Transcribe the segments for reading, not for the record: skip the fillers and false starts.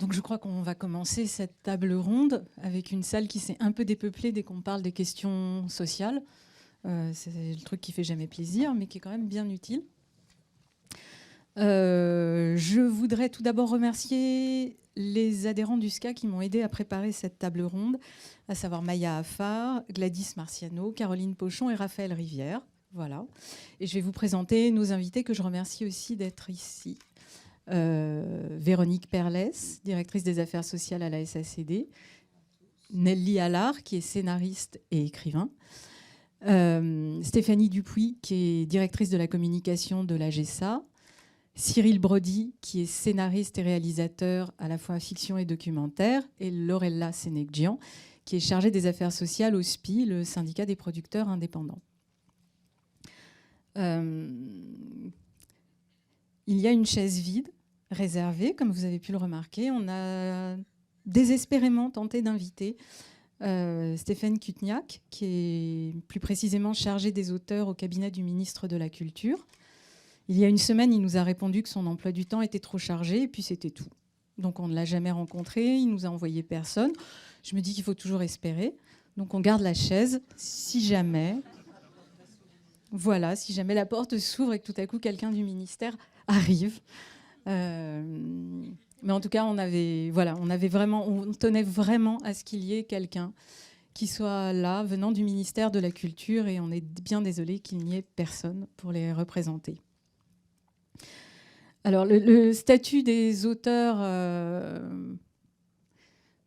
Donc je crois qu'on va commencer cette table ronde avec une salle qui s'est un peu dépeuplée dès qu'on parle des questions sociales. C'est le truc qui fait jamais plaisir, mais qui est quand même bien utile. Je voudrais tout d'abord remercier les adhérents du SCA qui m'ont aidé à préparer cette table ronde, à savoir Maya Affar, Gladys Marciano, Caroline Pochon et Raphaël Rivière. Voilà. Et je vais vous présenter nos invités que je remercie aussi d'être ici. Véronique Perlès, directrice des affaires sociales à la SACD. Nelly Allard, qui est scénariste et écrivain. Stéphanie Dupuis, qui est directrice de la communication de la GESA. Cyril Brody, qui est scénariste et réalisateur à la fois fiction et documentaire. Et Laurella Sénégjian, qui est chargée des affaires sociales au SPI, le syndicat des producteurs indépendants. Il y a une chaise vide, réservée, comme vous avez pu le remarquer. On a désespérément tenté d'inviter Stéphane Kutniak, qui est plus précisément chargé des auteurs au cabinet du ministre de la Culture. Il y a une semaine, il nous a répondu que son emploi du temps était trop chargé, et puis c'était tout. Donc on ne l'a jamais rencontré, il nous a envoyé personne. Je me dis qu'il faut toujours espérer. Donc on garde la chaise, si jamais... Voilà, si jamais la porte s'ouvre et que tout à coup quelqu'un du ministère arrive. Mais en tout cas, on tenait vraiment à ce qu'il y ait quelqu'un qui soit là, venant du ministère de la Culture, et on est bien désolé qu'il n'y ait personne pour les représenter. Alors, le statut des auteurs,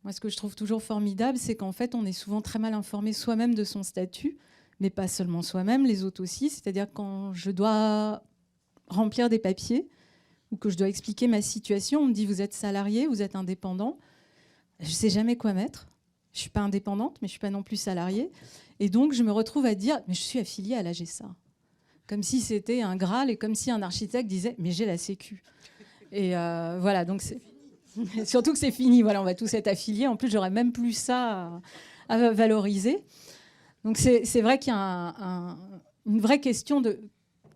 moi, ce que je trouve toujours formidable, c'est qu'en fait, on est souvent très mal informé soi-même de son statut, mais pas seulement soi-même, les autres aussi. C'est-à-dire quand je dois remplir des papiers ou que je dois expliquer ma situation, on me dit « vous êtes salarié, vous êtes indépendant ». Je ne sais jamais quoi mettre. Je ne suis pas indépendante, mais je ne suis pas non plus salariée. Et donc, je me retrouve à dire « mais je suis affiliée à la GESA ». Comme si c'était un Graal et comme si un architecte disait « mais j'ai la Sécu ». Et voilà, donc c'est... Surtout que c'est fini, voilà, on va tous être affiliés. En plus, j'aurais même plus ça à valoriser. Donc c'est vrai qu'il y a une vraie question de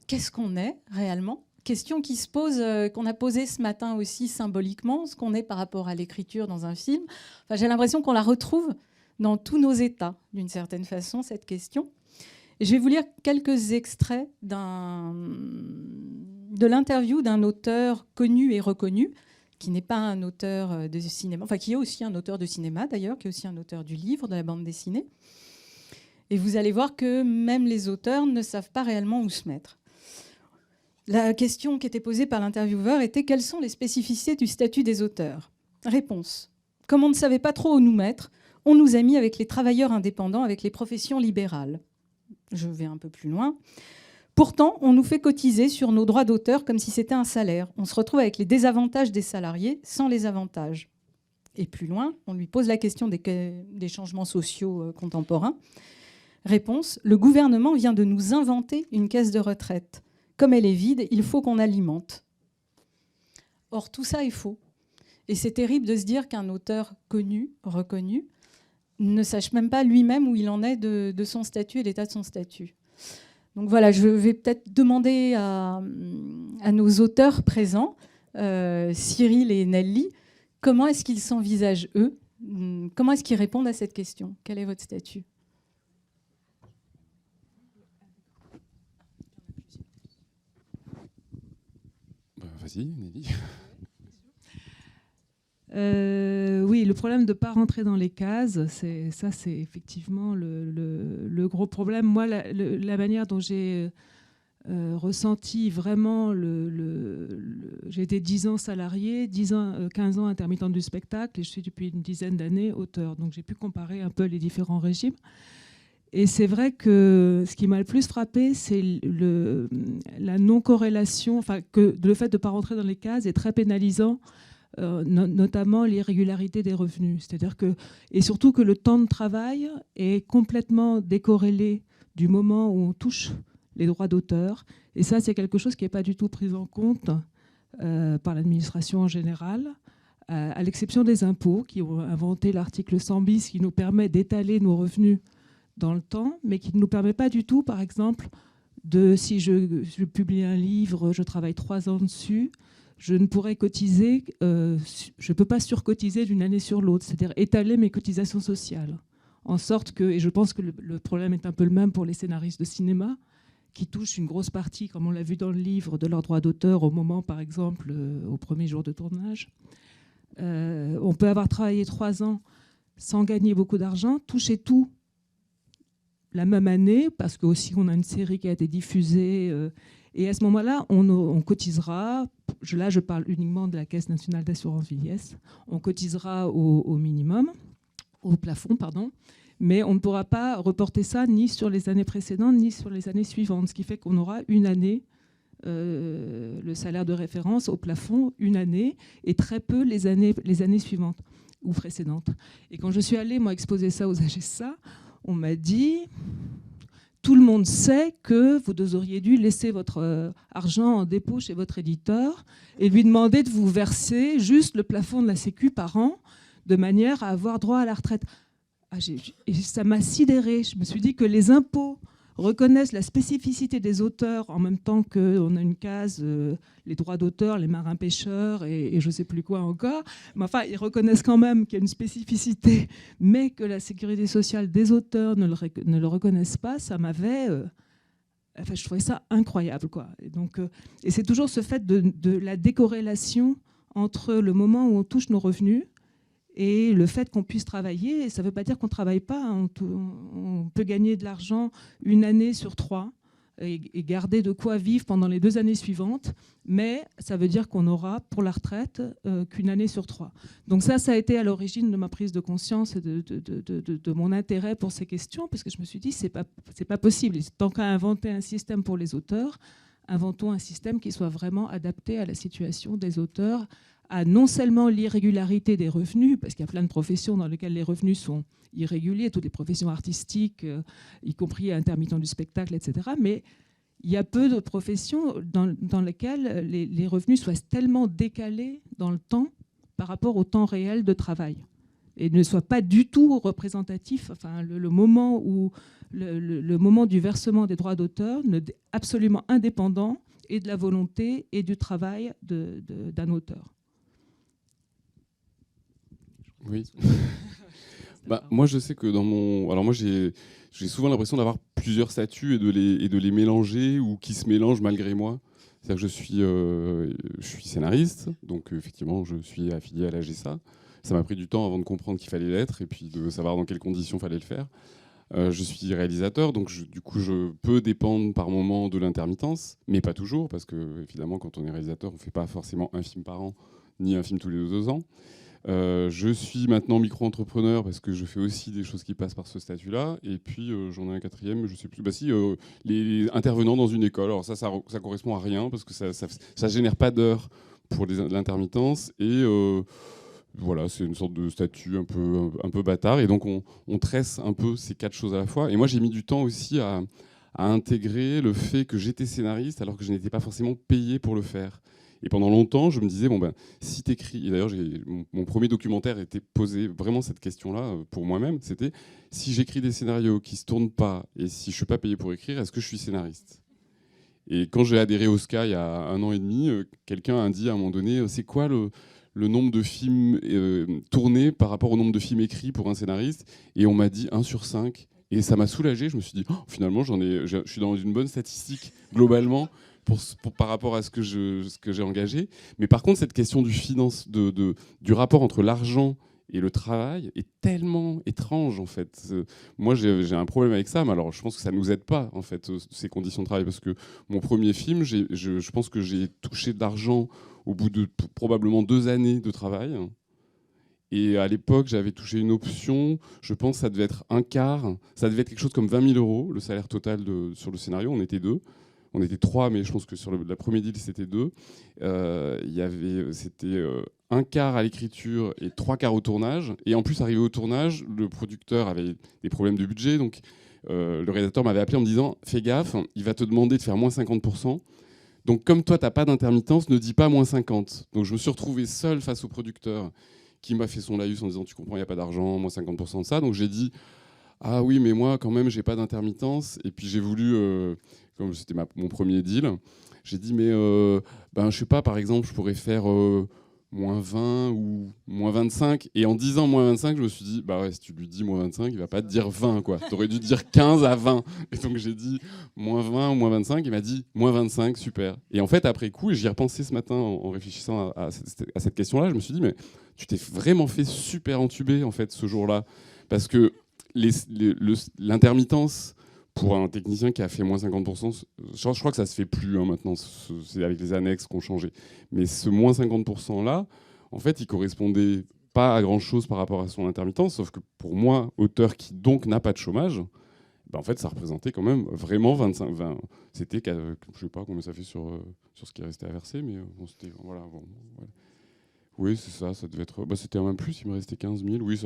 qu'est-ce qu'on est réellement. Question qui se pose, qu'on a posée ce matin aussi symboliquement, ce qu'on est par rapport à l'écriture dans un film. Enfin, j'ai l'impression qu'on la retrouve dans tous nos états, d'une certaine façon, cette question. Et je vais vous lire quelques extraits de l'interview d'un auteur connu et reconnu, qui n'est pas un auteur de cinéma, enfin qui est aussi un auteur de cinéma d'ailleurs, qui est aussi un auteur du livre, de la bande dessinée. Et vous allez voir que même les auteurs ne savent pas réellement où se mettre. La question qui était posée par l'intervieweur était « Quelles sont les spécificités du statut des auteurs ?» Réponse. « Comme on ne savait pas trop où nous mettre, on nous a mis avec les travailleurs indépendants, avec les professions libérales. » Je vais un peu plus loin. « Pourtant, on nous fait cotiser sur nos droits d'auteur comme si c'était un salaire. On se retrouve avec les désavantages des salariés sans les avantages. » Et plus loin, on lui pose la question des changements sociaux contemporains. Réponse. « Le gouvernement vient de nous inventer une caisse de retraite. Comme elle est vide, il faut qu'on alimente. » Or, tout ça est faux. Et c'est terrible de se dire qu'un auteur connu, reconnu, ne sache même pas lui-même où il en est de son statut et l'état de son statut. Donc voilà, je vais peut-être demander à nos auteurs présents, Cyril et Nelly, comment est-ce qu'ils s'envisagent, eux? Comment est-ce qu'ils répondent à cette question? Quel est votre statut? Vas-y, Nelly. Oui, le problème de ne pas rentrer dans les cases, c'est effectivement le gros problème. Moi, la manière dont j'ai ressenti vraiment j'ai été 10 ans salariée, 15 ans intermittente du spectacle, et je suis depuis une dizaine d'années auteur. Donc j'ai pu comparer un peu les différents régimes. Et c'est vrai que ce qui m'a le plus frappé, c'est la non-corrélation, enfin, que le fait de ne pas rentrer dans les cases est très pénalisant, notamment l'irrégularité des revenus. C'est-à-dire que, et surtout que le temps de travail est complètement décorrélé du moment où on touche les droits d'auteur. Et ça, c'est quelque chose qui n'est pas du tout pris en compte par l'administration en général, à l'exception des impôts, qui ont inventé l'article 100 bis, qui nous permet d'étaler nos revenus dans le temps, mais qui ne nous permet pas du tout, par exemple, si je publie un livre, je travaille 3 ans dessus, je ne pourrais cotiser, je ne peux pas surcotiser d'une année sur l'autre, c'est-à-dire étaler mes cotisations sociales. En sorte que, et je pense que le problème est un peu le même pour les scénaristes de cinéma, qui touchent une grosse partie, comme on l'a vu dans le livre, de leurs droits d'auteur au moment, par exemple, au premier jour de tournage. On peut avoir travaillé 3 ans sans gagner beaucoup d'argent, toucher tout la même année, parce qu'aussi on a une série qui a été diffusée, et à ce moment-là, on cotisera, là je parle uniquement de la Caisse nationale d'assurance vieillesse, on cotisera au minimum, au plafond, pardon, mais on ne pourra pas reporter ça ni sur les années précédentes, ni sur les années suivantes, ce qui fait qu'on aura une année, le salaire de référence au plafond, une année, et très peu les années suivantes ou précédentes. Et quand je suis allée, moi, exposer ça aux AGSA, on m'a dit, tout le monde sait que vous auriez dû laisser votre argent en dépôt chez votre éditeur et lui demander de vous verser juste le plafond de la Sécu par an, de manière à avoir droit à la retraite. Et ça m'a sidérée. Je me suis dit que les impôts reconnaissent la spécificité des auteurs en même temps qu'on a une case, les droits d'auteur, les marins-pêcheurs et je ne sais plus quoi encore. Mais enfin, ils reconnaissent quand même qu'il y a une spécificité, mais que la sécurité sociale des auteurs ne le reconnaissent pas, ça m'avait... Enfin, je trouvais ça incroyable, quoi. Et c'est toujours ce fait de la décorrélation entre le moment où on touche nos revenus et le fait qu'on puisse travailler. Et ça ne veut pas dire qu'on ne travaille pas. On peut gagner de l'argent une année sur 3 et garder de quoi vivre pendant les 2 années suivantes. Mais ça veut dire qu'on aura pour la retraite qu'une année sur 3. Donc ça a été à l'origine de ma prise de conscience et de mon intérêt pour ces questions, parce que je me suis dit, c'est pas possible. Tant qu'à inventer un système pour les auteurs, inventons un système qui soit vraiment adapté à la situation des auteurs, à non seulement l'irrégularité des revenus, parce qu'il y a plein de professions dans lesquelles les revenus sont irréguliers, toutes les professions artistiques, y compris intermittents du spectacle, etc. Mais il y a peu de professions dans lesquelles les revenus soient tellement décalés dans le temps par rapport au temps réel de travail et ne soient pas du tout représentatifs. Enfin, le moment du versement des droits d'auteur est absolument indépendant et de la volonté et du travail d'un auteur. Oui. Moi, je sais que dans mon... Alors moi, j'ai souvent l'impression d'avoir plusieurs statuts et de les mélanger ou qui se mélangent malgré moi. C'est-à-dire que je suis scénariste, donc effectivement, je suis affilié à l'AGSA. Ça m'a pris du temps avant de comprendre qu'il fallait l'être et puis de savoir dans quelles conditions il fallait le faire. Je suis réalisateur, donc du coup, je peux dépendre par moment de l'intermittence, mais pas toujours, parce que évidemment, quand on est réalisateur, on ne fait pas forcément un film par an, ni un film tous les 2 ans. Je suis maintenant micro-entrepreneur parce que je fais aussi des choses qui passent par ce statut-là. Et puis j'en ai un 4e, je sais plus. Les intervenants dans une école. Alors ça correspond à rien parce que ça génère pas d'heures pour l'intermittence. Et voilà, c'est une sorte de statut un peu bâtard. Et donc on tresse un peu ces 4 choses à la fois. Et moi j'ai mis du temps aussi à intégrer le fait que j'étais scénariste alors que je n'étais pas forcément payé pour le faire. Et pendant longtemps, je me disais, si t'écris... Et d'ailleurs, mon premier documentaire était posé vraiment cette question-là pour moi-même. C'était, si j'écris des scénarios qui ne se tournent pas et si je ne suis pas payé pour écrire, est-ce que je suis scénariste ? Et quand j'ai adhéré au SCA il y a 1 an et demi, quelqu'un a dit à un moment donné, c'est quoi le nombre de films tournés par rapport au nombre de films écrits pour un scénariste ? Et on m'a dit 1 sur 5. Et ça m'a soulagé. Je me suis dit, finalement, je suis dans une bonne statistique globalement. Par rapport à ce que j'ai engagé. Mais par contre, cette question du rapport entre l'argent et le travail est tellement étrange, en fait. Moi, j'ai un problème avec ça, mais alors je pense que ça ne nous aide pas, en fait, ces conditions de travail, parce que mon premier film, je pense que j'ai touché de l'argent au bout de probablement 2 années de travail. Et à l'époque, j'avais touché une option, je pense que ça devait être 1/4, ça devait être quelque chose comme 20 000 €, le salaire total sur le scénario, on était 2. On était 3, mais je pense que sur la première deal, c'était 2. C'était 1/4 à l'écriture et 3/4 au tournage. Et en plus, arrivé au tournage, le producteur avait des problèmes de budget. Donc, le réalisateur m'avait appelé en me disant « Fais gaffe, il va te demander de faire moins 50%. Donc, comme toi, tu n'as pas d'intermittence, ne dis pas moins 50%. » Donc, je me suis retrouvé seul face au producteur qui m'a fait son laïus en disant « Tu comprends, il n'y a pas d'argent, moins 50% de ça. » Donc, j'ai dit ah oui, mais moi, quand même, j'ai pas d'intermittence. Et puis j'ai voulu, comme c'était mon premier deal, j'ai dit, mais je sais pas, par exemple, je pourrais faire moins 20 ou moins 25. Et en disant moins 25, je me suis dit, bah ouais, si tu lui dis moins 25, il va pas te dire 20, quoi. T'aurais dû dire 15 à 20. Et donc j'ai dit moins 20 ou moins 25. Il m'a dit moins 25, super. Et en fait, après coup, et j'y ai repensé ce matin en réfléchissant à cette question-là, je me suis dit, mais tu t'es vraiment fait super entuber, en fait, ce jour-là. Parce que l'intermittence, pour un technicien qui a fait moins 50%, je crois que ça se fait plus maintenant, c'est avec les annexes qu'on changé. Mais ce moins 50%-là, en fait, il correspondait pas à grand-chose par rapport à son intermittence, sauf que pour moi, auteur qui donc n'a pas de chômage, en fait, ça représentait quand même vraiment 20. C'était, je sais pas combien ça fait sur ce qui restait à verser, mais bon, c'était, voilà. Bon, voilà. Oui, c'est ça, ça devait être. C'était un même plus, il me restait 15 000. Oui,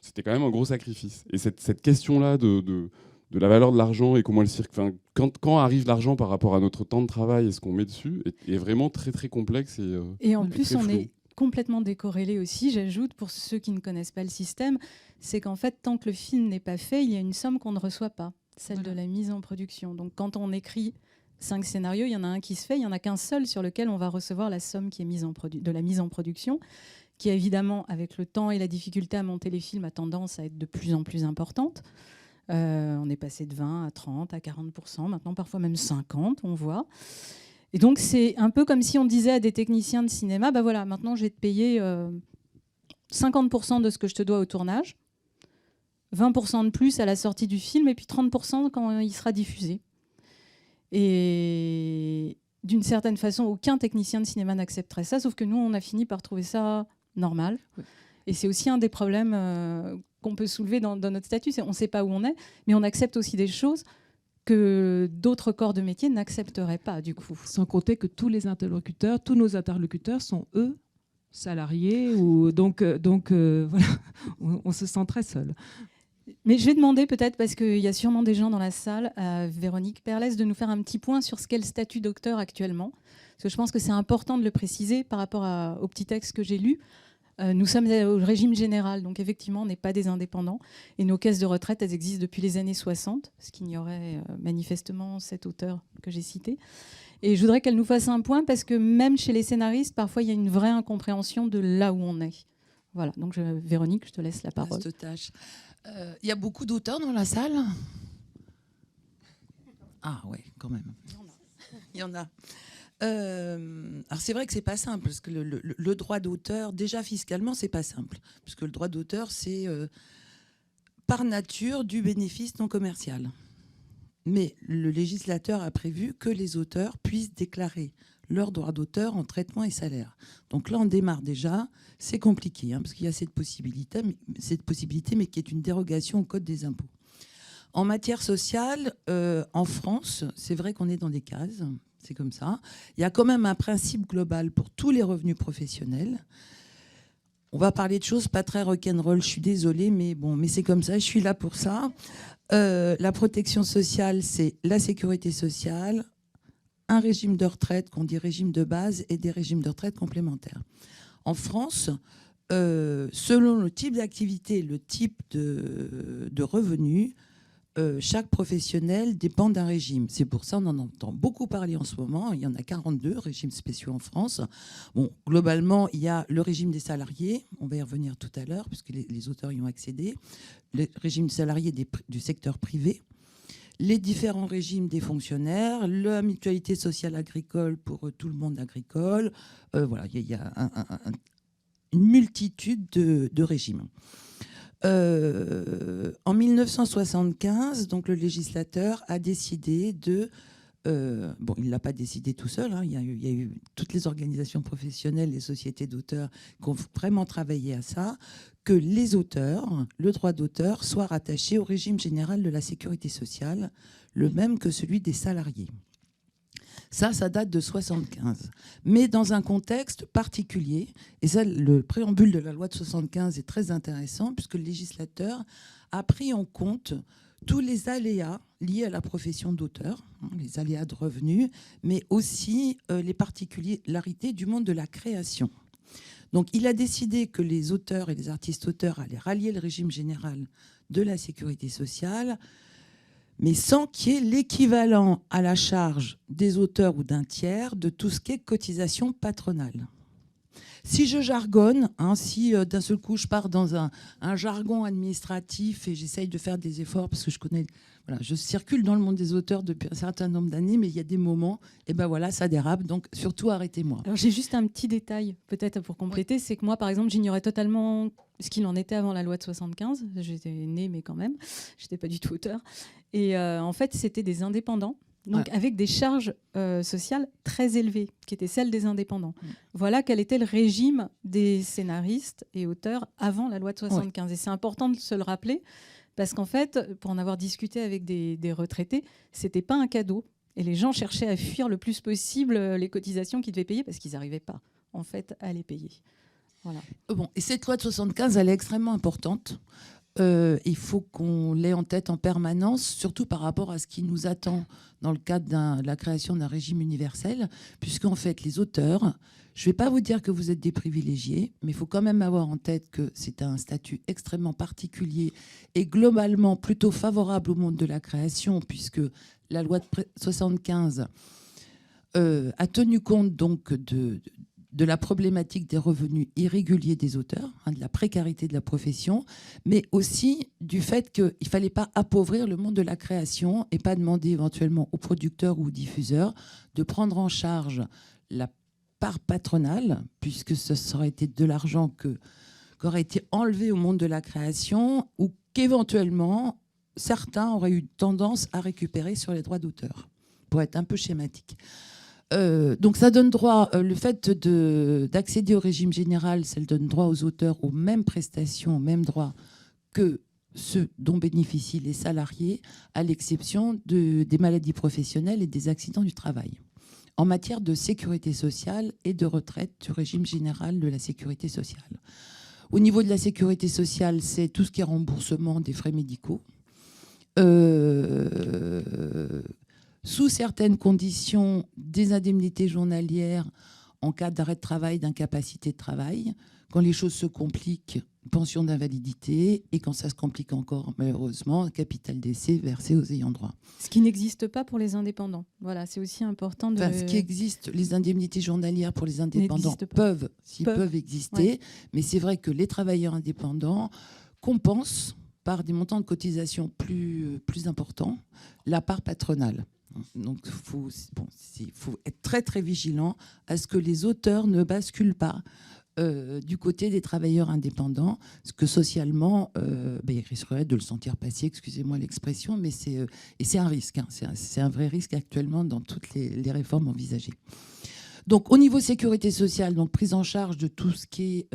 c'était quand même un gros sacrifice. Et cette question-là de la valeur de l'argent et comment elle circule. Quand arrive l'argent par rapport à notre temps de travail et ce qu'on met dessus, est vraiment très très complexe. Et en plus, on flou. est complètement décorrélé aussi. J'ajoute, pour ceux qui ne connaissent pas le système, c'est qu'en fait, tant que le film n'est pas fait, il y a une somme qu'on ne reçoit pas, celle de la mise en production. Donc quand on écrit 5 scénarios, il y en a un qui se fait, il n'y en a qu'un seul sur lequel on va recevoir la somme qui est de la mise en production, qui évidemment, avec le temps et la difficulté à monter les films, a tendance à être de plus en plus importante. On est passé de 20 à 30, à 40%, maintenant parfois même 50%, on voit. Et donc c'est un peu comme si on disait à des techniciens de cinéma, bah voilà, maintenant je vais te payer 50% de ce que je te dois au tournage, 20% de plus à la sortie du film, et puis 30% quand il sera diffusé. Et d'une certaine façon, aucun technicien de cinéma n'accepterait ça, sauf que nous, on a fini par trouver ça normal. Oui. Et c'est aussi un des problèmes qu'on peut soulever dans notre statut. On ne sait pas où on est, mais on accepte aussi des choses que d'autres corps de métier n'accepteraient pas, du coup. Sans compter que tous nos interlocuteurs sont, eux, salariés. Donc voilà, on se sent très seul. Mais je vais demander peut-être, parce qu'il y a sûrement des gens dans la salle, à Véronique Perlès de nous faire un petit point sur ce qu'est le statut docteur actuellement. Parce que je pense que c'est important de le préciser par rapport au petit texte que j'ai lu. Nous sommes au régime général, donc effectivement, on n'est pas des indépendants. Et nos caisses de retraite, elles existent depuis les années 60, ce qui ignorait manifestement cet auteur que j'ai cité. Et je voudrais qu'elle nous fasse un point, parce que même chez les scénaristes, parfois, il y a une vraie incompréhension de là où on est. Voilà, donc Véronique, je te laisse la parole. Il y a beaucoup d'auteurs dans la salle ? Ah ouais, quand même. Il y en a. Alors c'est vrai que c'est pas simple, parce que le droit d'auteur, déjà fiscalement, c'est pas simple, puisque le droit d'auteur, c'est par nature du bénéfice non commercial. Mais le législateur a prévu que les auteurs puissent déclarer leur droit d'auteur en traitement et salaire. Donc là, on démarre déjà. C'est compliqué, parce qu'il y a cette possibilité, mais qui est une dérogation au Code des impôts. En matière sociale, en France, c'est vrai qu'on est dans des cases, c'est comme ça. Il y a quand même un principe global pour tous les revenus professionnels. On va parler de choses pas très rock'n'roll, je suis désolée, mais c'est comme ça, je suis là pour ça. La protection sociale, c'est la sécurité sociale, un régime de retraite qu'on dit régime de base et des régimes de retraite complémentaires. En France, selon le type d'activité, le type de revenus, chaque professionnel dépend d'un régime. C'est pour ça qu'on en entend beaucoup parler en ce moment. Il y en a 42 régimes spéciaux en France. Bon, globalement, il y a le régime des salariés. On va y revenir tout à l'heure, puisque les auteurs y ont accédé. Le régime des salariés du secteur privé. Les différents régimes des fonctionnaires, la mutualité sociale agricole pour tout le monde agricole. Voilà, il y a une multitude de régimes. En 1975, donc, le législateur a décidé de... il ne l'a pas décidé tout seul, il y a eu toutes les organisations professionnelles, les sociétés d'auteurs qui ont vraiment travaillé à ça, que les auteurs, le droit d'auteur, soit rattaché au régime général de la sécurité sociale, le même que celui des salariés. Ça date de 1975. Mais dans un contexte particulier, et ça, le préambule de la loi de 1975 est très intéressant, puisque le législateur a pris en compte tous les aléas liés à la profession d'auteur, les aléas de revenus, mais aussi les particularités du monde de la création. Donc il a décidé que les auteurs et les artistes-auteurs allaient rallier le régime général de la sécurité sociale, mais sans qu'il y ait l'équivalent à la charge des auteurs ou d'un tiers de tout ce qui est cotisation patronale. Si je jargonne, si d'un seul coup je pars dans un jargon administratif et j'essaye de faire des efforts parce que je circule dans le monde des auteurs depuis un certain nombre d'années, mais il y a des moments, et ben voilà, ça dérape, donc surtout arrêtez-moi. Alors j'ai juste un petit détail peut-être pour compléter, oui. C'est que moi par exemple j'ignorais totalement ce qu'il en était avant la loi de 75, j'étais née mais quand même, j'étais pas du tout auteur, et en fait c'était des indépendants. Donc avec des charges sociales très élevées, qui étaient celles des indépendants. Voilà quel était le régime des scénaristes et auteurs avant la loi de 75. Et c'est important de se le rappeler, parce qu'en fait, pour en avoir discuté avec des retraités, c'était pas un cadeau. Et les gens cherchaient à fuir le plus possible les cotisations qu'ils devaient payer, parce qu'ils n'arrivaient pas, en fait, à les payer. Voilà. Bon, et cette loi de 75, elle est extrêmement importante. Il faut qu'on l'ait en tête en permanence, surtout par rapport à ce qui nous attend dans le cadre de la création d'un régime universel, puisqu'en fait, les auteurs, je ne vais pas vous dire que vous êtes des privilégiés, mais il faut quand même avoir en tête que c'est un statut extrêmement particulier et globalement plutôt favorable au monde de la création, puisque la loi de 75 a tenu compte donc de la problématique des revenus irréguliers des auteurs, de la précarité de la profession, mais aussi du fait qu'il ne fallait pas appauvrir le monde de la création et pas demander éventuellement aux producteurs ou aux diffuseurs de prendre en charge la part patronale, puisque ce serait été de l'argent qu'aurait été enlevé au monde de la création ou qu'éventuellement certains auraient eu tendance à récupérer sur les droits d'auteur, pour être un peu schématique. Donc ça donne droit, le fait d'accéder au régime général, ça donne droit aux auteurs aux mêmes prestations, aux mêmes droits que ceux dont bénéficient les salariés, à l'exception des maladies professionnelles et des accidents du travail. En matière de sécurité sociale et de retraite du régime général de la sécurité sociale. Au niveau de la sécurité sociale, c'est tout ce qui est remboursement des frais médicaux. Sous certaines conditions, des indemnités journalières en cas d'arrêt de travail, d'incapacité de travail. Quand les choses se compliquent, pension d'invalidité. Et quand ça se complique encore, malheureusement, capital d'essai versé aux ayants droit. Ce qui n'existe pas pour les indépendants. Voilà, c'est aussi important de... Ce qui existe, les indemnités journalières pour les indépendants peuvent exister. Ouais. Mais c'est vrai que les travailleurs indépendants compensent par des montants de cotisation plus importants la part patronale. Donc, il faut être très, très vigilant à ce que les auteurs ne basculent pas du côté des travailleurs indépendants, parce que socialement, ils risqueraient de le sentir passer, excusez-moi l'expression, mais c'est un risque. C'est un vrai risque actuellement dans toutes les réformes envisagées. Donc, au niveau sécurité sociale, donc prise en charge de tout ce qui est...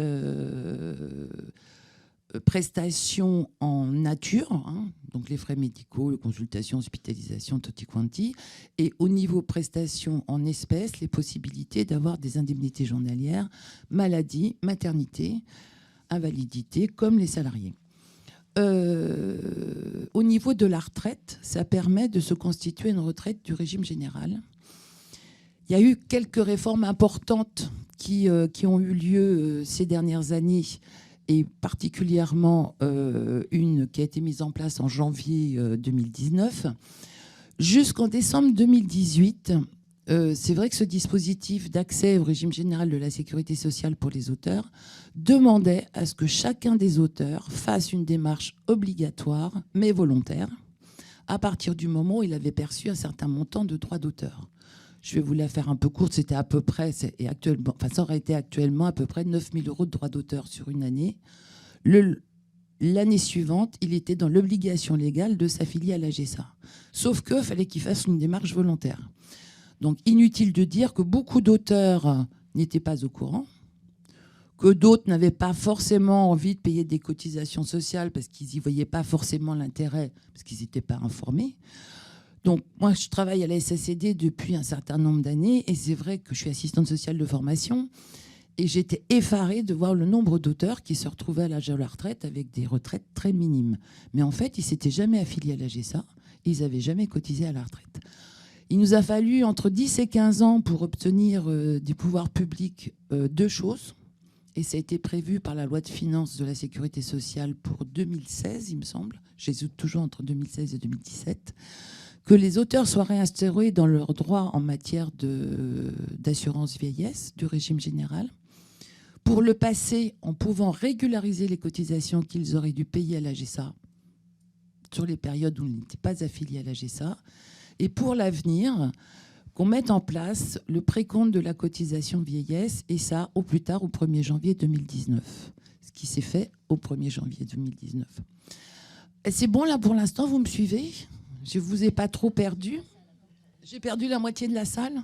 prestations en nature, donc les frais médicaux, les consultations, hospitalisation, tutti quanti, et au niveau prestations en espèces, les possibilités d'avoir des indemnités journalières, maladie, maternité, invalidité, comme les salariés. Au niveau de la retraite, ça permet de se constituer une retraite du régime général. Il y a eu quelques réformes importantes qui ont eu lieu ces dernières années, et particulièrement une qui a été mise en place en janvier 2019. Jusqu'en décembre 2018, c'est vrai que ce dispositif d'accès au régime général de la sécurité sociale pour les auteurs demandait à ce que chacun des auteurs fasse une démarche obligatoire, mais volontaire, à partir du moment où il avait perçu un certain montant de droits d'auteur. Je vais vous la faire un peu courte, c'était à peu près, ça aurait été actuellement à peu près 9 000 € de droits d'auteur sur une année. L'année suivante, il était dans l'obligation légale de s'affilier à l'AGSA. Sauf qu'il fallait qu'il fasse une démarche volontaire. Donc inutile de dire que beaucoup d'auteurs n'étaient pas au courant, que d'autres n'avaient pas forcément envie de payer des cotisations sociales parce qu'ils n'y voyaient pas forcément l'intérêt, parce qu'ils n'étaient pas informés. Donc, moi, je travaille à la SACD depuis un certain nombre d'années et c'est vrai que je suis assistante sociale de formation et j'étais effarée de voir le nombre d'auteurs qui se retrouvaient à l'âge de la retraite avec des retraites très minimes. Mais en fait, ils ne s'étaient jamais affiliés à l'AGSA et ils n'avaient jamais cotisé à la retraite. Il nous a fallu entre 10 et 15 ans pour obtenir des pouvoirs publics deux choses. et ça a été prévu par la loi de finances de la sécurité sociale pour 2016, il me semble, j'hésite toujours entre 2016 et 2017, que les auteurs soient réinstaurés dans leurs droits en matière d'assurance vieillesse du régime général, pour le passé en pouvant régulariser les cotisations qu'ils auraient dû payer à la GSA sur les périodes où ils n'étaient pas affiliés à la GSA, et pour l'avenir, qu'on mette en place le précompte de la cotisation vieillesse, et ça au plus tard au 1er janvier 2019, ce qui s'est fait au 1er janvier 2019. Et c'est bon là pour l'instant, vous me suivez? Je ne vous ai pas trop perdu? J'ai perdu la moitié de la salle?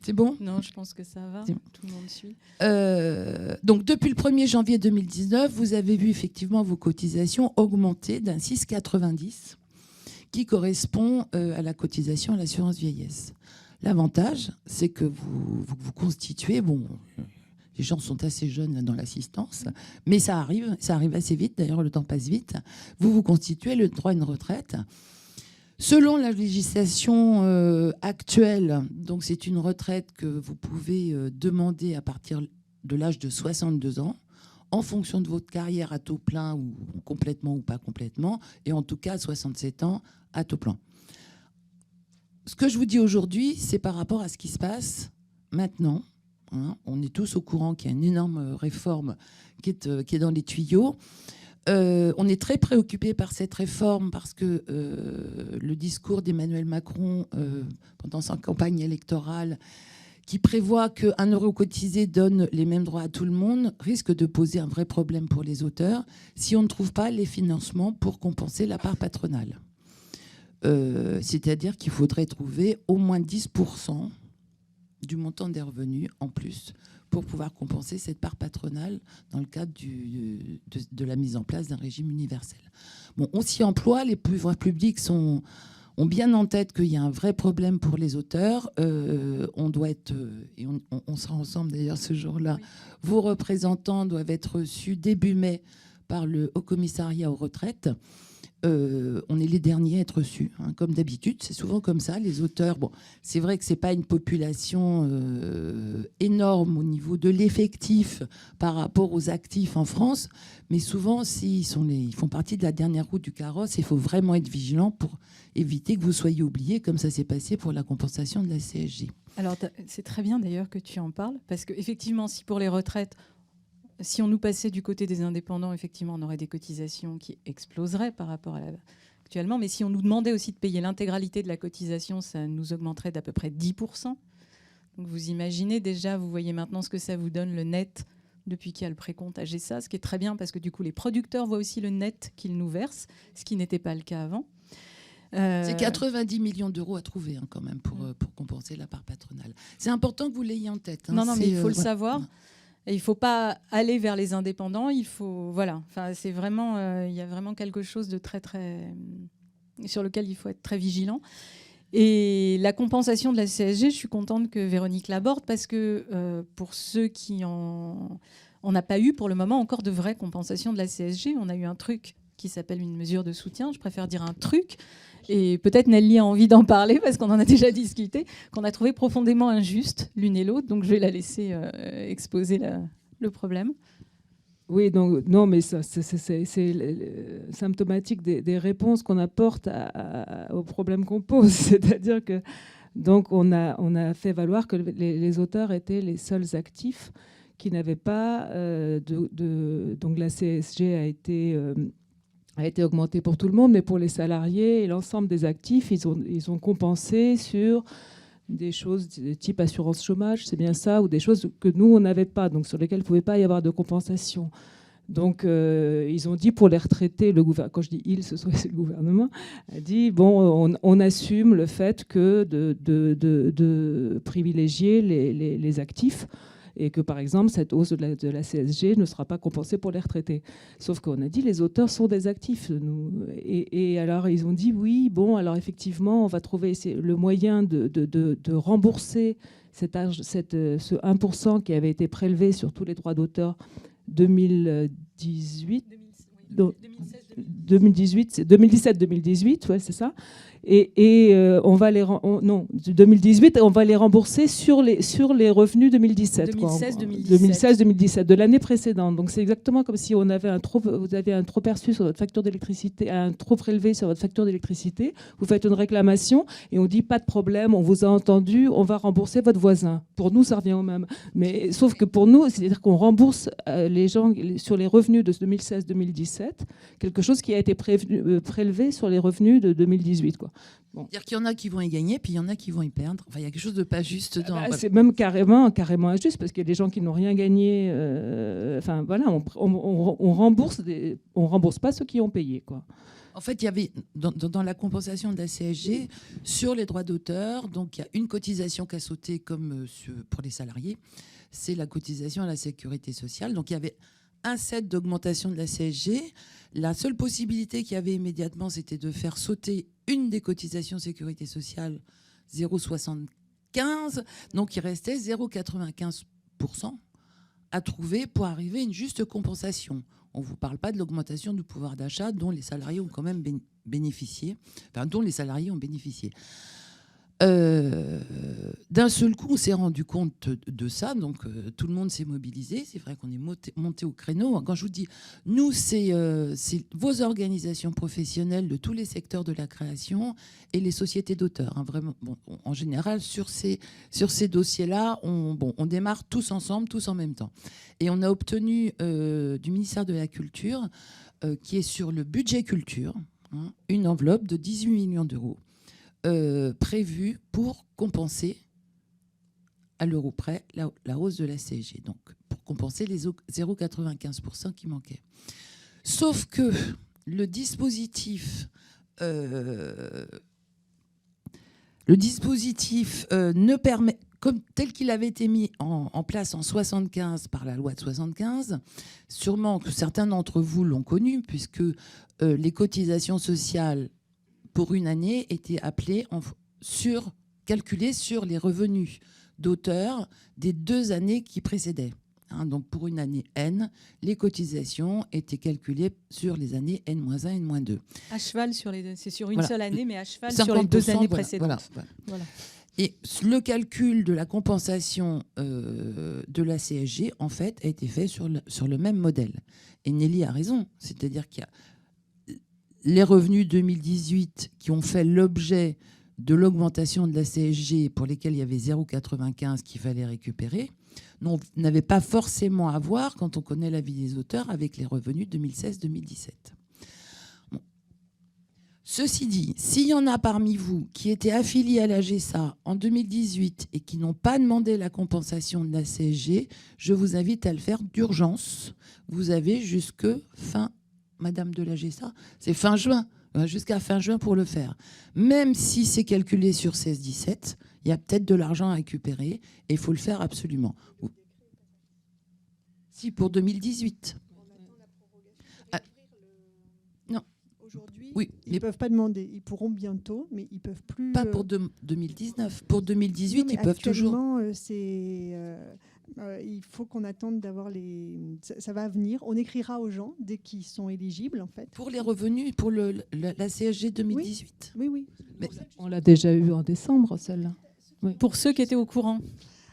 C'est bon? Non, je pense que ça va, Bon. tout le monde suit. Donc depuis le 1er janvier 2019, vous avez vu effectivement vos cotisations augmenter d'un 6,90 qui correspond à la cotisation à l'assurance vieillesse. L'avantage, c'est que vous constituez, bon, les gens sont assez jeunes là, dans l'assistance, mais ça arrive assez vite, d'ailleurs le temps passe vite, vous constituez le droit à une retraite. Selon la législation actuelle, donc c'est une retraite que vous pouvez demander à partir de l'âge de 62 ans, en fonction de votre carrière à taux plein ou complètement ou pas complètement, et en tout cas à 67 ans à taux plein. Ce que je vous dis aujourd'hui, c'est par rapport à ce qui se passe maintenant. Hein. On est tous au courant qu'il y a une énorme réforme qui est dans les tuyaux. On est très préoccupé par cette réforme parce que le discours d'Emmanuel Macron pendant sa campagne électorale, qui prévoit qu'un euro cotisé donne les mêmes droits à tout le monde, risque de poser un vrai problème pour les auteurs si on ne trouve pas les financements pour compenser la part patronale. C'est-à-dire qu'il faudrait trouver au moins 10% du montant des revenus en plus pour pouvoir compenser cette part patronale dans le cadre de la mise en place d'un régime universel. Bon, on s'y emploie, les pouvoirs publics ont bien en tête qu'il y a un vrai problème pour les auteurs. On doit être, et on sera ensemble d'ailleurs ce jour-là, oui. Vos représentants doivent être reçus début mai par le Haut Commissariat aux retraites. On est les derniers à être reçus, hein, comme d'habitude. C'est souvent comme ça, les auteurs. Bon, c'est vrai que c'est pas une population énorme au niveau de l'effectif par rapport aux actifs en France, mais souvent, ils font partie de la dernière roue du carrosse. Il faut vraiment être vigilant pour éviter que vous soyez oubliés, comme ça s'est passé pour la compensation de la CSG. Alors, c'est très bien d'ailleurs que tu en parles, parce qu'effectivement, si pour les retraites, si on nous passait du côté des indépendants, effectivement, on aurait des cotisations qui exploseraient par rapport à actuellement. Mais si on nous demandait aussi de payer l'intégralité de la cotisation, ça nous augmenterait d'à peu près 10%. Donc vous imaginez déjà, vous voyez maintenant ce que ça vous donne, le net, depuis qu'il y a le précompte à GSA, ce qui est très bien parce que du coup, les producteurs voient aussi le net qu'ils nous versent, ce qui n'était pas le cas avant. C'est 90 millions d'euros à trouver hein, quand même pour compenser la part patronale. C'est important que vous l'ayez en tête. Hein. Non, mais il faut le savoir. Et il ne faut pas aller vers les indépendants. Il faut, voilà. Enfin, c'est vraiment, il y a vraiment quelque chose de très, très, sur lequel il faut être très vigilant. Et la compensation de la CSG, je suis contente que Véronique l'aborde parce que pour ceux qui on n'a pas eu pour le moment encore de vraie compensation de la CSG. On a eu un truc qui s'appelle une mesure de soutien. Je préfère dire un truc. Et peut-être Nelly a envie d'en parler parce qu'on en a déjà discuté, qu'on a trouvé profondément injuste l'une et l'autre. Donc je vais la laisser exposer le problème. Oui, donc, non, mais ça, c'est symptomatique des réponses qu'on apporte aux problèmes qu'on pose. C'est-à-dire que donc on a fait valoir que les auteurs étaient les seuls actifs qui n'avaient pas donc la CSG a été augmentée pour tout le monde, mais pour les salariés et l'ensemble des actifs, ils ont compensé sur des choses de type assurance chômage, c'est bien ça, ou des choses que nous, on n'avait pas, donc sur lesquelles il ne pouvait pas y avoir de compensation. Donc, ils ont dit pour les retraités, quand je dis « ils », c'est le gouvernement, a dit, bon, on assume le fait que de privilégier les actifs, et que, par exemple, cette hausse de la CSG ne sera pas compensée pour les retraités. Sauf qu'on a dit les auteurs sont des actifs. Et alors, ils ont dit oui, bon, alors effectivement, on va trouver le moyen de rembourser ce 1% qui avait été prélevé sur tous les droits d'auteur 2018. 2018, c'est 2017-2018, ouais, c'est ça. Et on va les non 2018, on va les rembourser sur les revenus 2017. 2016-2017 de l'année précédente. Donc c'est exactement comme si vous avez un trop perçu sur votre facture d'électricité, un trop prélevé sur votre facture d'électricité. Vous faites une réclamation et on dit pas de problème, on vous a entendu, on va rembourser votre voisin. Pour nous, ça revient au même. Mais sauf que pour nous, c'est-à-dire qu'on rembourse les gens sur les revenus de 2016-2017, quelque chose qui a été prélevé sur les revenus de 2018, quoi. Bon. C'est-à-dire qu'il y en a qui vont y gagner, puis il y en a qui vont y perdre. Enfin, il y a quelque chose de pas juste dans. C'est même carrément injuste, parce qu'il y a des gens qui n'ont rien gagné. Enfin voilà, on rembourse pas ceux qui ont payé, quoi. En fait, il y avait dans la compensation de la CSG sur les droits d'auteur, donc il y a une cotisation qui a sauté comme pour les salariés, c'est la cotisation à la sécurité sociale. Donc il y avait un set d'augmentation de la CSG. La seule possibilité qu'il y avait immédiatement, c'était de faire sauter une des cotisations sécurité sociale, 0,75. Donc il restait 0,95% à trouver pour arriver à une juste compensation. On ne vous parle pas de l'augmentation du pouvoir d'achat dont les salariés ont quand même bénéficié, enfin dont les salariés ont bénéficié. D'un seul coup, on s'est rendu compte de ça, donc tout le monde s'est mobilisé. C'est vrai qu'on est monté au créneau. Quand je vous dis, nous, c'est vos organisations professionnelles de tous les secteurs de la création et les sociétés d'auteurs. Hein, vraiment, bon, en général, sur ces dossiers-là, on démarre tous ensemble, tous en même temps. Et on a obtenu du ministère de la Culture, qui est sur le budget culture, hein, une enveloppe de 18 millions d'euros. Prévu pour compenser à l'euro près la hausse de la CSG, donc pour compenser les 0,95% qui manquaient. Sauf que le dispositif ne permet, comme tel qu'il avait été mis en place en 75 par la loi de 75, sûrement que certains d'entre vous l'ont connu, puisque les cotisations sociales pour une année étaient appelées calculées sur les revenus d'auteur des 2 années qui précédaient. Hein, donc pour une année N, les cotisations étaient calculées sur les années N-1, N-2. À cheval c'est sur une voilà. seule année, mais à cheval sur les 2 années précédentes. Voilà. Et le calcul de la compensation de la CSG, en fait, a été fait sur le même modèle. Et Nelly a raison, c'est-à-dire qu'il y a les revenus 2018 qui ont fait l'objet de l'augmentation de la CSG pour lesquels il y avait 0,95 qu'il fallait récupérer, n'avaient pas forcément à voir, quand on connaît l'avis des auteurs, avec les revenus 2016-2017. Bon. Ceci dit, s'il y en a parmi vous qui étaient affiliés à la GESA en 2018 et qui n'ont pas demandé la compensation de la CSG, je vous invite à le faire d'urgence. Vous avez jusque fin Madame de la GESA, c'est fin juin, jusqu'à fin juin pour le faire. Même si c'est calculé sur 16-17, il y a peut-être de l'argent à récupérer et il faut le faire absolument. Si, pour 2018. Non. Aujourd'hui, oui, ils ne peuvent pas demander. Ils pourront bientôt, mais ils ne peuvent plus... Pas pour 2019. Pour 2018, ils peuvent toujours... il faut qu'on attende d'avoir ça va venir. On écrira aux gens dès qu'ils sont éligibles, en fait. Pour les revenus, pour la CSG 2018. Oui. Mais on l'a déjà eu en décembre, celle-là. Oui. Pour ceux qui étaient au courant.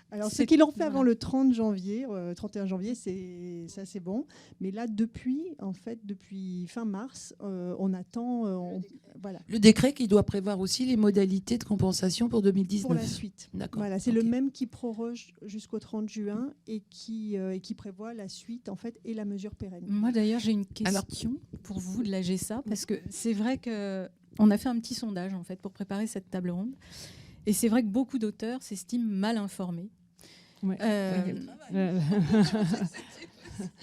Alors, ceux qui l'ont fait avant le 30 janvier, 31 janvier, c'est bon. Mais là, depuis fin mars, on attend. Voilà. Le décret qui doit prévoir aussi les modalités de compensation pour 2019. Pour la suite. D'accord. Voilà, c'est le même qui proroge jusqu'au 30 juin et qui prévoit la suite, en fait, et la mesure pérenne. Moi, d'ailleurs, j'ai une question pour vous de la GESA, parce que c'est vrai qu'on a fait un petit sondage, en fait, pour préparer cette table ronde. Et c'est vrai que beaucoup d'auteurs s'estiment mal informés. Ouais.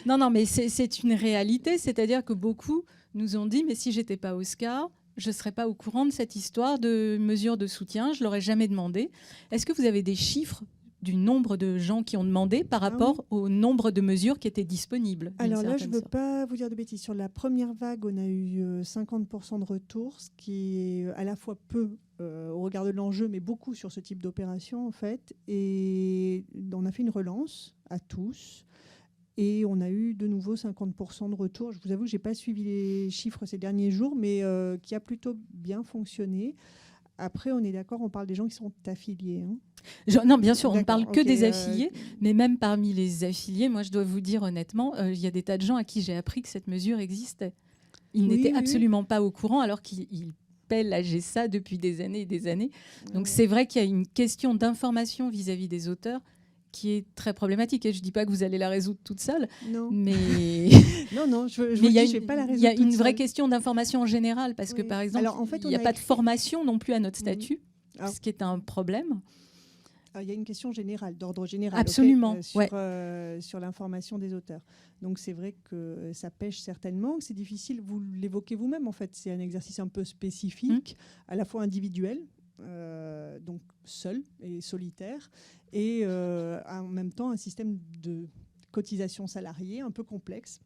Non, mais c'est une réalité. C'est-à-dire que beaucoup nous ont dit, mais si j'étais pas Oscar, je ne serais pas au courant de cette histoire de mesures de soutien. Je ne l'aurais jamais demandé. Est-ce que vous avez des chiffres du nombre de gens qui ont demandé par rapport au nombre de mesures qui étaient disponibles? Alors là, je ne veux pas vous dire de bêtises. Sur la première vague, on a eu 50% de retour, ce qui est à la fois peu au regard de l'enjeu, mais beaucoup sur ce type d'opération, en fait. Et on a fait une relance à tous. Et on a eu de nouveau 50% de retour. Je vous avoue que je n'ai pas suivi les chiffres ces derniers jours, mais qui a plutôt bien fonctionné. Après, on est d'accord, on parle des gens qui sont affiliés. Hein. Non, bien sûr, on ne parle que ok, des affiliés, mais même parmi les affiliés, moi je dois vous dire honnêtement, il y a des tas de gens à qui j'ai appris que cette mesure existait. Ils n'étaient absolument pas au courant alors qu'ils paient la GSA depuis des années et des années. Donc c'est vrai qu'il y a une question d'information vis-à-vis des auteurs qui est très problématique. Et je ne dis pas que vous allez la résoudre toute seule, non. mais non, je vous dis, je ne vais pas la résoudre. Il y a une toute vraie seule. question d'information en général, parce que par exemple, alors, en fait, il n'y a pas de formation non plus à notre statut, ce qui est un problème. Il y a une question générale, d'ordre général. Absolument. Sur l'information des auteurs. Donc c'est vrai que ça pêche certainement, c'est difficile, vous l'évoquez vous-même en fait, c'est un exercice un peu spécifique, à la fois individuel, donc seul et solitaire, et en même temps un système de cotisation salariée un peu complexe.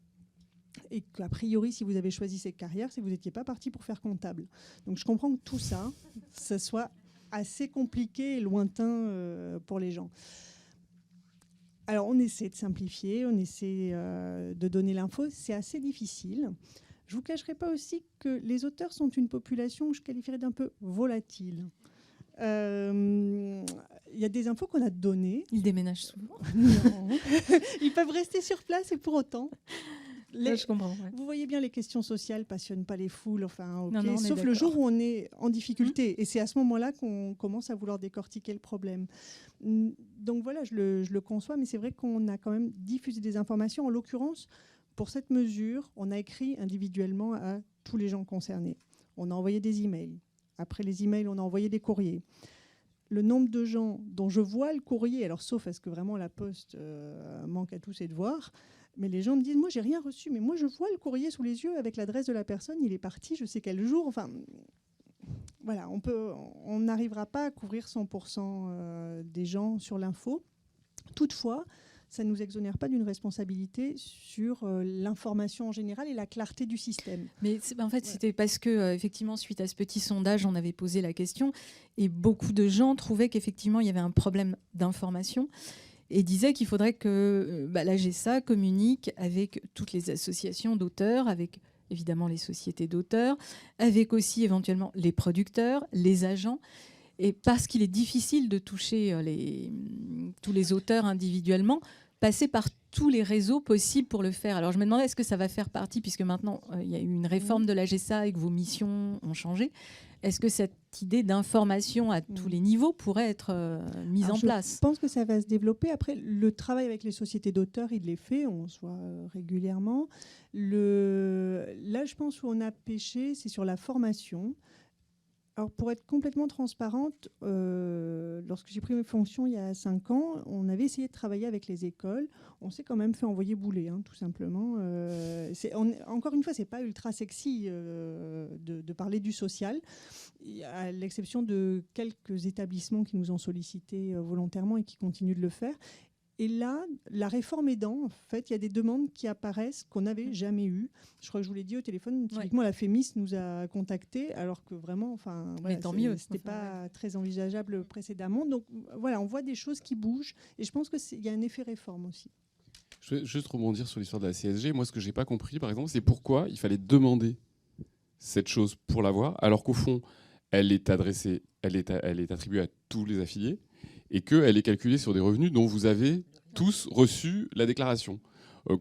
Et qu'a priori, si vous avez choisi cette carrière, c'est que vous n'étiez pas parti pour faire comptable. Donc je comprends que tout ça, ça soit assez compliqué et lointain pour les gens. Alors on essaie de simplifier, on essaie de donner l'info, c'est assez difficile. Je ne vous cacherai pas aussi que les auteurs sont une population que je qualifierais d'un peu volatile. Il y a des infos qu'on a données. Ils déménagent souvent. Non. Ils peuvent rester sur place et pour autant... je comprends. Ouais. Vous voyez bien, les questions sociales ne passionnent pas les foules, enfin, okay, non, sauf le jour où on est en difficulté. Et c'est à ce moment-là qu'on commence à vouloir décortiquer le problème. Donc voilà, je le conçois, mais c'est vrai qu'on a quand même diffusé des informations. En l'occurrence, pour cette mesure, on a écrit individuellement à tous les gens concernés. On a envoyé des emails. Après les emails, on a envoyé des courriers. Le nombre de gens dont je vois le courrier, alors sauf à ce que vraiment la poste manque à tous ses devoirs, mais les gens me disent, moi, j'ai rien reçu, mais moi, je vois le courrier sous les yeux avec l'adresse de la personne, il est parti, je sais quel jour. Enfin, voilà, on n'arrivera pas à couvrir 100% des gens sur l'info. Toutefois, ça ne nous exonère pas d'une responsabilité sur l'information en général et la clarté du système. Mais en fait, c'était parce que, effectivement, suite à ce petit sondage, on avait posé la question et beaucoup de gens trouvaient qu'effectivement, il y avait un problème d'information. Et disait qu'il faudrait que la GSA communique avec toutes les associations d'auteurs, avec évidemment les sociétés d'auteurs, avec aussi éventuellement les producteurs, les agents. Et parce qu'il est difficile de toucher tous les auteurs individuellement, passer par tous les réseaux possibles pour le faire. Alors je me demandais, est-ce que ça va faire partie, puisque maintenant il y a eu une réforme de la GSA et que vos missions ont changé, est-ce que cette idée d'information à tous les niveaux pourrait être mise en place ? Je pense que ça va se développer. Après, le travail avec les sociétés d'auteurs, il est fait, on se voit régulièrement. Là, je pense où on a pêché, c'est sur la formation. Alors, pour être complètement transparente, lorsque j'ai pris mes fonctions il y a 5 ans, on avait essayé de travailler avec les écoles. On s'est quand même fait envoyer bouler, tout simplement. Encore une fois, ce n'est pas ultra sexy de parler du social, à l'exception de quelques établissements qui nous ont sollicité volontairement et qui continuent de le faire. Et là, la réforme aidant, en fait, il y a des demandes qui apparaissent qu'on n'avait jamais eues. Je crois que je vous l'ai dit au téléphone, typiquement la FEMIS nous a contactés, alors que vraiment, ce n'était pas très envisageable précédemment. Donc voilà, on voit des choses qui bougent et je pense qu'il y a un effet réforme aussi. Je vais juste rebondir sur l'histoire de la CSG. Moi, ce que je n'ai pas compris, par exemple, c'est pourquoi il fallait demander cette chose pour l'avoir, alors qu'au fond, elle est adressée, elle est attribuée à tous les affiliés, et qu'elle est calculée sur des revenus dont vous avez tous reçu la déclaration.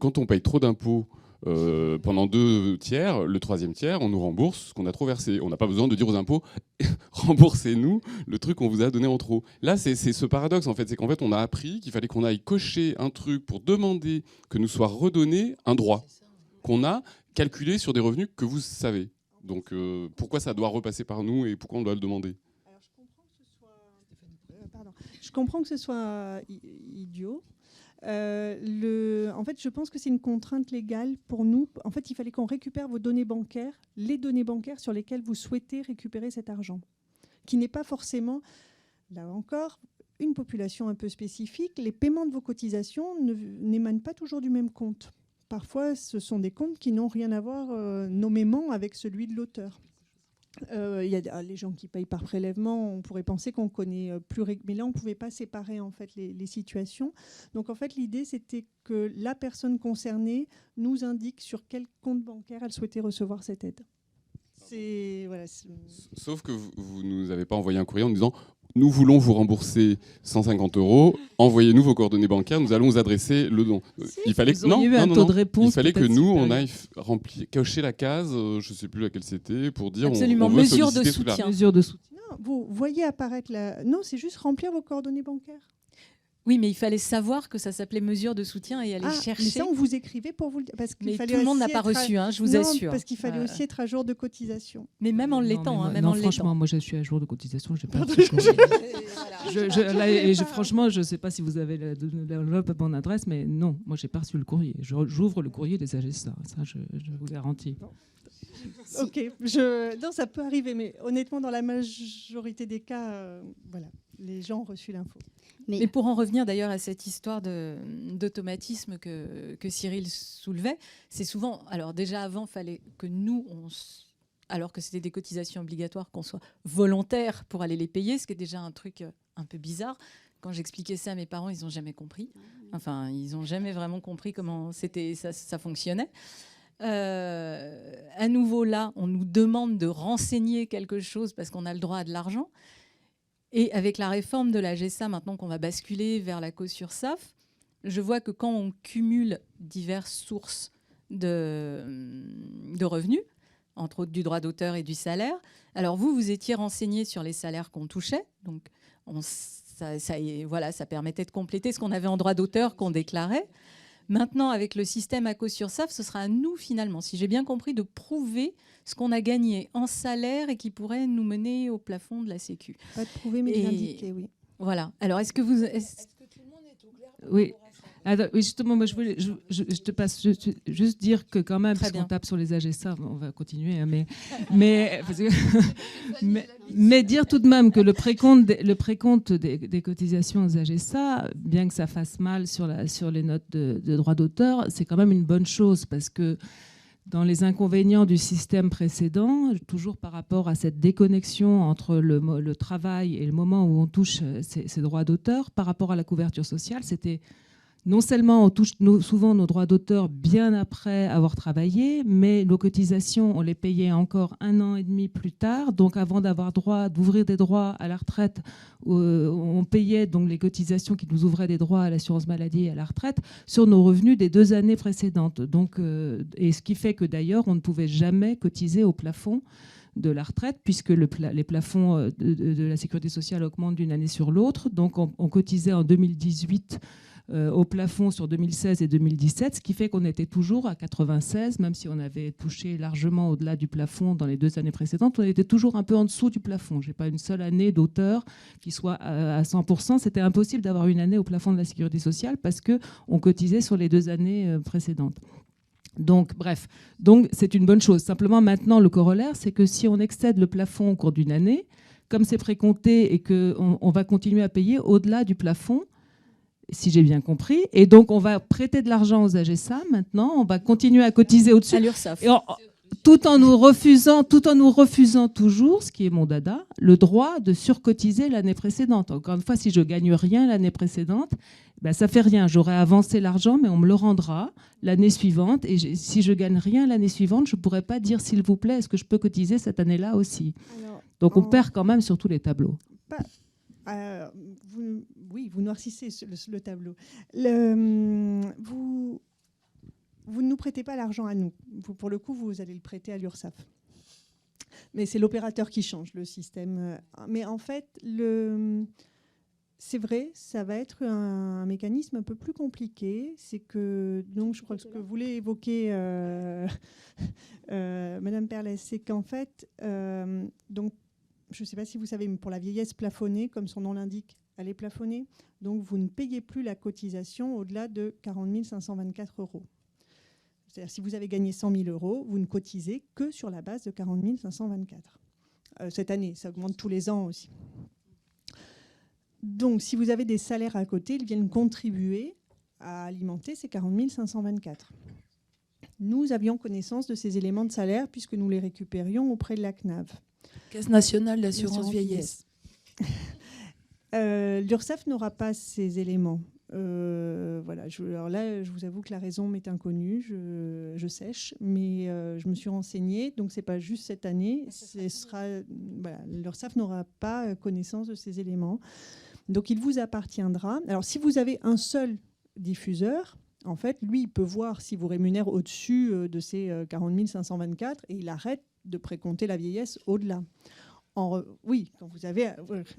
Quand on paye trop d'impôts pendant 2 tiers, le 3e tiers, on nous rembourse ce qu'on a trop versé. On n'a pas besoin de dire aux impôts « remboursez-nous le truc qu'on vous a donné en trop ». Là, c'est ce paradoxe, en fait. C'est qu'en fait, on a appris qu'il fallait qu'on aille cocher un truc pour demander que nous soit redonné un droit qu'on a calculé sur des revenus que vous savez. Donc, pourquoi ça doit repasser par nous et pourquoi on doit le demander ? Je comprends que ce soit idiot. En fait, je pense que c'est une contrainte légale pour nous. En fait, il fallait qu'on récupère vos données bancaires, les données bancaires sur lesquelles vous souhaitez récupérer cet argent, qui n'est pas forcément, là encore, une population un peu spécifique. Les paiements de vos cotisations n'émanent pas toujours du même compte. Parfois, ce sont des comptes qui n'ont rien à voir nommément avec celui de l'auteur. Il y a les gens qui payent par prélèvement, on pourrait penser qu'on connaît mais là on ne pouvait pas séparer en fait les situations. Donc en fait l'idée c'était que la personne concernée nous indique sur quel compte bancaire elle souhaitait recevoir cette aide. Sauf que vous ne nous avez pas envoyé un courrier en disant nous voulons vous rembourser 150 €, envoyez-nous vos coordonnées bancaires, nous allons vous adresser le don. Il fallait que il fallait que nous on aille cocher la case, je ne sais plus laquelle c'était, pour dire absolument, on veut mesure de solliciter soutien. Mesure de soutien. Non, vous voyez apparaître non, c'est juste remplir vos coordonnées bancaires. Oui, mais il fallait savoir que ça s'appelait mesure de soutien et aller chercher. Mais ça, on vous écrivait pour vous le dire. Mais tout le monde n'a pas reçu, je vous assure. Parce qu'il fallait aussi être à jour de cotisation. Mais même en l'étant. Non, franchement, moi je suis à jour de cotisation. J'ai pas reçu. Franchement, je ne sais pas si vous avez l'enveloppe à mon adresse, mais non, moi j'ai pas reçu le courrier. J'ouvre le courrier des AGSA, ça je vous garantis. Ok, non, ça peut arriver, mais honnêtement, dans la majorité des cas, voilà, les gens ont reçu l'info. Mais pour en revenir d'ailleurs à cette histoire d'automatisme que Cyril soulevait, c'est souvent... Alors déjà avant, il fallait que nous, alors que c'était des cotisations obligatoires, qu'on soit volontaires pour aller les payer, ce qui est déjà un truc un peu bizarre. Quand j'expliquais ça à mes parents, ils n'ont jamais compris. Enfin, ils n'ont jamais vraiment compris comment ça fonctionnait. À nouveau là, on nous demande de renseigner quelque chose parce qu'on a le droit à de l'argent. Et avec la réforme de la GESA, maintenant qu'on va basculer vers la COSURSAF, je vois que quand on cumule diverses sources de revenus, entre autres du droit d'auteur et du salaire, alors vous étiez renseigné sur les salaires qu'on touchait, donc ça permettait de compléter ce qu'on avait en droit d'auteur qu'on déclarait. Maintenant, avec le système à COSURSAF, ce sera à nous, finalement, si j'ai bien compris, de prouver ce qu'on a gagné en salaire et qui pourrait nous mener au plafond de la Sécu. Pas de prouver, mais d'indiquer, oui. Voilà. Alors, est-ce que tout le monde est au clair par Oui. Alors, oui, justement, moi, je te passe juste dire que quand même, puisqu'on tape sur les AGSA, on va continuer, hein, mais dire tout de même que le précompte des cotisations aux AGSA, bien que ça fasse mal sur les notes de droit d'auteur, c'est quand même une bonne chose parce que dans les inconvénients du système précédent, toujours par rapport à cette déconnexion entre le travail et le moment où on touche ces droits d'auteur, par rapport à la couverture sociale, c'était non seulement on touche souvent nos droits d'auteur bien après avoir travaillé, mais nos cotisations, on les payait encore 1 an et demi plus tard. Donc avant d'ouvrir des droits à la retraite, on payait donc les cotisations qui nous ouvraient des droits à l'assurance maladie et à la retraite sur nos revenus des 2 années précédentes. Donc, et ce qui fait que d'ailleurs, on ne pouvait jamais cotiser au plafond de la retraite, puisque les plafonds de la sécurité sociale augmentent d'une année sur l'autre. Donc on cotisait en 2018 au plafond sur 2016 et 2017, ce qui fait qu'on était toujours à 96, même si on avait touché largement au-delà du plafond dans les 2 années précédentes, on était toujours un peu en dessous du plafond. Je n'ai pas une seule année d'auteur qui soit à 100%. C'était impossible d'avoir une année au plafond de la sécurité sociale parce qu'on cotisait sur les 2 années précédentes. Donc, bref, c'est une bonne chose. Simplement, maintenant, le corollaire, c'est que si on excède le plafond au cours d'une année, comme c'est précompté et qu'on va continuer à payer au-delà du plafond, si j'ai bien compris, et donc on va prêter de l'argent aux AGSA maintenant, on va continuer à cotiser au-dessus. À l'URSSAF. Tout en nous refusant toujours, ce qui est mon dada, le droit de surcotiser l'année précédente. Encore une fois, si je gagne rien l'année précédente, ça fait rien. J'aurais avancé l'argent, mais on me le rendra l'année suivante. Et si je gagne rien l'année suivante, je pourrais pas dire, s'il vous plaît, est-ce que je peux cotiser cette année-là aussi? Donc on perd quand même sur tous les tableaux. Vous noircissez le tableau. Vous ne nous prêtez pas l'argent à nous. Pour le coup, vous allez le prêter à l'URSSAF. Mais c'est l'opérateur qui change le système. Mais en fait, c'est vrai, ça va être un mécanisme un peu plus compliqué. C'est que, donc, je crois que ce que voulait évoquer Madame Perles, c'est qu'en fait, donc, je ne sais pas si vous savez, mais pour la vieillesse plafonnée, comme son nom l'indique, elle est plafonnée. Donc, vous ne payez plus la cotisation au-delà de 40 524 €. C'est-à-dire, si vous avez gagné 100 000 €, vous ne cotisez que sur la base de 40 524. Cette année, ça augmente tous les ans aussi. Donc, si vous avez des salaires à côté, ils viennent contribuer à alimenter ces 40 524. nous avions connaissance de ces éléments de salaire puisque nous les récupérions auprès de la CNAV. Caisse nationale d'assurance vieillesse. L'URSSAF n'aura pas ces éléments. Voilà. Alors là, je vous avoue que la raison m'est inconnue, je sèche, mais je me suis renseignée, donc c'est pas juste cette année. Voilà, l'URSSAF n'aura pas connaissance de ces éléments. Donc il vous appartiendra. Alors si vous avez un seul diffuseur, en fait, lui, il peut voir si vous rémunère au-dessus de ces 40 524 et il arrête de précompter la vieillesse au-delà. Oui, quand vous avez...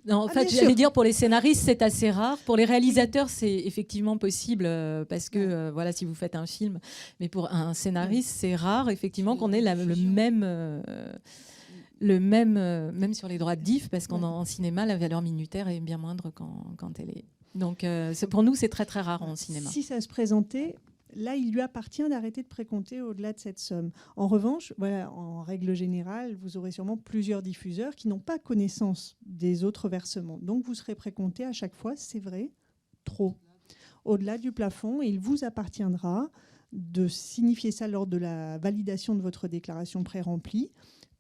Non, en fait, j'allais dire, pour les scénaristes, c'est assez rare. Pour les réalisateurs, c'est effectivement possible parce que, voilà, si vous faites un film. Mais pour un scénariste, c'est rare, effectivement, qu'on ait le même, même sur les droits de diff, parce qu'en cinéma, la valeur minutaire est bien moindre quand elle est... Donc, pour nous, c'est très, très rare en cinéma. Si ça se présentait... Là, il lui appartient d'arrêter de précompter au-delà de cette somme. En revanche, voilà, en règle générale, vous aurez sûrement plusieurs diffuseurs qui n'ont pas connaissance des autres versements. Donc, vous serez précompté à chaque fois, c'est vrai, trop, au-delà du plafond. Et il vous appartiendra de signifier ça lors de la validation de votre déclaration pré-remplie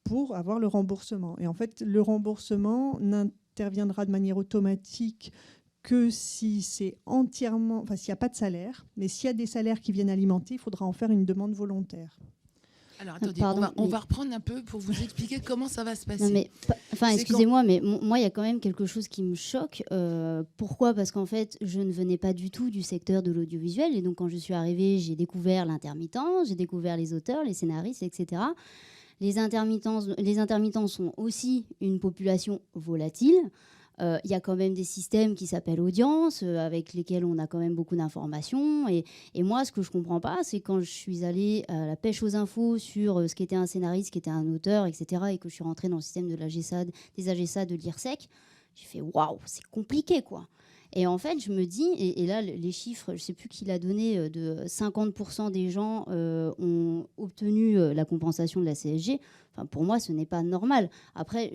pour avoir le remboursement. Et en fait, le remboursement n'interviendra de manière automatique que si c'est entièrement, enfin s'il n'y a pas de salaire, mais s'il y a des salaires qui viennent alimenter, il faudra en faire une demande volontaire. Alors attendez, on va reprendre un peu pour vous expliquer comment ça va se passer. Non, mais, excusez-moi, mais moi il y a quand même quelque chose qui me choque. Pourquoi ? Parce qu'en fait, je ne venais pas du tout du secteur de l'audiovisuel, et donc quand je suis arrivée, j'ai découvert l'intermittence, j'ai découvert les auteurs, les scénaristes, etc. Les intermittents sont aussi une population volatile. Il y a quand même des systèmes qui s'appellent audience, avec lesquels on a quand même beaucoup d'informations. Et moi, ce que je ne comprends pas, c'est quand je suis allée à la pêche aux infos sur ce qu'était un scénariste, ce qu'était un auteur, etc., et que je suis rentrée dans le système de l'AGESA, des AGESA, de l'IRSEC, j'ai fait « waouh, c'est compliqué, quoi ». Et en fait, je me dis, et là, les chiffres, je ne sais plus qui l'a donné, de 50% des gens ont obtenu la compensation de la CSG. Enfin, pour moi, ce n'est pas normal. Après,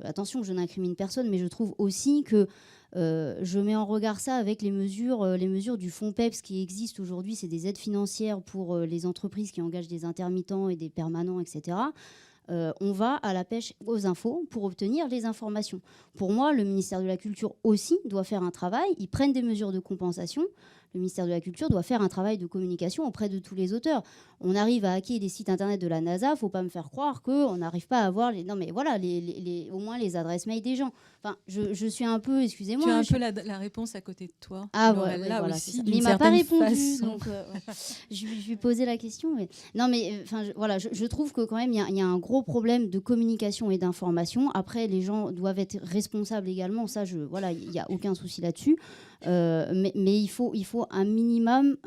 attention, je n'incrimine personne, mais je trouve aussi que je mets en regard ça avec les mesures du fonds PEPS qui existent aujourd'hui. C'est des aides financières pour les entreprises qui engagent des intermittents et des permanents, etc. On va à la pêche aux infos pour obtenir les informations. Pour moi, le ministère de la Culture aussi doit faire un travail. Ils prennent des mesures de compensation. Le ministère de la Culture doit faire un travail de communication auprès de tous les auteurs. On arrive à hacker des sites internet de la NASA, il ne faut pas me faire croire qu'on n'arrive pas à avoir non mais voilà, au moins les adresses mail des gens. Enfin, je suis un peu, excusez-moi. Tu as un peu la réponse à côté de toi. Ah ouais, là voilà, aussi. Mais il ne m'a pas répondu, donc je lui posais la question. Mais... Non mais voilà, je trouve que quand même il y a un gros problème de communication et d'information. Après, les gens doivent être responsables également. Ça, voilà, il n'y a aucun souci là-dessus. Mais il faut un minimum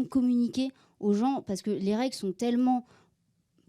communiquer aux gens, parce que les règles sont tellement,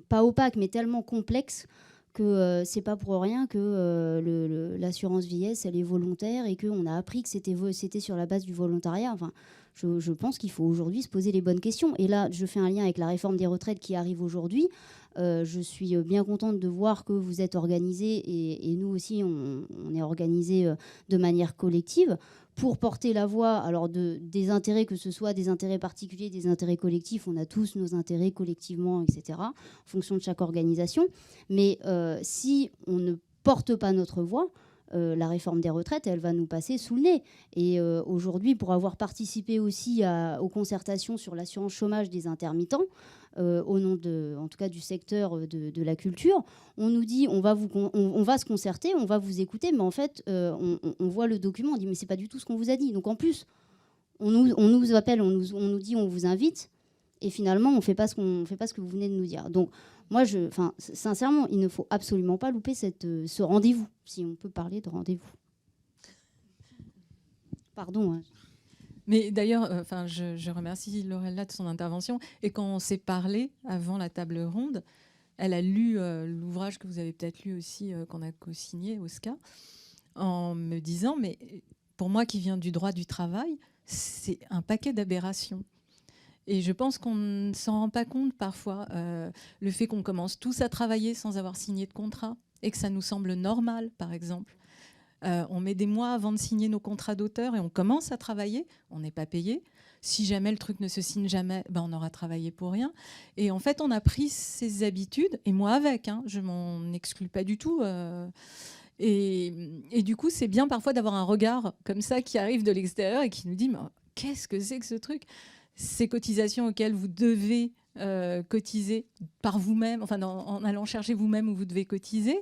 pas opaques, mais tellement complexes que c'est pas pour rien que l'assurance vieillesse, elle est volontaire et qu'on a appris que c'était sur la base du volontariat. Enfin, je pense qu'il faut aujourd'hui se poser les bonnes questions. Et là, je fais un lien avec la réforme des retraites qui arrive aujourd'hui. Je suis bien contente de voir que vous êtes organisés, et nous aussi, on est organisés de manière collective pour porter la voix alors des intérêts, que ce soit des intérêts particuliers, des intérêts collectifs. On a tous nos intérêts collectivement, etc., en fonction de chaque organisation. Mais si on ne porte pas notre voix, la réforme des retraites, elle va nous passer sous le nez. Et aujourd'hui, pour avoir participé aussi aux concertations sur l'assurance chômage des intermittents, au nom en tout cas du secteur de la culture, on nous dit on va se concerter, on va vous écouter, mais en fait, on voit le document, on dit mais c'est pas du tout ce qu'on vous a dit. Donc en plus, on nous appelle, on nous dit on vous invite, et finalement on fait pas ce que vous venez de nous dire. Donc moi, sincèrement, il ne faut absolument pas louper ce rendez-vous, si on peut parler de rendez-vous. Pardon. Hein. Mais d'ailleurs, je remercie Laurella de son intervention. Et quand on s'est parlé avant la table ronde, elle a lu l'ouvrage que vous avez peut-être lu aussi, qu'on a co-signé, Oscar, en me disant, mais pour moi qui viens du droit du travail, c'est un paquet d'aberrations. Et je pense qu'on ne s'en rend pas compte parfois. Le fait qu'on commence tous à travailler sans avoir signé de contrat et que ça nous semble normal, par exemple. On met des mois avant de signer nos contrats d'auteur et on commence à travailler, on n'est pas payé. si jamais le truc ne se signe jamais, on aura travaillé pour rien. Et en fait, on a pris ces habitudes, et moi avec, je m'en exclus pas du tout. Et du coup, c'est bien parfois d'avoir un regard comme ça qui arrive de l'extérieur et qui nous dit, mais qu'est-ce que c'est que ce truc ? Ces cotisations auxquelles vous devez cotiser par vous-même, enfin en allant chercher vous-même où vous devez cotiser.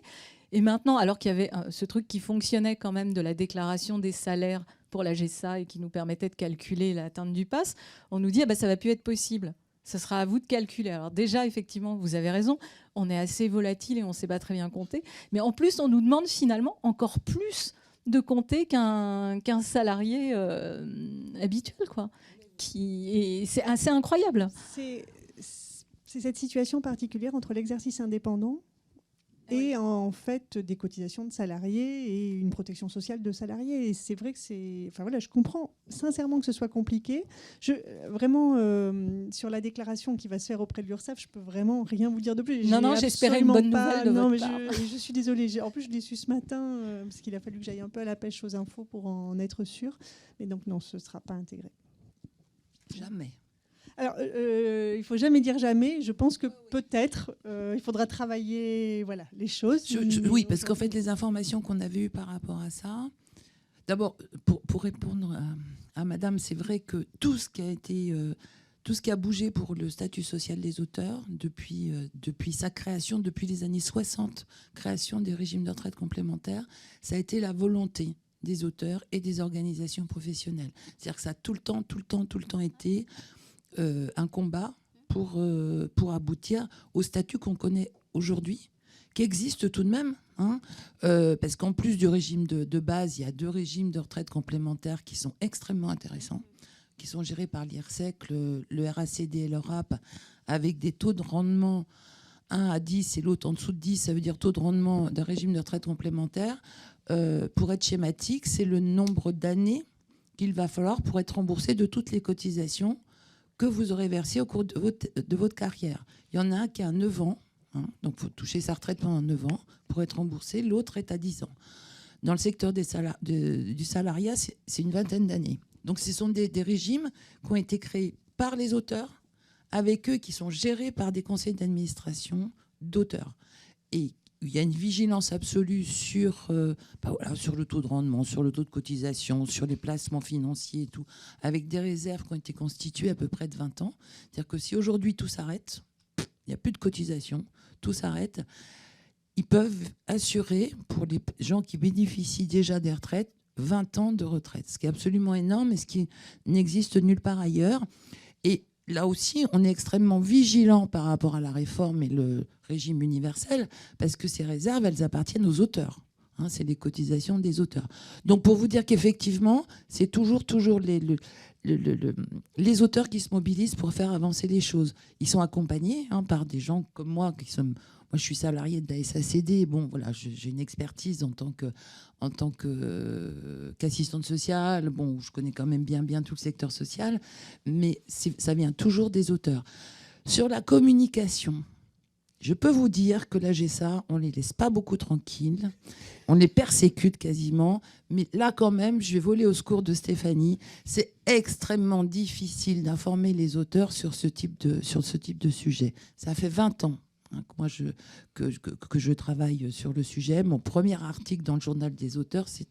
Et maintenant, alors qu'il y avait ce truc qui fonctionnait quand même de la déclaration des salaires pour la GESA et qui nous permettait de calculer l'atteinte du PASS, on nous dit ça va plus être possible. Ce sera à vous de calculer. Alors déjà, effectivement, vous avez raison, on est assez volatile et on ne sait pas très bien compter. Mais en plus, on nous demande finalement encore plus de compter qu'un salarié habituel, quoi. C'est assez incroyable. C'est cette situation particulière entre l'exercice indépendant et en fait des cotisations de salariés et une protection sociale de salariés. Et c'est vrai que je comprends sincèrement que ce soit compliqué. Vraiment, sur la déclaration qui va se faire auprès de l'URSSAF, je peux vraiment rien vous dire de plus. Non, j'espérais une bonne nouvelle de votre part. Je suis désolée. En plus, je l'ai su ce matin parce qu'il a fallu que j'aille un peu à la pêche aux infos pour en être sûre. Mais donc non, ce ne sera pas intégré. Jamais. Alors, il ne faut jamais dire jamais. Je pense que peut-être il faudra travailler les choses. Oui, parce qu'en fait, les informations qu'on avait eues par rapport à ça, d'abord, pour répondre à madame, c'est vrai que tout ce qui a bougé pour le statut social des auteurs depuis sa création, depuis les années 60, création des régimes de retraite complémentaires, ça a été la volonté des auteurs et des organisations professionnelles. C'est-à-dire que ça a tout le temps été un combat pour aboutir au statut qu'on connaît aujourd'hui, qui existe tout de même, parce qu'en plus du régime de base, il y a 2 régimes de retraite complémentaires qui sont extrêmement intéressants, qui sont gérés par l'IRSEC, le RACD et le RAP, avec des taux de rendement 1 à 10 et l'autre en dessous de 10, ça veut dire taux de rendement d'un régime de retraite complémentaire. Pour être schématique, c'est le nombre d'années qu'il va falloir pour être remboursé de toutes les cotisations que vous aurez versées au cours de votre carrière. Il y en a un qui a 9 ans, donc il faut toucher sa retraite pendant 9 ans pour être remboursé, l'autre est à 10 ans. Dans le secteur du salariat, c'est une vingtaine d'années. Donc ce sont des régimes qui ont été créés par les auteurs, avec eux qui sont gérés par des conseils d'administration d'auteurs. Et il y a une vigilance absolue sur le taux de rendement, sur le taux de cotisation, sur les placements financiers et tout, avec des réserves qui ont été constituées à peu près de 20 ans. C'est-à-dire que si aujourd'hui tout s'arrête, il n'y a plus de cotisation, tout s'arrête, ils peuvent assurer, pour les gens qui bénéficient déjà des retraites, 20 ans de retraite, ce qui est absolument énorme et ce qui n'existe nulle part ailleurs. Et là aussi, on est extrêmement vigilant par rapport à la réforme et le régime universel, parce que ces réserves, elles appartiennent aux auteurs. C'est les cotisations des auteurs. Donc, pour vous dire qu'effectivement, c'est toujours les auteurs qui se mobilisent pour faire avancer les choses. Ils sont accompagnés par des gens comme moi, moi, je suis salariée de la SACD. Bon, voilà, j'ai une expertise en tant qu'assistante sociale. Bon, je connais quand même bien tout le secteur social, mais ça vient toujours des auteurs. Sur la communication, je peux vous dire que la GESA, on ne les laisse pas beaucoup tranquilles. On les persécute quasiment. Mais là, quand même, je vais voler au secours de Stéphanie. C'est extrêmement difficile d'informer les auteurs sur ce type de sujet. Ça fait 20 ans que je travaille sur le sujet. Mon premier article dans le journal des auteurs, ça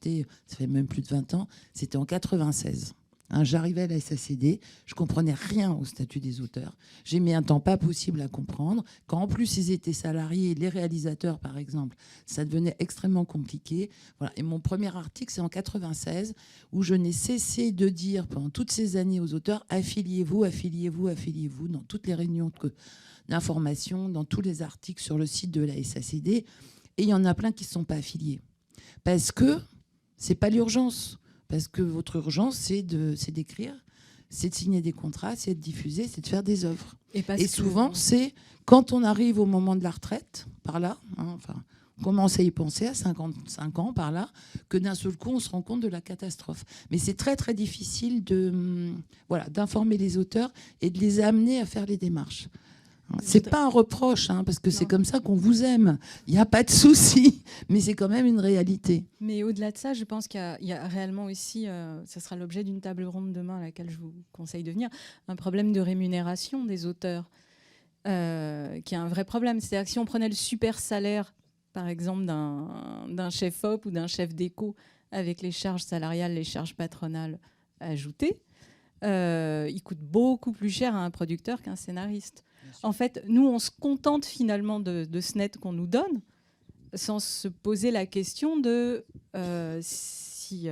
fait même plus de 20 ans, c'était en 96. J'arrivais à la SACD, je comprenais rien au statut des auteurs. J'ai mis un temps pas possible à comprendre. Quand en plus ils étaient salariés, les réalisateurs par exemple, ça devenait extrêmement compliqué. Voilà. Et mon premier article, c'est en 96, où je n'ai cessé de dire pendant toutes ces années aux auteurs, affiliez-vous, affiliez-vous, affiliez-vous, dans toutes les réunions d'information, dans tous les articles sur le site de la SACD. Et il y en a plein qui ne sont pas affiliés. Parce que ce n'est pas l'urgence. Parce que votre urgence, c'est d'écrire, c'est de signer des contrats, c'est de diffuser, c'est de faire des œuvres. Et souvent, c'est quand on arrive au moment de la retraite, par là, on commence à y penser à 55 ans, par là, que d'un seul coup, on se rend compte de la catastrophe. Mais c'est très, très difficile d'informer les auteurs et de les amener à faire les démarches. C'est pas un reproche, hein, parce que c'est comme ça qu'on vous aime. Il n'y a pas de souci, mais c'est quand même une réalité. Mais au-delà de ça, je pense qu'il y a réellement aussi, ça sera l'objet d'une table ronde demain à laquelle je vous conseille de venir, un problème de rémunération des auteurs, qui est un vrai problème. C'est-à-dire que si on prenait le super salaire, par exemple, d'un chef op ou d'un chef déco, avec les charges salariales, les charges patronales ajoutées, il coûte beaucoup plus cher à un producteur qu'un scénariste. En fait, nous, on se contente finalement de ce net qu'on nous donne, sans se poser la question de si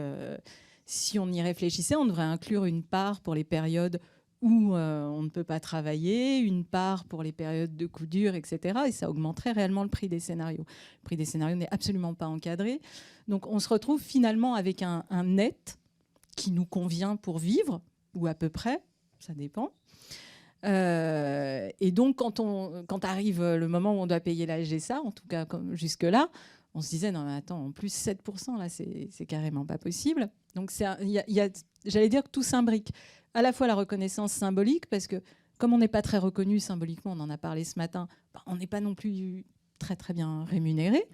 on y réfléchissait, on devrait inclure une part pour les périodes où on ne peut pas travailler, une part pour les périodes de coup dur, etc. Et ça augmenterait réellement le prix des scénarios. Le prix des scénarios n'est absolument pas encadré. Donc on se retrouve finalement avec un net qui nous convient pour vivre, ou à peu près, ça dépend. Et donc, quand arrive le moment où on doit payer la GSA, en tout cas comme jusque-là, on se disait, non mais attends, en plus 7%, là, c'est carrément pas possible. Donc, j'allais dire que tout s'imbrique. À la fois la reconnaissance symbolique, parce que comme on n'est pas très reconnu symboliquement, on en a parlé ce matin, on n'est pas non plus très très bien rémunéré.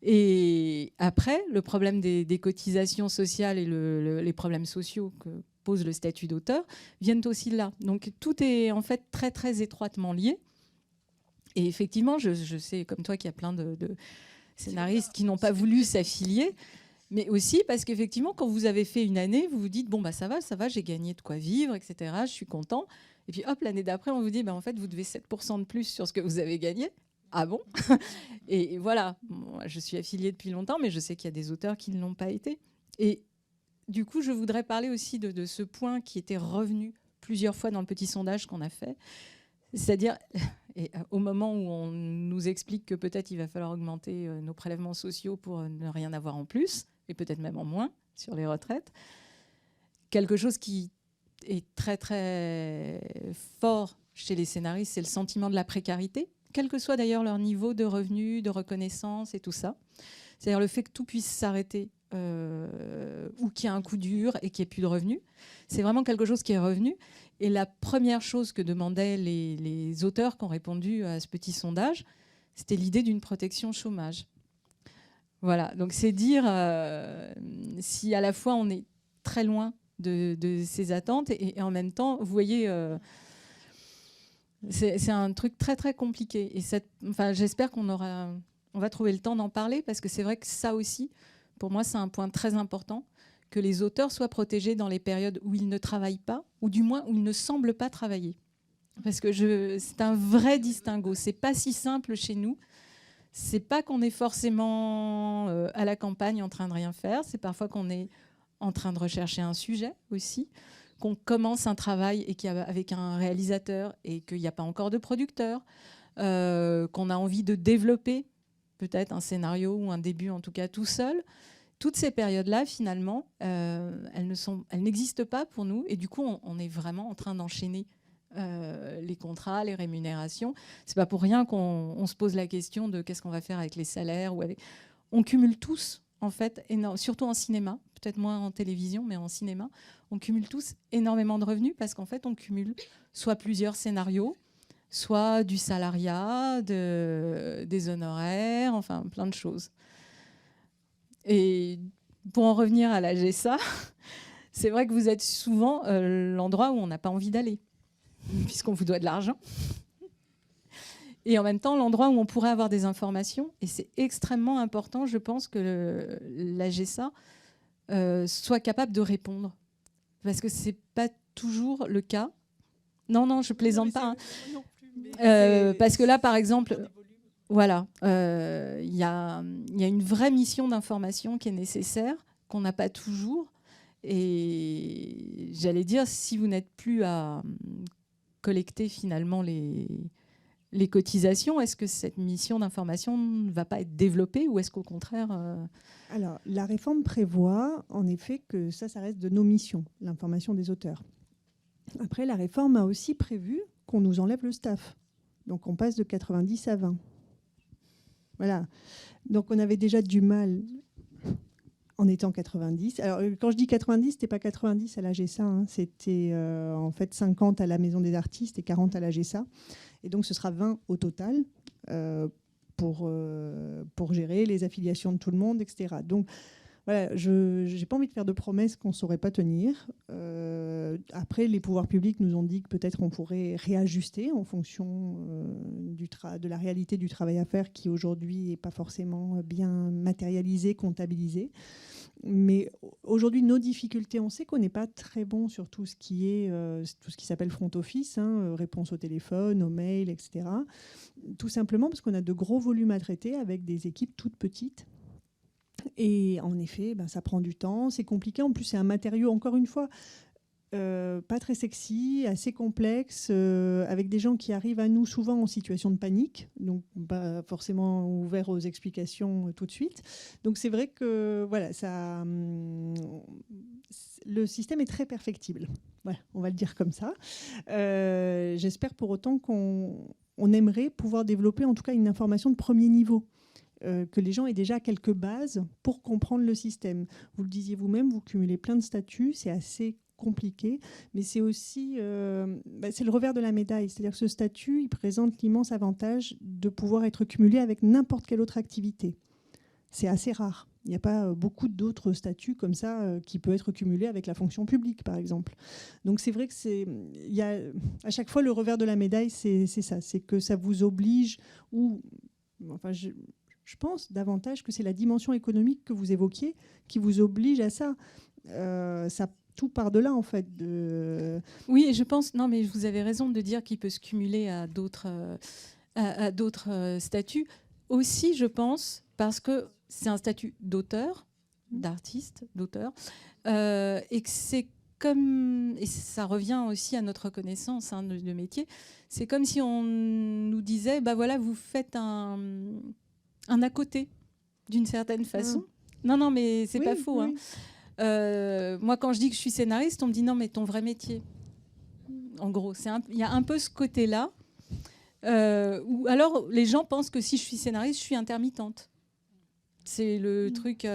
Et après, le problème des cotisations sociales et les problèmes sociaux que pose le statut d'auteur viennent aussi de là. Donc tout est en fait très très étroitement lié. Et effectivement, je sais comme toi qu'il y a plein de scénaristes qui n'ont pas voulu s'affilier, mais aussi parce qu'effectivement, quand vous avez fait une année, vous vous dites bon bah ça va, j'ai gagné de quoi vivre, etc. Je suis content. Et puis hop, l'année d'après, on vous dit en fait vous devez 7% de plus sur ce que vous avez gagné. Ah bon? Et voilà, moi, je suis affiliée depuis longtemps, mais je sais qu'il y a des auteurs qui ne l'ont pas été. Et du coup, je voudrais parler aussi de ce point qui était revenu plusieurs fois dans le petit sondage qu'on a fait. C'est-à-dire, au moment où on nous explique que peut-être il va falloir augmenter nos prélèvements sociaux pour ne rien avoir en plus, et peut-être même en moins sur les retraites, quelque chose qui est très très fort chez les scénaristes, c'est le sentiment de la précarité, quel que soit d'ailleurs leur niveau de revenus, de reconnaissance et tout ça. C'est-à-dire le fait que tout puisse s'arrêter ou qu'il y a un coup dur et qu'il n'y ait plus de revenus. C'est vraiment quelque chose qui est revenu. Et la première chose que demandaient les auteurs qui ont répondu à ce petit sondage, c'était l'idée d'une protection chômage. Voilà, donc c'est dire si à la fois on est très loin de ces attentes et en même temps, vous voyez, c'est un truc très très compliqué. Et j'espère qu'on va trouver le temps d'en parler parce que c'est vrai que ça aussi, pour moi, c'est un point très important, que les auteurs soient protégés dans les périodes où ils ne travaillent pas, ou du moins où ils ne semblent pas travailler. Parce que c'est un vrai distinguo. C'est pas si simple chez nous. C'est pas qu'on est forcément à la campagne en train de rien faire. C'est parfois qu'on est en train de rechercher un sujet aussi, qu'on commence un travail et avec un réalisateur et qu'il n'y a pas encore de producteur, qu'on a envie de développer peut-être un scénario ou un début en tout cas tout seul. Toutes ces périodes-là, finalement, elles n'existent pas pour nous. Et du coup, on est vraiment en train d'enchaîner les contrats, les rémunérations. C'est pas pour rien qu'on se pose la question de qu'est-ce qu'on va faire avec les salaires. On cumule tous, en fait, surtout en cinéma, peut-être moins en télévision, mais en cinéma, on cumule tous énormément de revenus parce qu'en fait, on cumule soit plusieurs scénarios, soit du salariat, des honoraires, enfin plein de choses. Et pour en revenir à la GSA, c'est vrai que vous êtes souvent l'endroit où on n'a pas envie d'aller, puisqu'on vous doit de l'argent. Et en même temps, l'endroit où on pourrait avoir des informations. Et c'est extrêmement important, je pense, que la GSA soit capable de répondre. Parce que ce n'est pas toujours le cas. Non, je plaisante pas. Parce que là, par exemple... Voilà, y a une vraie mission d'information qui est nécessaire, qu'on n'a pas toujours. Et j'allais dire, si vous n'êtes plus à collecter finalement les cotisations, est-ce que cette mission d'information ne va pas être développée ou est-ce qu'au contraire... Alors, la réforme prévoit en effet que ça reste de nos missions, l'information des auteurs. Après, la réforme a aussi prévu qu'on nous enlève le staff. Donc, on passe de 90 à 20. Voilà. Donc, on avait déjà du mal En étant 90. Alors, quand je dis 90, c'était pas 90 à la GESA, hein, c'était en fait 50 à la Maison des Artistes et 40 à la GESA. Et donc, ce sera 20 au total pour gérer les affiliations de tout le monde, etc. Donc, voilà, je n'ai pas envie de faire de promesses qu'on ne saurait pas tenir. Après, les pouvoirs publics nous ont dit que peut-être on pourrait réajuster en fonction de la réalité du travail à faire qui aujourd'hui n'est pas forcément bien matérialisé, comptabilisé. Mais aujourd'hui, nos difficultés, on sait qu'on n'est pas très bon sur tout ce qui s'appelle front office, hein, réponse au téléphone, aux mails, etc. Tout simplement parce qu'on a de gros volumes à traiter avec des équipes toutes petites. Et en effet, ça prend du temps, c'est compliqué. En plus, c'est un matériau, encore une fois, pas très sexy, assez complexe, avec des gens qui arrivent à nous souvent en situation de panique, donc pas forcément ouverts aux explications tout de suite. Donc c'est vrai que voilà, le système est très perfectible. Voilà, on va le dire comme ça. J'espère pour autant qu'on aimerait pouvoir développer en tout cas une information de premier niveau. Que les gens aient déjà quelques bases pour comprendre le système. Vous le disiez vous-même, vous cumulez plein de statuts, c'est assez compliqué, mais c'est aussi c'est le revers de la médaille. C'est-à-dire que ce statut, il présente l'immense avantage de pouvoir être cumulé avec n'importe quelle autre activité. C'est assez rare. Il n'y a pas beaucoup d'autres statuts comme ça qui peuvent être cumulés avec la fonction publique, par exemple. Donc c'est vrai que il y a à chaque fois le revers de la médaille, c'est ça, c'est que ça vous oblige ou enfin je pense davantage que c'est la dimension économique que vous évoquiez qui vous oblige à ça. Ça tout part de là, en fait. Oui, et je pense... Non, mais vous avez raison de dire qu'il peut se cumuler à d'autres statuts. Aussi, je pense, parce que c'est un statut d'auteur, d'artiste, d'auteur, et que c'est comme... Et ça revient aussi à notre connaissance de métier. C'est comme si on nous disait, voilà, vous faites un à côté, d'une certaine façon. Non, mais c'est pas faux. Oui. Moi, quand je dis que je suis scénariste, on me dit non, mais ton vrai métier. En gros, il y a un peu ce côté-là. Ou alors, les gens pensent que si je suis scénariste, je suis intermittente. C'est le truc.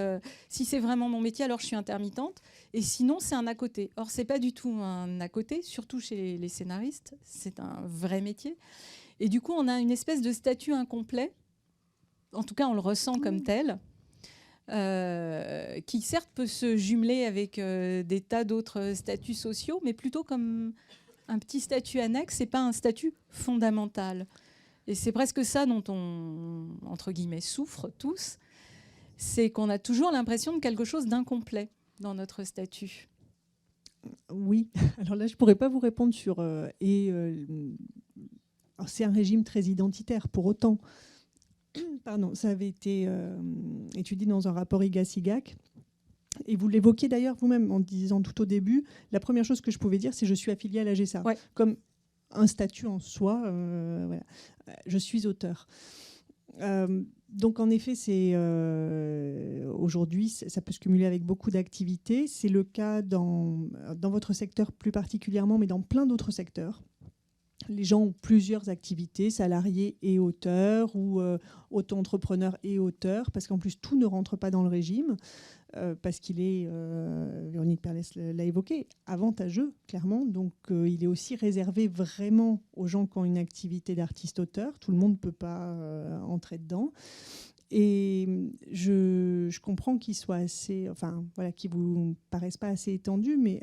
Si c'est vraiment mon métier, alors je suis intermittente. Et sinon, c'est un à côté. Or, c'est pas du tout un à côté, surtout chez les scénaristes. C'est un vrai métier. Et du coup, on a une espèce de statut incomplet. En tout cas, on le ressent comme tel, qui certes peut se jumeler avec des tas d'autres statuts sociaux, mais plutôt comme un petit statut annexe et pas un statut fondamental. Et c'est presque ça dont on, entre guillemets, souffre tous, c'est qu'on a toujours l'impression de quelque chose d'incomplet dans notre statut. Oui, alors là, je ne pourrais pas vous répondre sur... alors c'est un régime très identitaire, pour autant. Pardon, ça avait été étudié dans un rapport IGAS-IGAC. Et vous l'évoquiez d'ailleurs vous-même en disant tout au début, la première chose que je pouvais dire, c'est que je suis affiliée à la GESA. Ouais. Comme un statut en soi, voilà. Je suis auteur. Donc en effet, aujourd'hui, ça peut se cumuler avec beaucoup d'activités. C'est le cas dans votre secteur plus particulièrement, mais dans plein d'autres secteurs. Les gens ont plusieurs activités, salariés et auteurs, ou auto-entrepreneurs et auteurs, parce qu'en plus, tout ne rentre pas dans le régime, parce qu'il est, Véronique Perlès l'a évoqué, avantageux, clairement. Donc, il est aussi réservé vraiment aux gens qui ont une activité d'artiste-auteur. Tout le monde ne peut pas entrer dedans. Et je comprends qu'il soit assez... Enfin, voilà, qu'il ne vous paraisse pas assez étendu, mais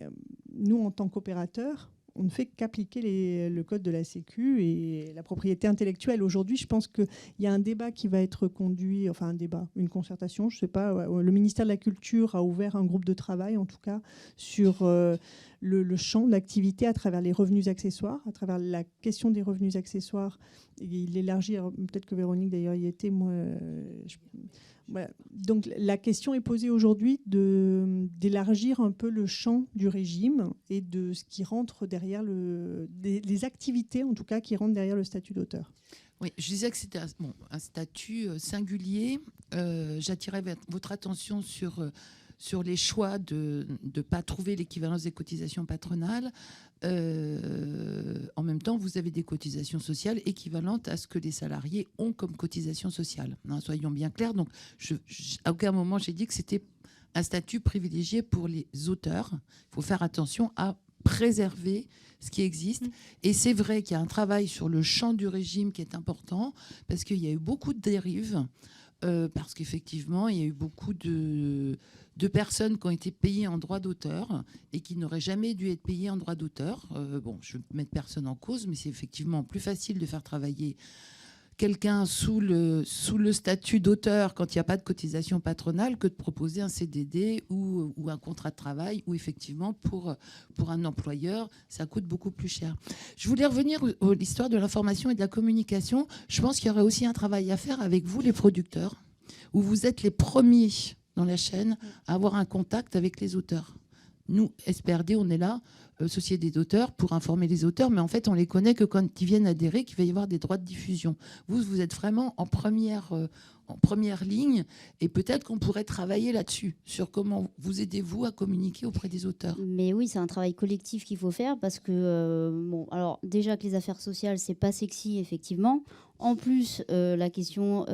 nous, en tant qu'opérateurs, on ne fait qu'appliquer le code de la Sécu et la propriété intellectuelle. Aujourd'hui, je pense qu'il y a un débat qui va être conduit, enfin un débat, une concertation, je ne sais pas. Le ministère de la Culture a ouvert un groupe de travail, en tout cas, sur le champ de l'activité à travers les revenus accessoires, à travers la question des revenus accessoires. Et il l'élargit, peut-être que Véronique d'ailleurs y était, moi... Voilà. Donc la question est posée aujourd'hui d'élargir un peu le champ du régime et de ce qui rentre derrière les activités en tout cas qui rentrent derrière le statut d'auteur. Oui, je disais que c'était un statut singulier. J'attirais votre attention sur les choix de ne pas trouver l'équivalence des cotisations patronales. En même temps, vous avez des cotisations sociales équivalentes à ce que les salariés ont comme cotisation sociale. Soyons bien clairs. Donc, à aucun moment, j'ai dit que c'était un statut privilégié pour les auteurs. Il faut faire attention à préserver ce qui existe. Et c'est vrai qu'il y a un travail sur le champ du régime qui est important, parce qu'il y a eu beaucoup de dérives, parce qu'effectivement, il y a eu beaucoup de personnes qui ont été payées en droit d'auteur et qui n'auraient jamais dû être payées en droit d'auteur. Bon, je ne vais mettre personne en cause, mais c'est effectivement plus facile de faire travailler quelqu'un sous le statut d'auteur quand il n'y a pas de cotisation patronale que de proposer un CDD ou un contrat de travail où effectivement pour un employeur ça coûte beaucoup plus cher. Je voulais revenir à l'histoire de l'information et de la communication. Je pense qu'il y aurait aussi un travail à faire avec vous les producteurs, où vous êtes les premiers dans la chaîne à avoir un contact avec les auteurs. Nous, SPRD, on est là, Société d'auteurs, pour informer les auteurs, mais en fait, on les connaît que quand ils viennent adhérer, qu'il va y avoir des droits de diffusion. Vous êtes vraiment en première ligne, et peut-être qu'on pourrait travailler là-dessus, sur comment vous aidez-vous à communiquer auprès des auteurs. Mais oui, c'est un travail collectif qu'il faut faire, parce que, bon, alors déjà que les affaires sociales, c'est pas sexy, effectivement. En plus, la question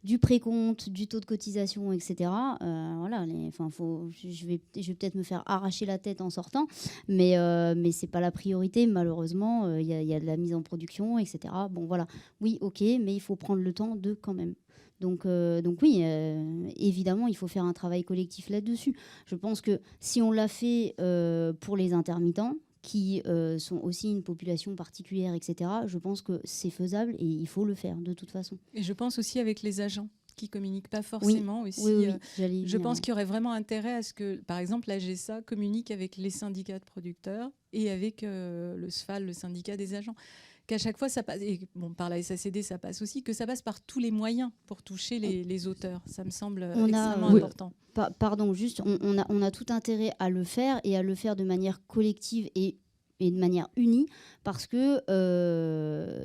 du précompte, du taux de cotisation, etc. Voilà, je vais peut-être me faire arracher la tête en sortant, mais c'est pas la priorité, malheureusement. Il y a de la mise en production, etc. Bon, voilà. Oui, ok, mais il faut prendre le temps de quand même. Donc oui, évidemment, il faut faire un travail collectif là-dessus. Je pense que si on l'a fait pour les intermittents, qui sont aussi une population particulière, etc., je pense que c'est faisable et il faut le faire de toute façon. Et je pense aussi avec les agents qui ne communiquent pas forcément. Oui, aussi, oui, je pense qu'il y aurait vraiment intérêt à ce que, par exemple, la GSA communique avec les syndicats de producteurs et avec le SFAL, le syndicat des agents. Qu'à chaque fois, ça passe, et bon, par la SACD, ça passe aussi, que ça passe par tous les moyens pour toucher les auteurs. Ça me semble extrêmement important. Pardon, juste, on a tout intérêt à le faire et à le faire de manière collective et de manière unie, parce que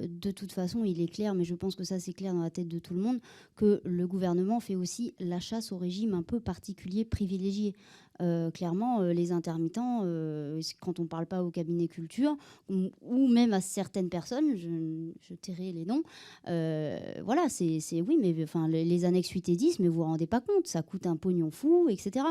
de toute façon, il est clair, mais je pense que ça c'est clair dans la tête de tout le monde, que le gouvernement fait aussi la chasse au régime un peu particulier, privilégié. Clairement, les intermittents, quand on ne parle pas au cabinet culture, ou même à certaines personnes, je tairai les noms, voilà, c'est oui, mais enfin, les annexes 8 et 10, mais vous ne vous rendez pas compte, ça coûte un pognon fou, etc.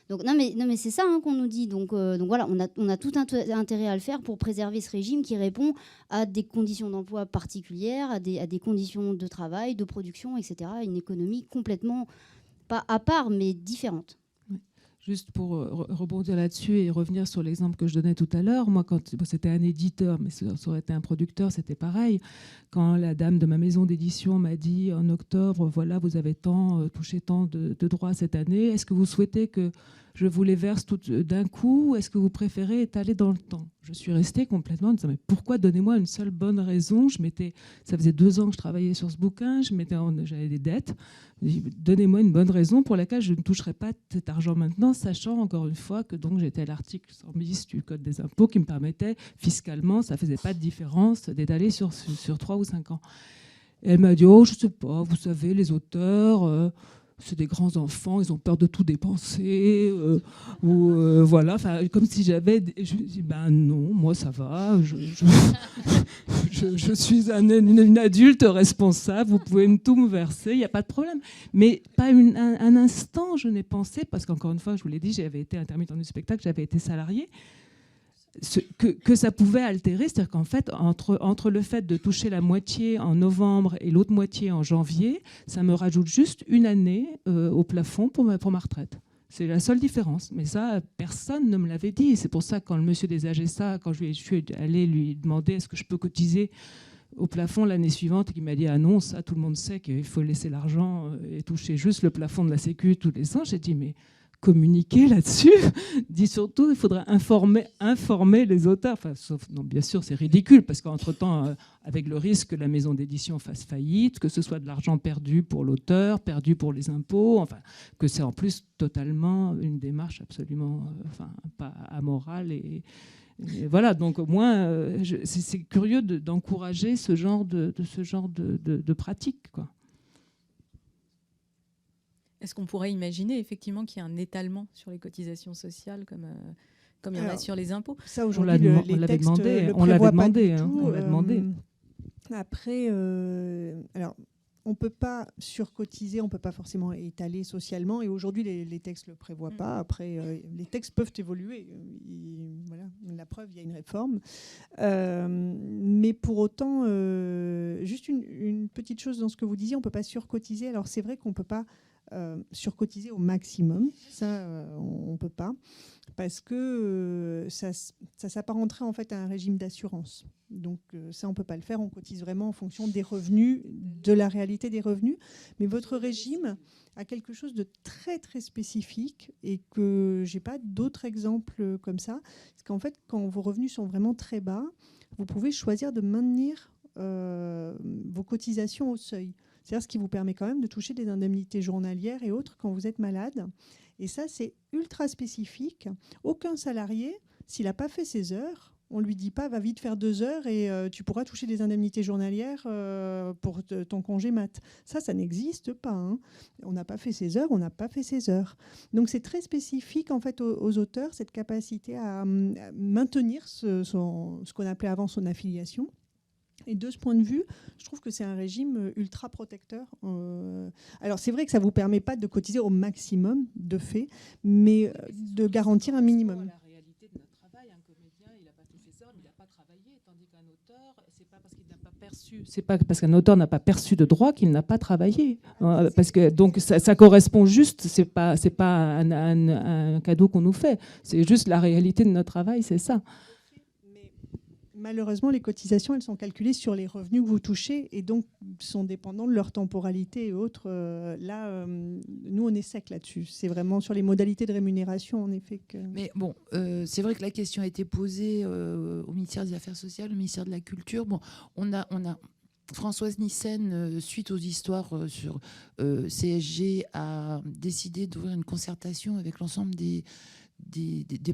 Donc, non mais c'est ça qu'on nous dit. Donc voilà, on a tout intérêt à le faire pour préserver ce régime qui répond à des conditions d'emploi particulières, à des conditions de travail, de production, etc. Une économie complètement, pas à part, mais différente. Juste pour rebondir là-dessus et revenir sur l'exemple que je donnais tout à l'heure, moi, quand c'était un éditeur, mais ça aurait été un producteur, c'était pareil. Quand la dame de ma maison d'édition m'a dit en octobre, voilà, vous avez touché tant de droits cette année, est-ce que vous souhaitez que je vous les verse tout d'un coup, ou est-ce que vous préférez étaler dans le temps ? Je suis restée complètement en disant, mais pourquoi donnez-moi une seule bonne raison ? Ça faisait 2 ans que je travaillais sur ce bouquin, j'avais des dettes. Donnez-moi une bonne raison pour laquelle je ne toucherai pas cet argent maintenant, sachant encore une fois que donc j'étais à l'article 110 du Code des impôts qui me permettait fiscalement, ça ne faisait pas de différence d'étaler sur 3 ou 5 ans. Et elle m'a dit, oh, je ne sais pas, vous savez, les auteurs... c'est des grands enfants, ils ont peur de tout dépenser, voilà, comme si j'avais... Je me dis, ben non, moi ça va, je suis une adulte responsable, vous pouvez tout me verser, il n'y a pas de problème. Mais pas un instant je n'ai pensé, parce qu'encore une fois, je vous l'ai dit, j'avais été intermittent du spectacle, j'avais été salariée, que ça pouvait altérer, c'est-à-dire qu'en fait, entre le fait de toucher la moitié en novembre et l'autre moitié en janvier, ça me rajoute juste une année au plafond pour ma retraite. C'est la seule différence. Mais ça, personne ne me l'avait dit. Et c'est pour ça que quand le monsieur des AGSA, quand je suis allée lui demander est-ce que je peux cotiser au plafond l'année suivante, il m'a dit ah non, ça tout le monde sait qu'il faut laisser l'argent et toucher juste le plafond de la Sécu tous les ans. J'ai dit mais communiquer là-dessus, dit surtout il faudrait informer les auteurs. Enfin, non, bien sûr, c'est ridicule parce qu'entre-temps, avec le risque que la maison d'édition fasse faillite, que ce soit de l'argent perdu pour l'auteur, perdu pour les impôts, enfin, que c'est en plus totalement une démarche absolument pas amorale et voilà, donc au moins, c'est curieux d'encourager ce genre de pratique, quoi. Est-ce qu'on pourrait imaginer effectivement qu'il y a un étalement sur les cotisations sociales comme il y en a sur les impôts ? Ça, aujourd'hui, les textes le prévoient pas du tout. Après, alors, on ne peut pas surcotiser, on ne peut pas forcément étaler socialement. Et aujourd'hui, les textes ne le prévoient pas. Après, les textes peuvent évoluer. Voilà, la preuve, il y a une réforme. Mais pour autant, juste une petite chose dans ce que vous disiez, on ne peut pas surcotiser. Alors c'est vrai qu'on ne peut pas surcotiser au maximum. Ça, on ne peut pas. Parce que ça s'apparenterait en fait à un régime d'assurance. Donc ça, on ne peut pas le faire. On cotise vraiment en fonction des revenus, de la réalité des revenus. Mais votre régime a quelque chose de très, très spécifique et que je n'ai pas d'autres exemples comme ça. Parce qu'en fait, quand vos revenus sont vraiment très bas, vous pouvez choisir de maintenir vos cotisations au seuil. C'est-à-dire ce qui vous permet quand même de toucher des indemnités journalières et autres quand vous êtes malade. Et ça, c'est ultra spécifique. Aucun salarié, s'il n'a pas fait ses heures, on ne lui dit pas « va vite faire 2 heures et tu pourras toucher des indemnités journalières pour ton congé mat ». Ça n'existe pas. Hein. On n'a pas fait ses heures, on n'a pas fait ses heures. Donc c'est très spécifique en fait aux auteurs, cette capacité à maintenir ce qu'on appelait avant son affiliation. Et de ce point de vue, je trouve que c'est un régime ultra protecteur. Alors c'est vrai que ça ne vous permet pas de cotiser au maximum de fait, mais de garantir un minimum. La réalité de notre travail, un comédien, il n'a pas fait ses heures, il n'a pas travaillé, tandis qu'un auteur, c'est pas parce qu'il n'a pas perçu, c'est pas parce qu'un auteur n'a pas perçu de droit qu'il n'a pas travaillé. Parce que donc ça correspond juste, c'est pas un cadeau qu'on nous fait, c'est juste la réalité de notre travail, c'est ça. Malheureusement, les cotisations, elles sont calculées sur les revenus que vous touchez et donc sont dépendantes de leur temporalité et autres. Là, nous, on est sec là-dessus. C'est vraiment sur les modalités de rémunération, en effet. Mais bon, c'est vrai que la question a été posée au ministère des Affaires sociales, au ministère de la Culture. Bon, on a Françoise Nyssen, suite aux histoires sur CSG, a décidé d'ouvrir une concertation avec l'ensemble des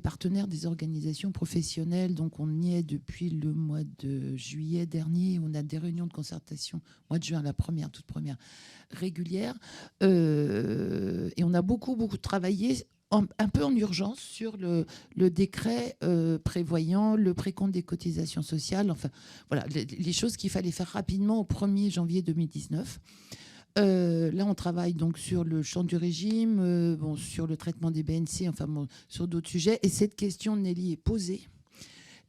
partenaires des organisations professionnelles. Donc on y est depuis le mois de juillet dernier. On a des réunions de concertation, mois de juin, toute première régulière. Et on a beaucoup travaillé un peu en urgence sur le décret prévoyant le précompte des cotisations sociales. Enfin, voilà, les choses qu'il fallait faire rapidement au 1er janvier 2019. Là, on travaille donc sur le champ du régime, sur le traitement des BNC, sur d'autres sujets. Et cette question, Nelly, est posée.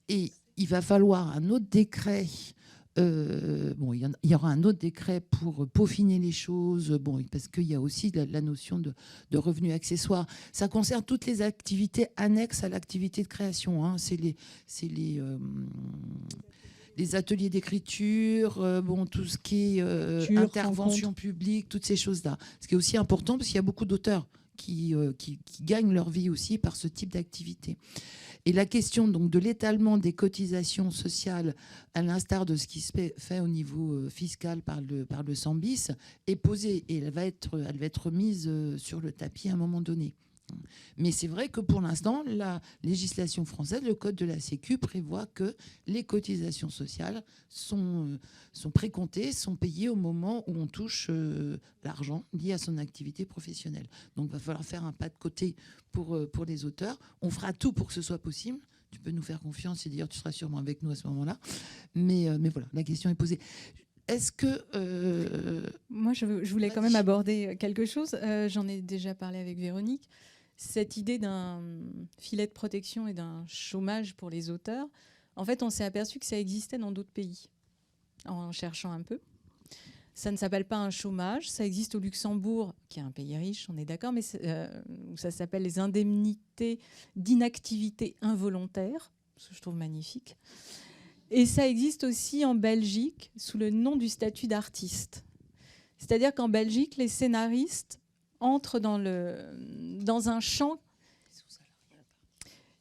Et il va falloir un autre décret. Il y aura un autre décret pour peaufiner les choses, parce qu'il y a aussi la notion de revenus accessoires. Ça concerne toutes les activités annexes à l'activité de création. Hein. C'est les ateliers d'écriture, tout ce qui est intervention publique, toutes ces choses-là. Ce qui est aussi important parce qu'il y a beaucoup d'auteurs qui gagnent leur vie aussi par ce type d'activité. Et la question donc de l'étalement des cotisations sociales, à l'instar de ce qui se fait au niveau fiscal par le SAMBIS, est posée et elle va être mise sur le tapis à un moment donné. Mais c'est vrai que pour l'instant, la législation française, le code de la Sécu prévoit que les cotisations sociales sont précomptées, sont payées au moment où on touche l'argent lié à son activité professionnelle. Donc il va falloir faire un pas de côté pour les auteurs. On fera tout pour que ce soit possible. Tu peux nous faire confiance et dire tu seras sûrement avec nous à ce moment-là. Mais voilà, la question est posée. Est-ce que... Moi, je voulais quand même aborder quelque chose. J'en ai déjà parlé avec Véronique. Cette idée d'un filet de protection et d'un chômage pour les auteurs, en fait, on s'est aperçu que ça existait dans d'autres pays, en cherchant un peu. Ça ne s'appelle pas un chômage, ça existe au Luxembourg, qui est un pays riche, on est d'accord, mais ça s'appelle les indemnités d'inactivité involontaire, ce que je trouve magnifique. Et ça existe aussi en Belgique, sous le nom du statut d'artiste. C'est-à-dire qu'en Belgique, les scénaristes entrent dans un champ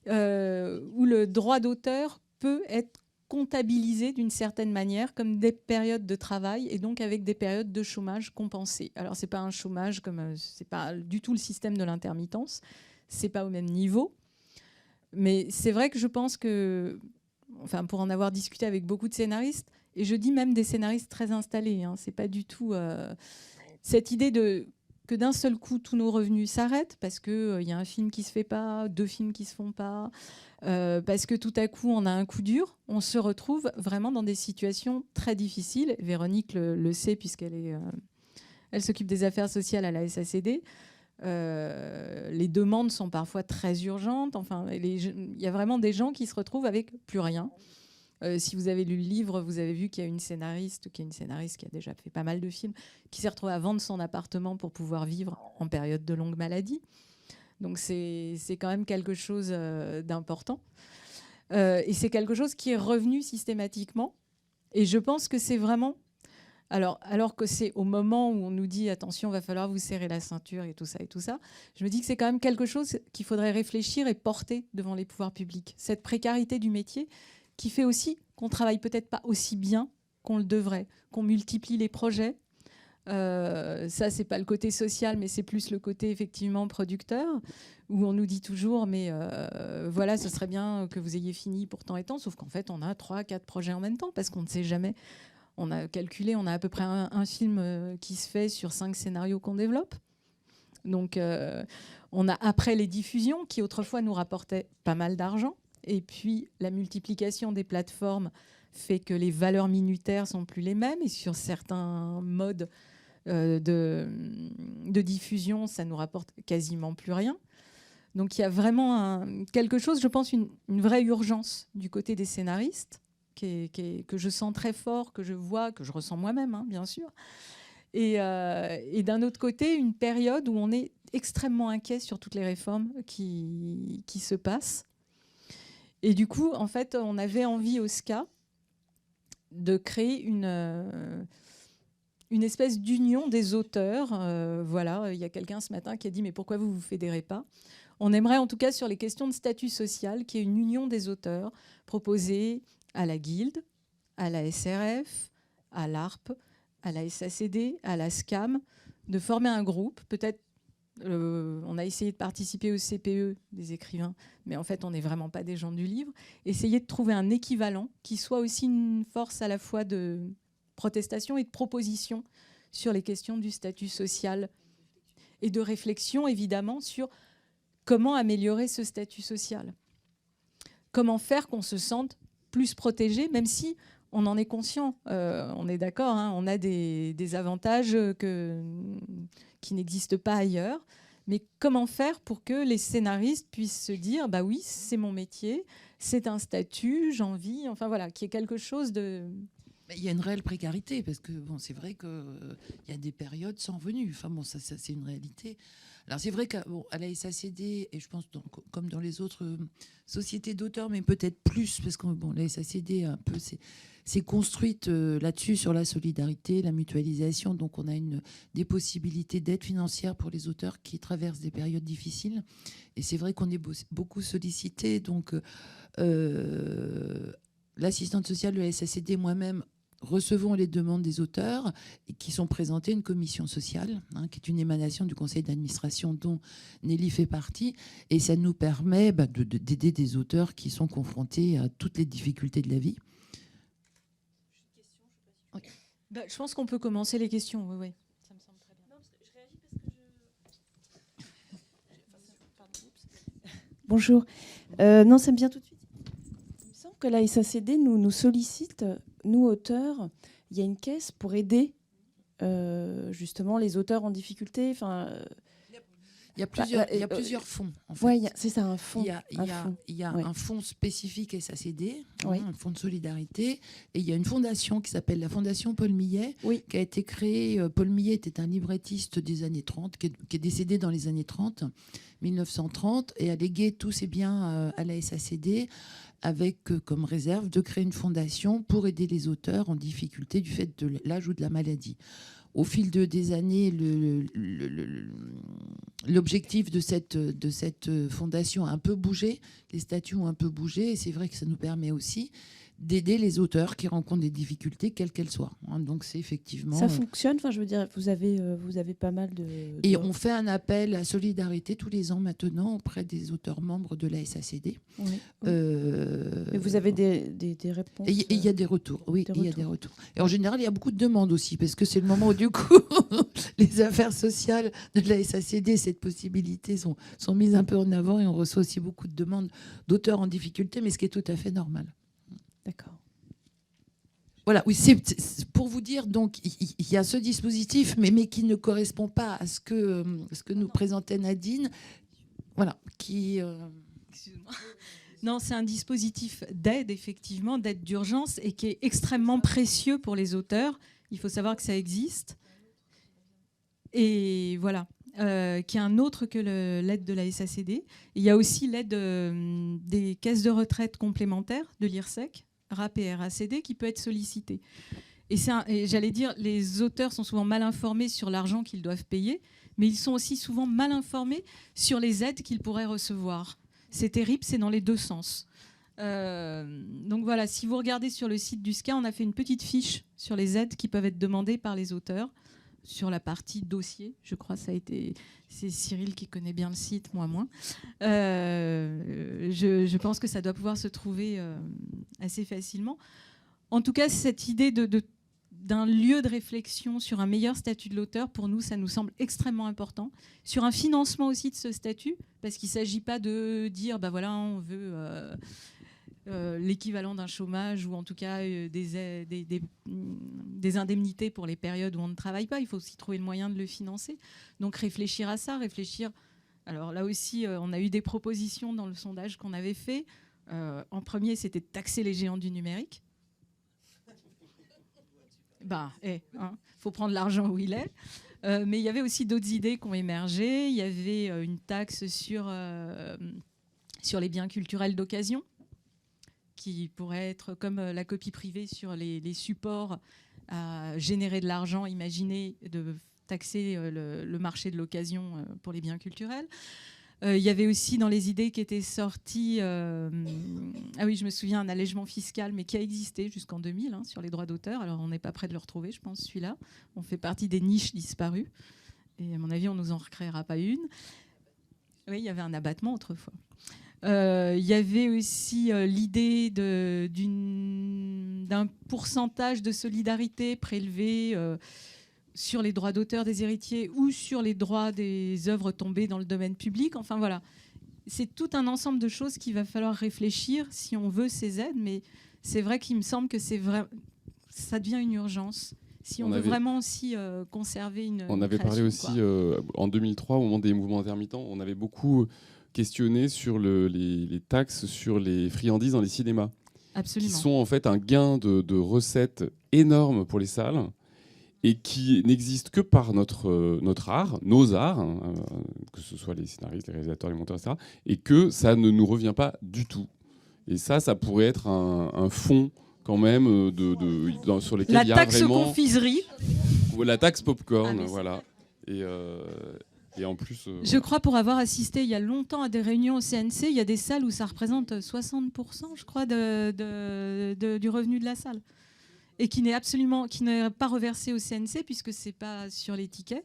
où le droit d'auteur peut être comptabilisé d'une certaine manière comme des périodes de travail et donc avec des périodes de chômage compensées. Alors c'est pas un chômage comme c'est pas du tout le système de l'intermittence, c'est pas au même niveau, mais c'est vrai que je pense que, pour en avoir discuté avec beaucoup de scénaristes, et je dis même des scénaristes très installés, c'est pas du tout cette idée que d'un seul coup, tous nos revenus s'arrêtent parce qu'il y a un film qui ne se fait pas, 2 films qui ne se font pas, parce que tout à coup, on a un coup dur. On se retrouve vraiment dans des situations très difficiles. Véronique le sait puisqu'elle est Elle s'occupe des affaires sociales à la SACD. Les demandes sont parfois très urgentes. Enfin, il y a vraiment des gens qui se retrouvent avec plus rien. Si vous avez lu le livre, vous avez vu qu'il y a une scénariste qui a déjà fait pas mal de films, qui s'est retrouvée à vendre son appartement pour pouvoir vivre en période de longue maladie. Donc c'est quand même quelque chose d'important. Et c'est quelque chose qui est revenu systématiquement. Et je pense que c'est vraiment... Alors que c'est au moment où on nous dit « attention, il va falloir vous serrer la ceinture » et tout ça, je me dis que c'est quand même quelque chose qu'il faudrait réfléchir et porter devant les pouvoirs publics. Cette précarité du métier qui fait aussi qu'on ne travaille peut-être pas aussi bien qu'on le devrait, qu'on multiplie les projets. Ça, c'est pas le côté social, mais c'est plus le côté effectivement producteur, où on nous dit toujours, mais voilà, ce serait bien que vous ayez fini pour tant et tant, sauf qu'en fait, on a 3-4 projets en même temps, parce qu'on ne sait jamais. On a calculé, on a à peu près un film qui se fait sur 5 scénarios qu'on développe. Donc, on a après les diffusions, qui autrefois nous rapportaient pas mal d'argent. Et puis, la multiplication des plateformes fait que les valeurs minutaires sont plus les mêmes. Et sur certains modes de diffusion, ça nous rapporte quasiment plus rien. Donc, il y a vraiment quelque chose, je pense, une vraie urgence du côté des scénaristes, que je sens très fort, que je vois, que je ressens moi-même, hein, bien sûr. Et d'un autre côté, une période où on est extrêmement inquiet sur toutes les réformes qui se passent. Et du coup, en fait, on avait envie au SCA de créer une espèce d'union des auteurs. Voilà, il y a quelqu'un ce matin qui a dit « mais pourquoi vous ne vous fédérez pas ?» On aimerait en tout cas sur les questions de statut social qu'il y ait une union des auteurs proposée à la Guilde, à la SRF, à l'ARP, à la SACD, à la SCAM, de former un groupe, peut-être. On a essayé de participer au CPE des écrivains, mais en fait, on n'est vraiment pas des gens du livre. Essayer de trouver un équivalent qui soit aussi une force à la fois de protestation et de proposition sur les questions du statut social et de réflexion, évidemment, sur comment améliorer ce statut social. Comment faire qu'on se sente plus protégé, même si on en est conscient. On est d'accord, hein, on a des avantages qui n'existent pas ailleurs. Mais comment faire pour que les scénaristes puissent se dire « bah oui, c'est mon métier, c'est un statut, j'en vis », enfin voilà, qu'il y ait quelque chose de... Il y a une réelle précarité, parce que bon, c'est vrai qu'il y a des périodes sans venue. Enfin bon, ça c'est une réalité. Alors c'est vrai qu'à la SACD, et je pense comme dans les autres sociétés d'auteurs, mais peut-être plus, parce que bon, la SACD un peu c'est construite là-dessus, sur la solidarité, la mutualisation. Donc on a des possibilités d'aide financière pour les auteurs qui traversent des périodes difficiles. Et c'est vrai qu'on est beaucoup sollicité. Donc l'assistante sociale de la SACD, moi-même, recevons les demandes des auteurs qui sont présentées à une commission sociale, hein, qui est une émanation du conseil d'administration dont Nelly fait partie. Et ça nous permet d'aider des auteurs qui sont confrontés à toutes les difficultés de la vie. Oui. Je pense qu'on peut commencer les questions. Oui, oui. Ça me semble très bien. Non, parce que je réagis. Bonjour. Non, ça me vient tout de suite. Il me semble que la SACD nous sollicite, nous auteurs. Il y a une caisse pour aider justement les auteurs en difficulté. Il y a plusieurs fonds. En fait. Oui, c'est ça, un fonds. Il y a un fonds spécifique SACD, oui. Un fonds de solidarité, et il y a une fondation qui s'appelle la Fondation Paul Millet, oui. qui a été créée. Paul Millet était un librettiste des années 30, qui est décédé dans les années 30, 1930, et a légué tous ses biens à la SACD, avec comme réserve de créer une fondation pour aider les auteurs en difficulté du fait de l'âge ou de la maladie. Au fil des années, l'objectif de cette fondation a un peu bougé, les statuts ont un peu bougé, et c'est vrai que ça nous permet aussi d'aider les auteurs qui rencontrent des difficultés, quelles qu'elles soient. Donc c'est effectivement... Ça fonctionne, enfin, je veux dire, vous avez pas mal de... Et on fait un appel à solidarité tous les ans maintenant auprès des auteurs membres de la SACD. Oui. Mais vous avez des réponses. Et il y a des retours, oui, il y a des retours. Et en général, il y a beaucoup de demandes aussi, parce que c'est le moment où, du coup, les affaires sociales de la SACD, cette possibilité sont mises un peu en avant, et on reçoit aussi beaucoup de demandes d'auteurs en difficulté, mais ce qui est tout à fait normal. D'accord. Voilà, oui, c'est pour vous dire, donc, il y a ce dispositif, mais qui ne correspond pas à ce que nous présentait Nadine. Voilà, Excuse-moi. Non, c'est un dispositif d'aide, effectivement, d'aide d'urgence, et qui est extrêmement précieux pour les auteurs. Il faut savoir que ça existe. Et voilà, qui est un autre que l'aide de la SACD. Il y a aussi l'aide des caisses de retraite complémentaires de l'IRSEC, RAP et RACD, qui peut être sollicitée. Et j'allais dire, les auteurs sont souvent mal informés sur l'argent qu'ils doivent payer, mais ils sont aussi souvent mal informés sur les aides qu'ils pourraient recevoir. C'est terrible, c'est dans les deux sens. Donc voilà, si vous regardez sur le site du SCA, on a fait une petite fiche sur les aides qui peuvent être demandées par les auteurs sur la partie dossier. Je crois que c'est Cyril qui connaît bien le site, moi moins. Je pense que ça doit pouvoir se trouver assez facilement. En tout cas, cette idée d'un lieu de réflexion sur un meilleur statut de l'auteur, pour nous, ça nous semble extrêmement important. Sur un financement aussi de ce statut, parce qu'il ne s'agit pas de dire, bah voilà, on veut l'équivalent d'un chômage ou en tout cas des indemnités pour les périodes où on ne travaille pas. Il faut aussi trouver le moyen de le financer. Donc réfléchir à ça, Alors là aussi, on a eu des propositions dans le sondage qu'on avait fait. En premier, c'était de taxer les géants du numérique. Faut prendre l'argent où il est. Mais il y avait aussi d'autres idées qui ont émergé. Il y avait une taxe sur les biens culturels d'occasion, qui pourrait être comme la copie privée sur les supports à générer de l'argent. Imaginez de taxer le marché de l'occasion pour les biens culturels. Il y avait aussi dans les idées qui étaient sorties, je me souviens, un allègement fiscal, mais qui a existé jusqu'en 2000 sur les droits d'auteur. Alors on n'est pas près de le retrouver, je pense, celui-là. On fait partie des niches disparues. Et à mon avis, on ne nous en recréera pas une. Oui, il y avait un abattement autrefois. Il y avait aussi l'idée d'un pourcentage de solidarité prélevé sur les droits d'auteur des héritiers ou sur les droits des œuvres tombées dans le domaine public. Enfin voilà, c'est tout un ensemble de choses qu'il va falloir réfléchir si on veut ces aides, mais c'est vrai qu'il me semble que ça devient une urgence. Si on veut vraiment aussi conserver une On avait parlé aussi en 2003, au moment des mouvements intermittents, on avait beaucoup questionné sur les taxes sur les friandises dans les cinémas. Absolument. Qui sont en fait un gain de recettes énorme pour les salles et qui n'existe que par notre art, nos arts, que ce soit les scénaristes, les réalisateurs, les monteurs, etc., et que ça ne nous revient pas du tout. Et ça pourrait être un fond quand même sur lesquels il y a taxe vraiment... confiserie. La taxe popcorn, voilà. Et en plus... Je crois, pour avoir assisté il y a longtemps à des réunions au CNC, il y a des salles où ça représente 60%, je crois, du revenu de la salle. Et qui n'est pas reversé au CNC puisque c'est pas sur les tickets.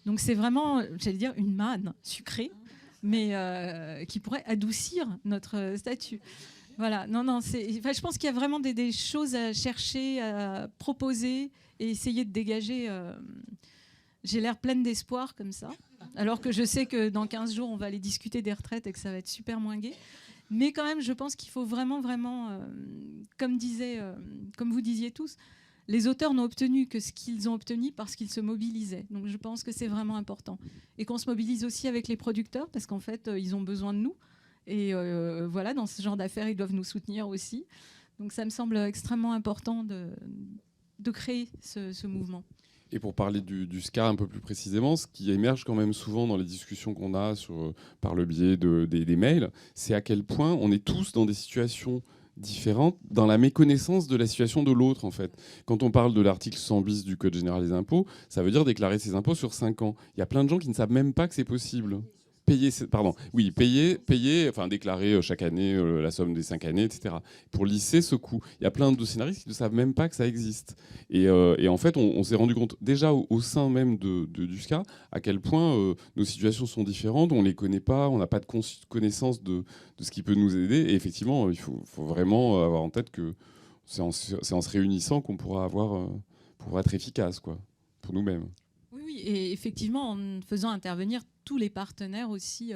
Donc c'est vraiment, j'allais dire, une manne sucrée, mais qui pourrait adoucir notre statut. Voilà. Je pense qu'il y a vraiment des choses à chercher, à proposer et essayer de dégager. J'ai l'air pleine d'espoir comme ça, alors que je sais que dans 15 jours, on va aller discuter des retraites et que ça va être super moins gai. Mais quand même, je pense qu'il faut vraiment, comme vous disiez tous, les auteurs n'ont obtenu que ce qu'ils ont obtenu parce qu'ils se mobilisaient. Donc je pense que c'est vraiment important. Et qu'on se mobilise aussi avec les producteurs, parce qu'en fait, ils ont besoin de nous. Et voilà, dans ce genre d'affaires, ils doivent nous soutenir aussi. Donc ça me semble extrêmement important de créer ce mouvement. Et pour parler du SCA un peu plus précisément, ce qui émerge quand même souvent dans les discussions qu'on a par le biais des mails, c'est à quel point on est tous dans des situations différentes, dans la méconnaissance de la situation de l'autre, en fait. Quand on parle de l'article 100 bis du Code général des impôts, ça veut dire déclarer ses impôts sur 5 ans. Il y a plein de gens qui ne savent même pas que c'est possible. Déclarer chaque année la somme des 5 années, etc. Pour lisser ce coût. Il y a plein de scénaristes qui ne savent même pas que ça existe. Et en fait, on s'est rendu compte déjà au sein même du SCA à quel point nos situations sont différentes, on ne les connaît pas, on n'a pas de connaissance de ce qui peut nous aider. Et effectivement, il faut vraiment avoir en tête que c'est en se réunissant qu'on pourra être efficace, quoi, pour nous-mêmes. Oui, et effectivement, en faisant intervenir tous les partenaires aussi.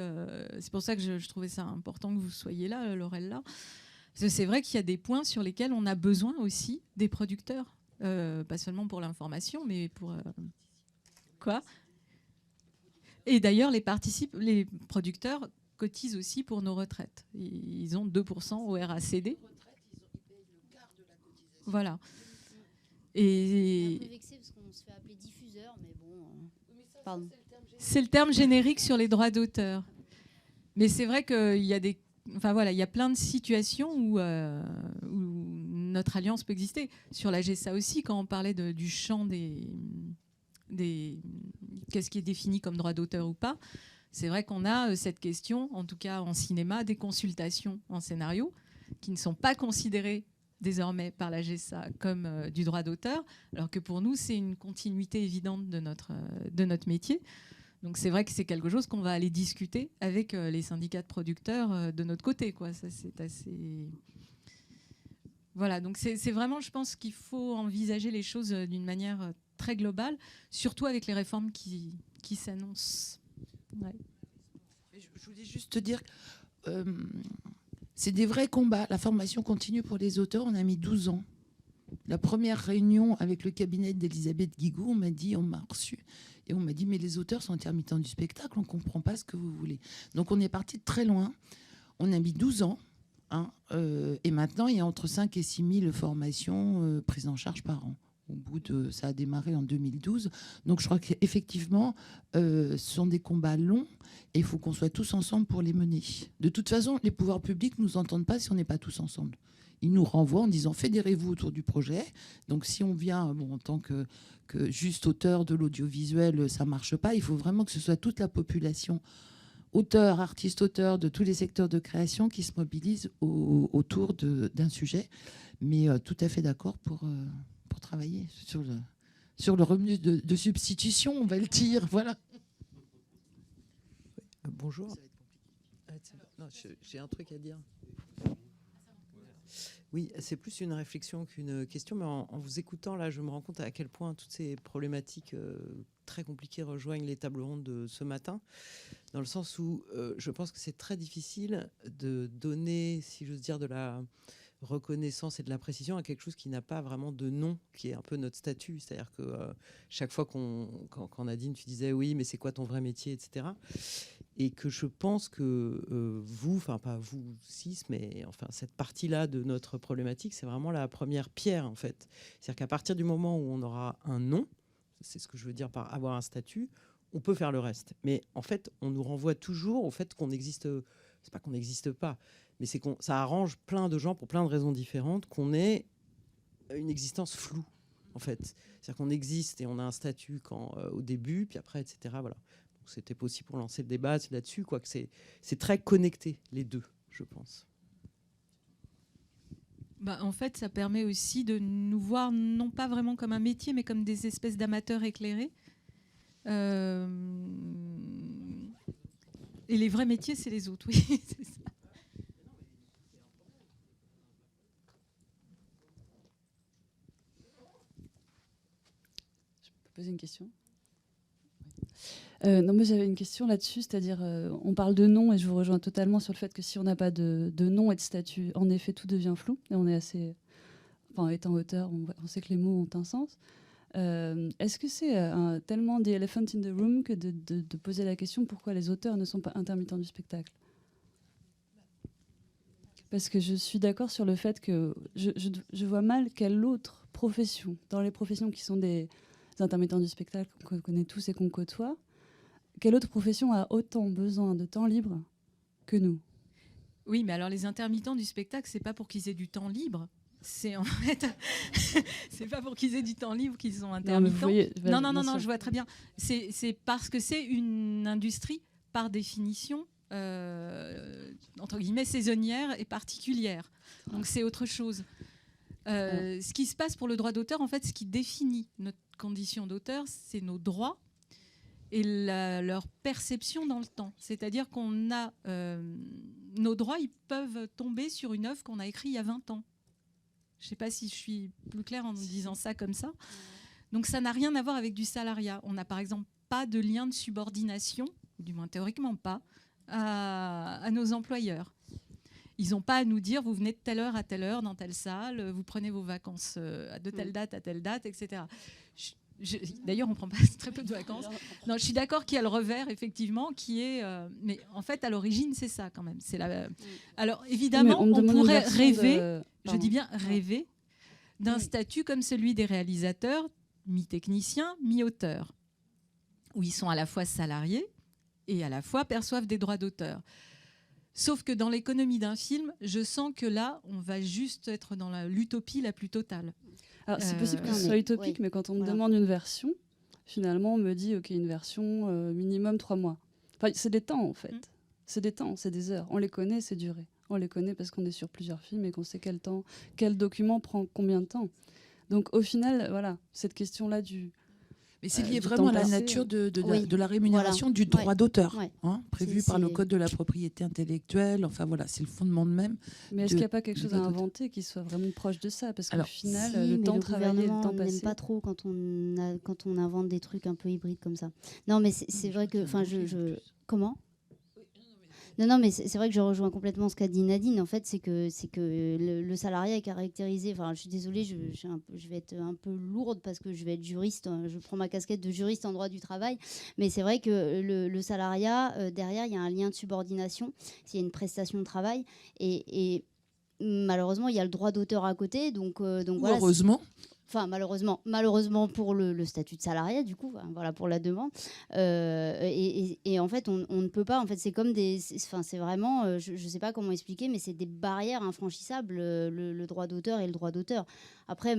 C'est pour ça que je trouvais ça important que vous soyez là, Laurel, là. Parce que c'est vrai qu'il y a des points sur lesquels on a besoin aussi des producteurs. Pas seulement pour l'information, mais pour... Quoi ? Et d'ailleurs, les producteurs cotisent aussi pour nos retraites. Ils ont 2% au RACD. Voilà. Et... un peu vexé parce qu'on se fait appeler diffuseur, mais bon... Pardon. C'est le terme générique sur les droits d'auteur. Mais c'est vrai qu'il y a des... Enfin voilà, il y a plein de situations où notre alliance peut exister. Sur la GSA aussi, quand on parlait du champ qu'est-ce qui est défini comme droit d'auteur ou pas, c'est vrai qu'on a cette question, en tout cas en cinéma, des consultations en scénario qui ne sont pas considérées désormais par la GSA comme du droit d'auteur, alors que pour nous, c'est une continuité évidente de notre métier. Donc c'est vrai que c'est quelque chose qu'on va aller discuter avec les syndicats de producteurs de notre côté, quoi. Ça, c'est assez... Voilà, donc c'est vraiment, je pense qu'il faut envisager les choses d'une manière très globale, surtout avec les réformes qui s'annoncent. Ouais. Je voulais juste te dire, c'est des vrais combats. La formation continue pour les auteurs, on a mis 12 ans. La première réunion avec le cabinet d'Elisabeth Guigou, on m'a reçu et on m'a dit mais les auteurs sont intermittents du spectacle, on ne comprend pas ce que vous voulez. Donc on est parti de très loin, on a mis 12 ans et maintenant il y a entre 5 et 6 000 formations prises en charge par an. Ça a démarré en 2012. Donc je crois qu'effectivement, ce sont des combats longs et il faut qu'on soit tous ensemble pour les mener. De toute façon, les pouvoirs publics ne nous entendent pas si on n'est pas tous ensemble. Ils nous renvoient en disant fédérez-vous autour du projet. Donc si on vient en tant que juste auteur de l'audiovisuel, ça ne marche pas. Il faut vraiment que ce soit toute la population, auteurs, artistes-auteurs de tous les secteurs de création qui se mobilisent autour d'un sujet. Mais tout à fait d'accord pour travailler sur le revenu de substitution, on va le dire. Voilà. Bonjour. J'ai un truc à dire. Oui, c'est plus une réflexion qu'une question, mais en vous écoutant, là, je me rends compte à quel point toutes ces problématiques très compliquées rejoignent les tables rondes de ce matin, dans le sens où je pense que c'est très difficile de donner, si j'ose dire, de la reconnaissance et de la précision à quelque chose qui n'a pas vraiment de nom, qui est un peu notre statut. C'est-à-dire que chaque fois quand Nadine, tu disais oui, mais c'est quoi ton vrai métier, etc. Et que je pense que vous, enfin pas vous six, mais enfin cette partie-là de notre problématique, c'est vraiment la première pierre en fait. C'est-à-dire qu'à partir du moment où on aura un nom, c'est ce que je veux dire par avoir un statut, on peut faire le reste. Mais en fait, on nous renvoie toujours au fait qu'on existe. C'est pas qu'on n'existe pas, mais c'est ça arrange plein de gens pour plein de raisons différentes qu'on ait une existence floue en fait. C'est-à-dire qu'on existe et on a un statut au début, puis après, etc. Voilà. Donc c'était possible pour lancer le débat là-dessus, quoi. Que c'est très connecté les deux, je pense. En fait, ça permet aussi de nous voir non pas vraiment comme un métier, mais comme des espèces d'amateurs éclairés. Et les vrais métiers, c'est les autres, oui, c'est ça. Je peux poser une question ? Non, mais j'avais une question là-dessus, c'est-à-dire, on parle de nom et je vous rejoins totalement sur le fait que si on n'a pas de nom et de statut, en effet, tout devient flou. Et on est assez... Enfin, étant auteur, on sait que les mots ont un sens. Est-ce que c'est tellement the elephant in the room que de poser la question pourquoi les auteurs ne sont pas intermittents du spectacle ? Parce que je suis d'accord sur le fait que je vois mal quelle autre profession, dans les professions qui sont des intermittents du spectacle qu'on connaît tous et qu'on côtoie, quelle autre profession a autant besoin de temps libre que nous ? Oui, mais alors les intermittents du spectacle, c'est pas pour qu'ils aient du temps libre. C'est en fait, c'est pas pour qu'ils aient du temps libre qu'ils sont intermittents. Non, je vois très bien. C'est parce que c'est une industrie par définition entre guillemets saisonnière et particulière. Donc c'est autre chose. Ce qui se passe pour le droit d'auteur, en fait, ce qui définit notre condition d'auteur, c'est nos droits et leur perception dans le temps. C'est-à-dire qu'on a nos droits, ils peuvent tomber sur une œuvre qu'on a écrite il y a 20 ans. Je ne sais pas si je suis plus claire en disant ça comme ça. Donc ça n'a rien à voir avec du salariat. On n'a par exemple pas de lien de subordination, du moins théoriquement pas, à nos employeurs. Ils n'ont pas à nous dire vous venez de telle heure à telle heure dans telle salle, vous prenez vos vacances de telle date à telle date, etc. D'ailleurs, on prend pas très peu de vacances. Non, je suis d'accord qu'il y a le revers, effectivement, qui est. Mais en fait, à l'origine, c'est ça quand même. C'est la. Alors, évidemment, on pourrait rêver. Je dis bien rêver d'un statut comme celui des réalisateurs, mi-techniciens, mi-auteurs, où ils sont à la fois salariés et à la fois perçoivent des droits d'auteur. Sauf que dans l'économie d'un film, je sens que là, on va juste être dans l'utopie la plus totale. Alors, c'est possible que ce soit utopique, mais quand on me demande une version, finalement, on me dit OK, une version minimum 3 mois. Enfin, c'est des temps, en fait. C'est des temps, c'est des heures. On les connaît, c'est duré. On les connaît parce qu'on est sur plusieurs films et qu'on sait quel document prend combien de temps. Donc, au final, voilà, cette question-là du... Mais c'est lié vraiment à la nature de la rémunération du droit d'auteur, prévu par le Code de la propriété intellectuelle. Enfin voilà, c'est le fondement même. Mais est-ce qu'il n'y a pas quelque chose à inventer qui soit vraiment proche de ça? Parce qu'au final, le temps travaillé, le temps passé... n'aime pas trop quand on invente des trucs un peu hybrides comme ça. Non, mais c'est vrai que... Comment ? Non, mais c'est vrai que je rejoins complètement ce qu'a dit Nadine. En fait, c'est que le salariat est caractérisé. Enfin, je suis désolée, je vais être un peu lourde parce que je vais être juriste. Je prends ma casquette de juriste en droit du travail. Mais c'est vrai que le salariat, derrière, il y a un lien de subordination. Il y a une prestation de travail. Et malheureusement, il y a le droit d'auteur à côté. Donc voilà, heureusement. Enfin, malheureusement pour le statut de salariat, du coup, voilà, pour la demande. Et en fait, on ne peut pas. En fait, c'est comme des. C'est vraiment. Je ne sais pas comment expliquer, mais c'est des barrières infranchissables, le droit d'auteur et le droit d'auteur. Après,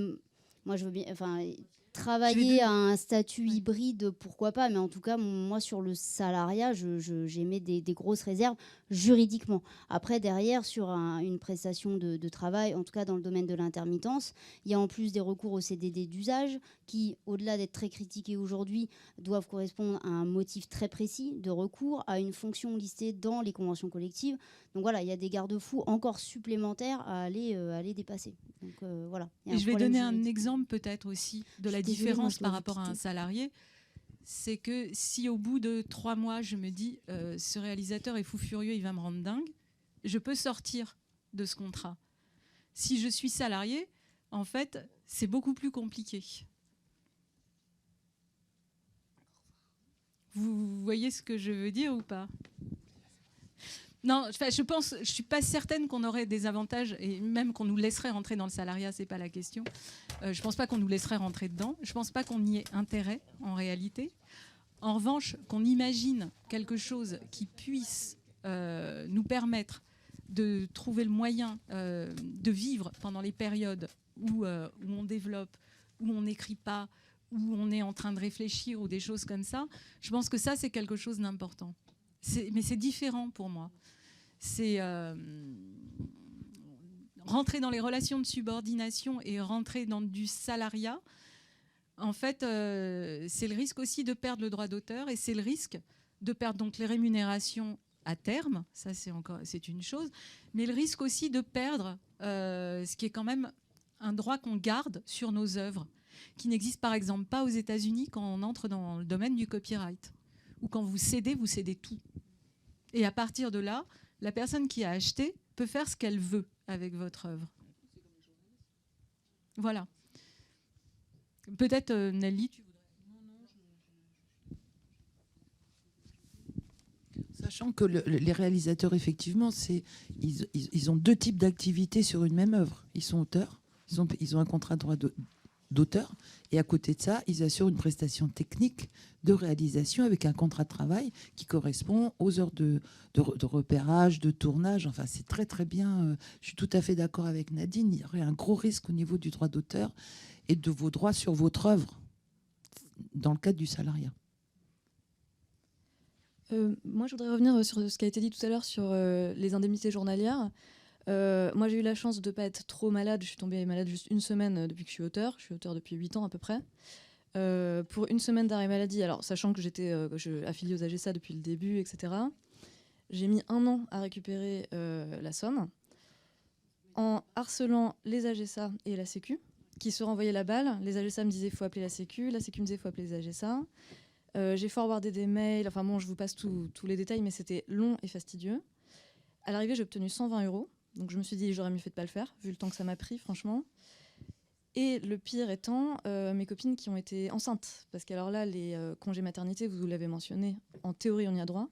moi, je veux bien. Enfin, travailler à un statut hybride, pourquoi pas, mais en tout cas, moi, sur le salariat, j'émets des grosses réserves juridiquement. Après, derrière, sur une prestation de travail, en tout cas dans le domaine de l'intermittence, il y a en plus des recours au CDD d'usage qui, au-delà d'être très critiqués aujourd'hui, doivent correspondre à un motif très précis de recours, à une fonction listée dans les conventions collectives. Donc voilà, il y a des garde-fous encore supplémentaires à aller dépasser. Donc voilà. Et je vais donner un exemple peut-être aussi de la différence par rapport à un salarié. C'est que si au bout de 3 mois, je me dis ce réalisateur est fou furieux, il va me rendre dingue, je peux sortir de ce contrat. Si je suis salarié, en fait, c'est beaucoup plus compliqué. Vous voyez ce que je veux dire ou pas ? Non, je suis pas certaine qu'on aurait des avantages et même qu'on nous laisserait rentrer dans le salariat, c'est pas la question. Je pense pas qu'on nous laisserait rentrer dedans. Je pense pas qu'on y ait intérêt en réalité. En revanche, qu'on imagine quelque chose qui puisse nous permettre de trouver le moyen de vivre pendant les périodes où on développe, où on n'écrit pas, où on est en train de réfléchir ou des choses comme ça, je pense que ça, c'est quelque chose d'important. Mais c'est différent pour moi. C'est rentrer dans les relations de subordination et rentrer dans du salariat. En fait, c'est le risque aussi de perdre le droit d'auteur et c'est le risque de perdre donc les rémunérations à terme. Ça, c'est une chose. Mais le risque aussi de perdre ce qui est quand même un droit qu'on garde sur nos œuvres, qui n'existe par exemple pas aux États-Unis quand on entre dans le domaine du copyright, ou quand vous cédez tout. Et à partir de là, la personne qui a acheté peut faire ce qu'elle veut avec votre œuvre. Voilà. Peut-être, Nelly, tu voudrais... Sachant que les réalisateurs, effectivement, ils ont 2 types d'activités sur une même œuvre. Ils sont auteurs, ils ont un contrat de droit d'auteur, et à côté de ça, ils assurent une prestation technique de réalisation avec un contrat de travail qui correspond aux heures de repérage, de tournage. Enfin, c'est très très bien. Je suis tout à fait d'accord avec Nadine. Il y aurait un gros risque au niveau du droit d'auteur et de vos droits sur votre œuvre dans le cadre du salariat. Moi, je voudrais revenir sur ce qui a été dit tout à l'heure sur les indemnités journalières. Moi, j'ai eu la chance de ne pas être trop malade. Je suis tombée malade juste 1 semaine depuis que je suis auteur. Je suis auteur depuis 8 ans à peu près. Pour 1 semaine d'arrêt maladie, alors sachant que j'étais affiliée aux AGSA depuis le début, etc., j'ai mis 1 an à récupérer la somme en harcelant les AGSA et la Sécu qui se renvoyaient la balle. Les AGSA me disaient il faut appeler la Sécu me disait il faut appeler les AGSA. J'ai forwardé des mails, enfin bon, je vous passe tous les détails, mais c'était long et fastidieux. À l'arrivée, j'ai obtenu 120 €. Donc je me suis dit, j'aurais mieux fait de pas le faire, vu le temps que ça m'a pris, franchement. Et le pire étant mes copines qui ont été enceintes. Parce qu'alors là, les congés maternité, vous l'avez mentionné, en théorie, on y a droit.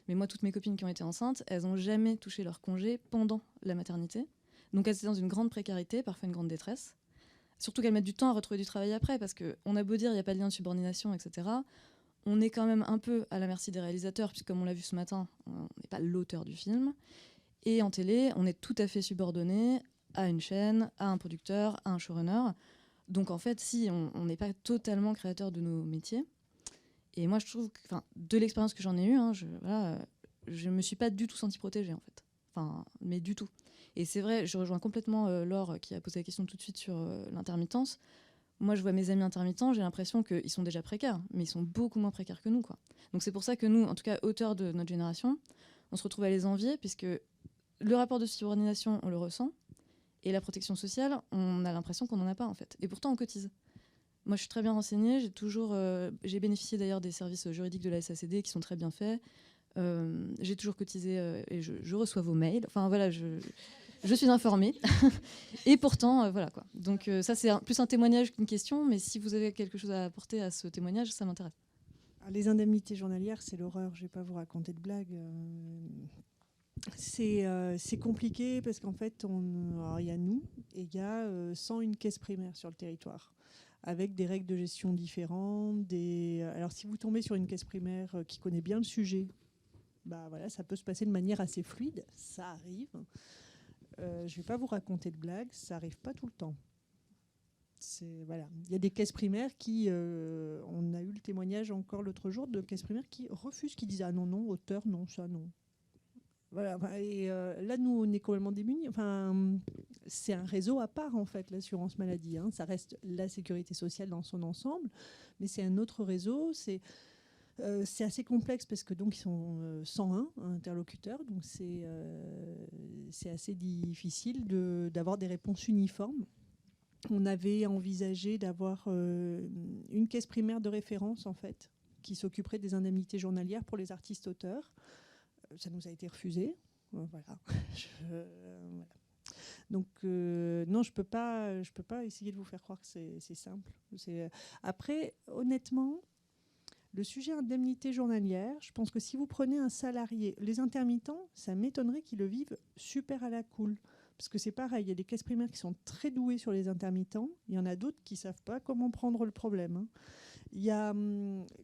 Mais moi, toutes mes copines qui ont été enceintes, elles n'ont jamais touché leur congé pendant la maternité. Donc elles étaient dans une grande précarité, parfois une grande détresse. Surtout qu'elles mettent du temps à retrouver du travail après, parce qu'on a beau dire il n'y a pas de lien de subordination, etc. On est quand même un peu à la merci des réalisateurs, puisque comme on l'a vu ce matin, on n'est pas l'auteur du film. Et en télé, on est tout à fait subordonné à une chaîne, à un producteur, à un showrunner. Donc en fait, si on n'est pas totalement créateur de nos métiers. Et moi, je trouve que, de l'expérience que j'en ai eue, je me suis pas du tout sentie protégée, en fait. Mais du tout. Et c'est vrai, je rejoins complètement Laure qui a posé la question tout de suite sur l'intermittence. Moi, je vois mes amis intermittents, j'ai l'impression qu'ils sont déjà précaires, mais ils sont beaucoup moins précaires que nous, quoi. Donc c'est pour ça que nous, en tout cas, auteurs de notre génération, on se retrouve à les envier, puisque le rapport de subordination, on le ressent, et la protection sociale, on a l'impression qu'on n'en a pas, en fait. Et pourtant, on cotise. Moi, je suis très bien renseignée. J'ai bénéficié d'ailleurs des services juridiques de la SACD qui sont très bien faits. J'ai toujours cotisé et je reçois vos mails. Enfin, voilà, je suis informée. Et pourtant, voilà, quoi. Donc, ça, c'est plus un témoignage qu'une question. Mais si vous avez quelque chose à apporter à ce témoignage, ça m'intéresse. Alors, les indemnités journalières, c'est l'horreur. Je ne vais pas vous raconter de blagues. C'est compliqué parce qu'en fait, il y a nous et il y a 101 caisses primaires sur le territoire, avec des règles de gestion différentes. Alors, si vous tombez sur une caisse primaire qui connaît bien le sujet, voilà, ça peut se passer de manière assez fluide. Ça arrive. Je ne vais pas vous raconter de blagues. Ça n'arrive pas tout le temps. Voilà. Il y a des caisses primaires qui... on a eu le témoignage encore l'autre jour de caisses primaires qui refusent, qui disent « Ah non, auteur, non, ça, non ». Voilà, et là, nous, on est complètement démunis. C'est un réseau à part, en fait, l'assurance maladie. Ça reste la sécurité sociale dans son ensemble, mais c'est un autre réseau. C'est assez complexe parce que donc ils sont 101 interlocuteurs, donc c'est assez difficile d'avoir des réponses uniformes. On avait envisagé d'avoir une caisse primaire de référence, en fait, qui s'occuperait des indemnités journalières pour les artistes-auteurs. Ça nous a été refusé. Voilà. Voilà. Donc, non, je peux pas essayer de vous faire croire que c'est simple. Après, honnêtement, le sujet indemnité journalière, je pense que si vous prenez un salarié, les intermittents, ça m'étonnerait qu'ils le vivent super à la cool. Parce que c'est pareil, il y a des caisses primaires qui sont très douées sur les intermittents. Il y en a d'autres qui ne savent pas comment prendre le problème. Il y a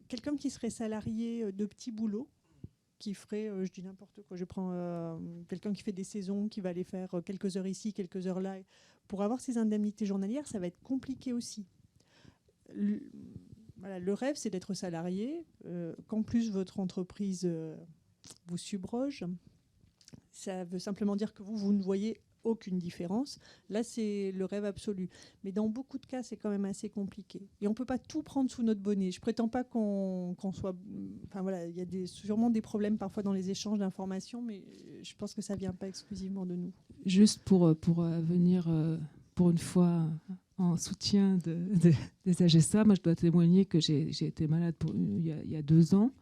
quelqu'un qui serait salarié de petits boulots, qui ferait, je dis n'importe quoi, je prends quelqu'un qui fait des saisons, qui va aller faire quelques heures ici, quelques heures là. Pour avoir ces indemnités journalières, ça va être compliqué aussi. Le rêve, c'est d'être salarié, qu'en plus votre entreprise vous subroge. Ça veut simplement dire que vous ne voyez aucune différence. Là, c'est le rêve absolu. Mais dans beaucoup de cas, c'est quand même assez compliqué. Et on ne peut pas tout prendre sous notre bonnet. Je ne prétends pas qu'on soit... Enfin voilà, il y a sûrement des problèmes parfois dans les échanges d'informations, mais je pense que ça ne vient pas exclusivement de nous. Juste pour venir, pour une fois, en soutien des AGSA, moi je dois témoigner que j'ai été malade il y a 2 ans.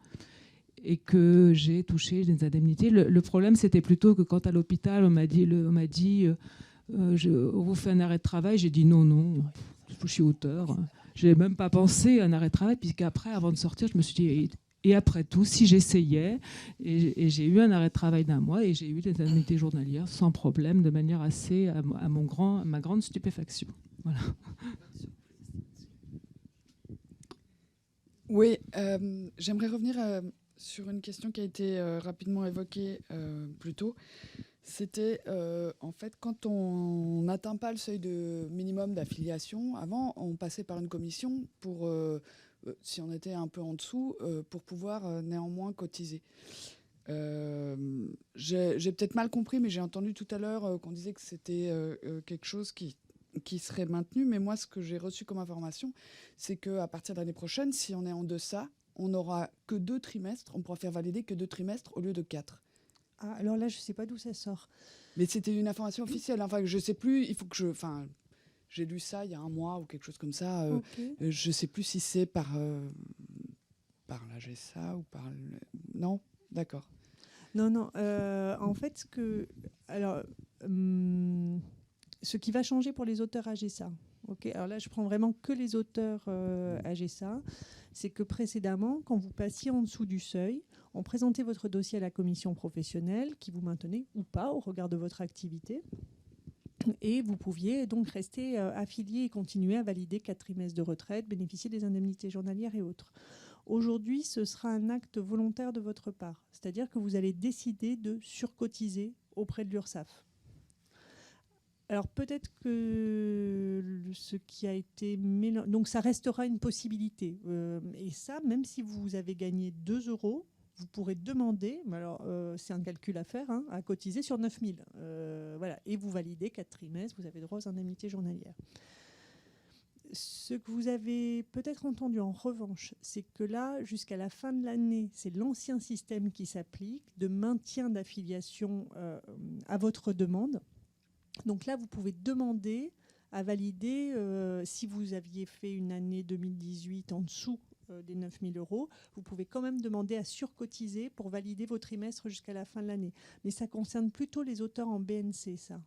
Et que j'ai touché des indemnités. Le problème, c'était plutôt que quand à l'hôpital, on m'a dit on vous fait un arrêt de travail. J'ai dit non, je suis auteur. Je n'ai même pas pensé à un arrêt de travail, puisqu'après, avant de sortir, je me suis dit, et après tout, si j'essayais, et j'ai eu un arrêt de travail d'1 mois, et j'ai eu des indemnités journalières sans problème, de manière assez, à ma grande stupéfaction. Voilà. Oui, j'aimerais revenir sur une question qui a été rapidement évoquée plus tôt. C'était en fait quand on n'atteint pas le seuil de minimum d'affiliation, avant on passait par une commission pour, si on était un peu en dessous, pour pouvoir néanmoins cotiser. J'ai peut-être mal compris, mais j'ai entendu tout à l'heure qu'on disait que c'était quelque chose qui serait maintenu. Mais moi, ce que j'ai reçu comme information, c'est qu'à partir de l'année prochaine, si on est en deçà, on n'aura que 2 trimestres, on pourra faire valider que 2 trimestres au lieu de 4. Ah, alors là, je ne sais pas d'où ça sort. Mais c'était une information officielle. Enfin, je ne sais plus, il faut que je... Enfin, j'ai lu ça il y a 1 mois ou quelque chose comme ça. Okay. Je ne sais plus si c'est par l'AGSA ou par... Non ? D'accord. Non. En fait, ce qui va changer pour les auteurs AGSA, alors là, je prends vraiment que les auteurs AGSA, c'est que précédemment, quand vous passiez en dessous du seuil, on présentait votre dossier à la commission professionnelle qui vous maintenait ou pas au regard de votre activité. Et vous pouviez donc rester affilié et continuer à valider 4 trimestres de retraite, bénéficier des indemnités journalières et autres. Aujourd'hui, ce sera un acte volontaire de votre part. C'est-à-dire que vous allez décider de surcotiser auprès de l'URSSAF. Alors peut-être que ce qui a été mélangé... Donc ça restera une possibilité. Et ça, même si vous avez gagné 2 €, vous pourrez demander, alors c'est un calcul à faire, à cotiser sur 9 000. Voilà. Et vous validez 4 trimestres, vous avez droit aux indemnités journalières. Ce que vous avez peut-être entendu en revanche, c'est que là, jusqu'à la fin de l'année, c'est l'ancien système qui s'applique de maintien d'affiliation à votre demande. Donc là, vous pouvez demander à valider, si vous aviez fait une année 2018 en dessous des 9 000 €, vous pouvez quand même demander à surcotiser pour valider vos trimestres jusqu'à la fin de l'année. Mais ça concerne plutôt les auteurs en BNC, ça.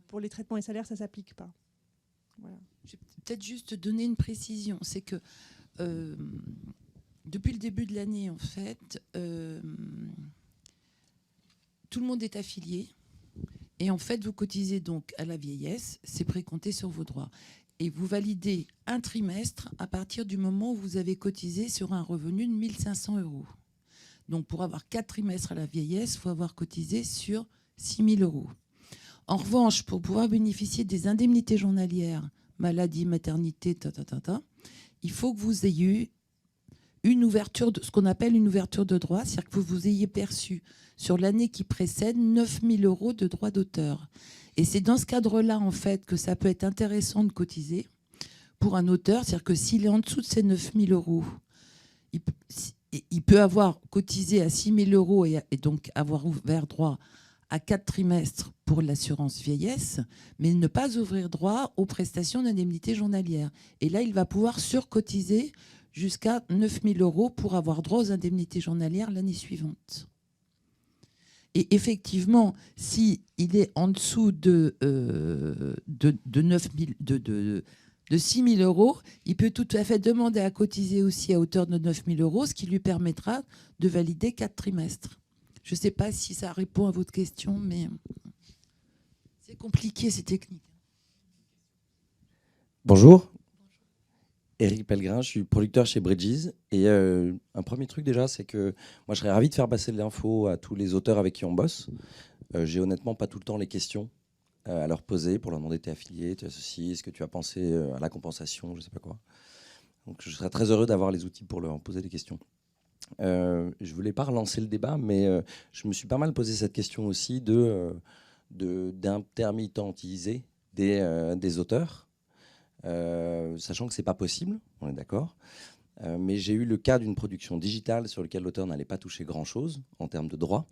Pour les traitements et salaires, ça ne s'applique pas. Voilà. Je vais peut-être juste donner une précision. C'est que depuis le début de l'année, en fait, tout le monde est affilié. Et en fait, vous cotisez donc à la vieillesse, c'est précompté sur vos droits. Et vous validez un trimestre à partir du moment où vous avez cotisé sur un revenu de 1 500 €. Donc, pour avoir 4 trimestres à la vieillesse, il faut avoir cotisé sur 6 000 €. En revanche, pour pouvoir bénéficier des indemnités journalières, maladie, maternité, il faut que vous ayez une ouverture, ce qu'on appelle une ouverture de droit, c'est-à-dire que vous ayez perçu sur l'année qui précède 9 000 € de droits d'auteur. Et c'est dans ce cadre-là, en fait, que ça peut être intéressant de cotiser pour un auteur. C'est-à-dire que s'il est en dessous de ces 9 000 €, il peut avoir cotisé à 6 000 € et donc avoir ouvert droit à 4 trimestres pour l'assurance vieillesse, mais ne pas ouvrir droit aux prestations d'indemnité journalière. Et là, il va pouvoir surcotiser jusqu'à 9 000 € pour avoir droit aux indemnités journalières l'année suivante. Et effectivement, s'il est en dessous de 6 000 €, il peut tout à fait demander à cotiser aussi à hauteur de 9 000 €, ce qui lui permettra de valider 4 trimestres. Je ne sais pas si ça répond à votre question, mais c'est compliqué, c'est technique. Bonjour. Éric Pellegrin, je suis producteur chez Bridges. Et un premier truc déjà, c'est que moi, je serais ravi de faire passer de l'info à tous les auteurs avec qui on bosse. J'ai honnêtement pas tout le temps les questions à leur poser pour leur demander t'es affilié, t'es associé, est-ce que tu as pensé à la compensation, je sais pas quoi. Donc je serais très heureux d'avoir les outils pour leur poser des questions. Je voulais pas relancer le débat, mais je me suis pas mal posé cette question aussi d'intermittentiser des auteurs. Sachant que c'est pas possible, on est d'accord, mais j'ai eu le cas d'une production digitale sur laquelle l'auteur n'allait pas toucher grand-chose en termes de droits,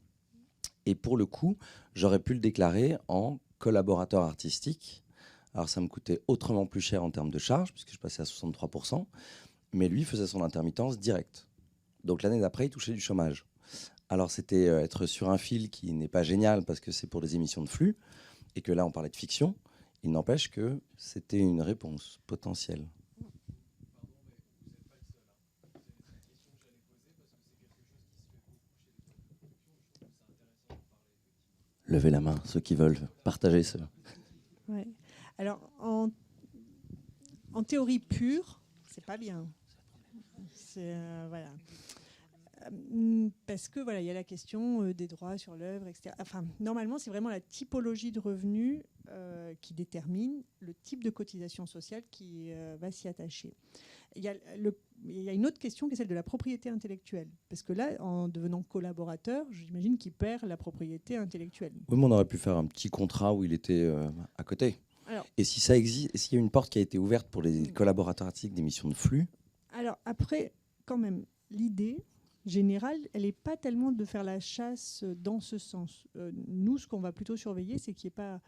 et pour le coup, j'aurais pu le déclarer en collaborateur artistique. Alors ça me coûtait autrement plus cher en termes de charges, puisque je passais à 63%, mais lui faisait son intermittence directe. Donc l'année d'après, il touchait du chômage. Alors c'était être sur un fil qui n'est pas génial, parce que c'est pour des émissions de flux, et que là, on parlait de fiction. Il n'empêche que c'était une réponse potentielle. Levez la main, ceux qui veulent partager ça. Ouais. Alors, en théorie pure, c'est pas bien. Voilà. Parce que voilà, il y a la question des droits sur l'œuvre, etc. Enfin, normalement, c'est vraiment la typologie de revenus qui détermine le type de cotisation sociale qui va s'y attacher. Il y a une autre question qui est celle de la propriété intellectuelle. Parce que là, en devenant collaborateur, j'imagine qu'il perd la propriété intellectuelle. Oui, mais on aurait pu faire un petit contrat où il était à côté. Alors, et si ça existe, s'il y a une porte qui a été ouverte pour les collaborateurs artistiques d'émissions de flux. Alors après, quand même, l'idée générale, elle n'est pas tellement de faire la chasse dans ce sens. Nous, ce qu'on va plutôt surveiller, c'est qu'il n'y ait pas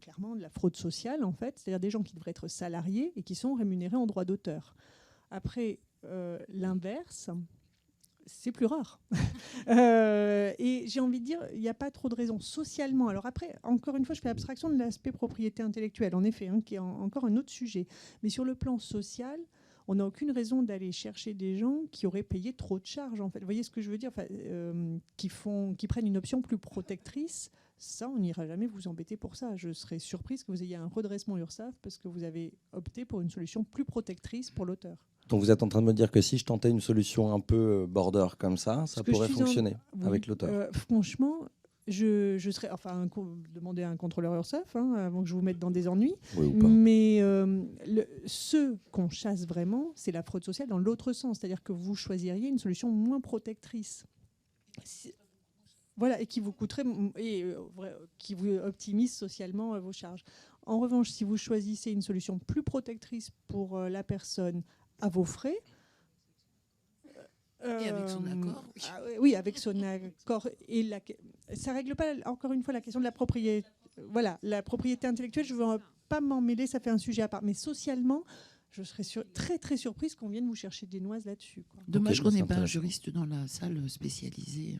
clairement de la fraude sociale, en fait, c'est-à-dire des gens qui devraient être salariés et qui sont rémunérés en droit d'auteur. Après, l'inverse, c'est plus rare. Et j'ai envie de dire, il n'y a pas trop de raisons socialement. Alors après, encore une fois, je fais abstraction de l'aspect propriété intellectuelle, en effet, qui est encore un autre sujet. Mais sur le plan social, on n'a aucune raison d'aller chercher des gens qui auraient payé trop de charges. En fait. Vous voyez ce que je veux dire, qui prennent une option plus protectrice. Ça, on n'ira jamais vous embêter pour ça. Je serais surprise que vous ayez un redressement URSSAF parce que vous avez opté pour une solution plus protectrice pour l'auteur. Donc vous êtes en train de me dire que si je tentais une solution un peu border comme ça pourrait fonctionner avec l'auteur. Franchement, je serais... Enfin, demandez à un contrôleur URSSAF avant que je vous mette dans des ennuis. Oui, ou pas. Mais ce qu'on chasse vraiment, c'est la fraude sociale dans l'autre sens. C'est-à-dire que vous choisiriez une solution moins protectrice. Voilà, et qui vous coûterait... qui vous optimise socialement vos charges. En revanche, si vous choisissez une solution plus protectrice pour la personne à vos frais... Et avec son accord. Oui, avec son accord. Et ça ne règle pas, encore une fois, la question de la propriété. Voilà, la propriété intellectuelle, je ne veux pas m'en mêler, ça fait un sujet à part. Mais socialement, je serais très, très surprise qu'on vienne vous chercher des noises là-dessus. Dommage qu'on n'ait pas un juriste dans la salle spécialisée.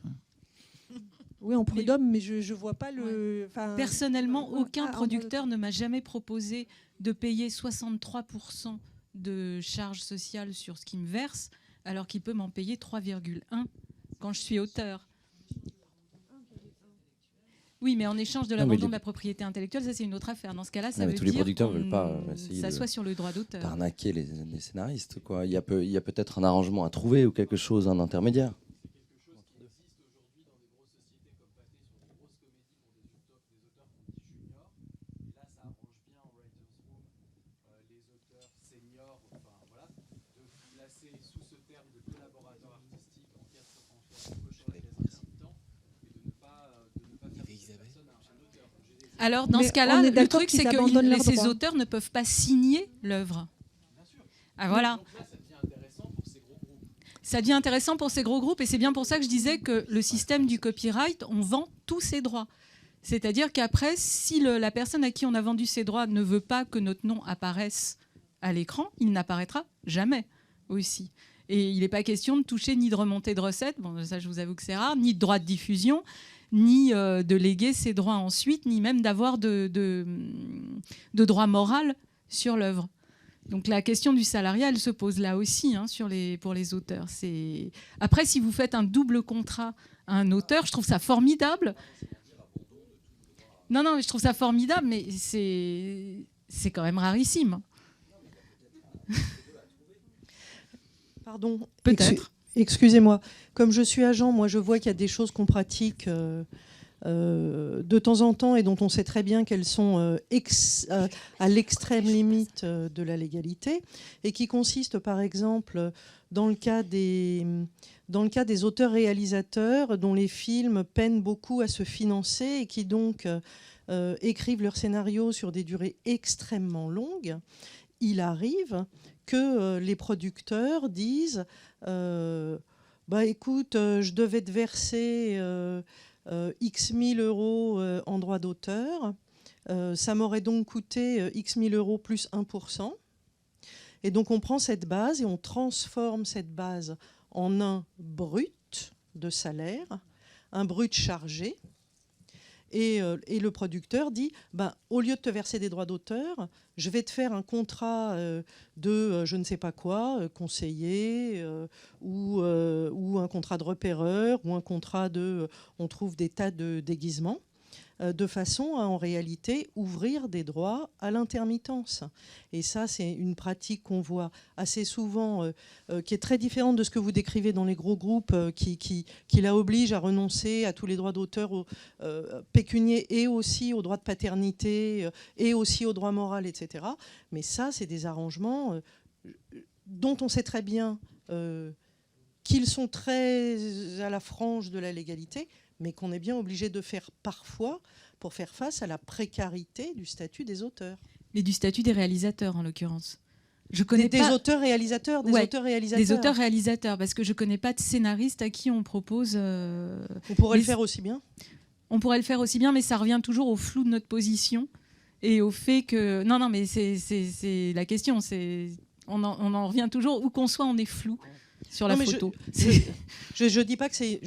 Oui, en prud'homme, mais je ne vois pas le... Personnellement, aucun producteur ne m'a jamais proposé de payer 63% de charges sociales sur ce qu'il me verse, alors qu'il peut m'en payer 3,1 quand je suis auteur. Oui, mais en échange de l'abandon de la propriété intellectuelle, ça c'est une autre affaire. Dans ce cas-là, ça veut tous dire les producteurs veulent pas s'assoit sur le droit d'auteur. D'arnaquer les scénaristes, quoi. Il y a peut-être un arrangement à trouver ou quelque chose, un intermédiaire. Alors, dans ce cas-là, le truc, c'est que ces auteurs ne peuvent pas signer l'œuvre. Ah, voilà. Ça devient intéressant pour ces gros groupes, et c'est bien pour ça que je disais que le système du copyright, on vend tous ces droits. C'est-à-dire qu'après, si la personne à qui on a vendu ces droits ne veut pas que notre nom apparaisse à l'écran, il n'apparaîtra jamais aussi. Et il n'est pas question de toucher ni de remontée de recettes, bon, ça je vous avoue que c'est rare, ni de droits de diffusion, ni de léguer ces droits ensuite, ni même d'avoir de droit moral sur l'œuvre. Donc la question du salariat, elle se pose là aussi pour les auteurs. Après, si vous faites un double contrat à un auteur, je trouve ça formidable. Non, je trouve ça formidable, mais c'est quand même rarissime. Pardon. Peut-être. Excusez-moi. Comme je suis agent, moi, je vois qu'il y a des choses qu'on pratique de temps en temps et dont on sait très bien qu'elles sont à l'extrême limite de la légalité et qui consistent, par exemple, dans le cas des auteurs-réalisateurs dont les films peinent beaucoup à se financer et qui donc écrivent leurs scénarios sur des durées extrêmement longues. Il arrive que les producteurs disent écoute, je devais te verser X 1000 euros en droit d'auteur. Ça m'aurait donc coûté X 1000 euros plus 1%. Et donc on prend cette base et on transforme cette base en un brut de salaire, un brut chargé. Et le producteur dit, au lieu de te verser des droits d'auteur, je vais te faire un contrat de je ne sais pas quoi, conseiller, ou un contrat de repéreur, ou un contrat de... On trouve des tas de déguisements, de façon à, en réalité, ouvrir des droits à l'intermittence. Et ça, c'est une pratique qu'on voit assez souvent, qui est très différente de ce que vous décrivez dans les gros groupes, qui la oblige à renoncer à tous les droits d'auteur pécuniaires et aussi aux droits de paternité, et aussi aux droits moraux, etc. Mais ça, c'est des arrangements dont on sait très bien qu'ils sont très à la frange de la légalité, mais qu'on est bien obligé de faire parfois pour faire face à la précarité du statut des auteurs. Mais du statut des réalisateurs, en l'occurrence. Je connais des auteurs-réalisateurs, des auteurs-réalisateurs. Des auteurs-réalisateurs, parce que je ne connais pas de scénaristes à qui on propose... On pourrait le faire aussi bien. On pourrait le faire aussi bien, mais ça revient toujours au flou de notre position et au fait que... Non, mais c'est la question. On en revient toujours, où qu'on soit, on est flou sur la photo. Je dis pas que c'est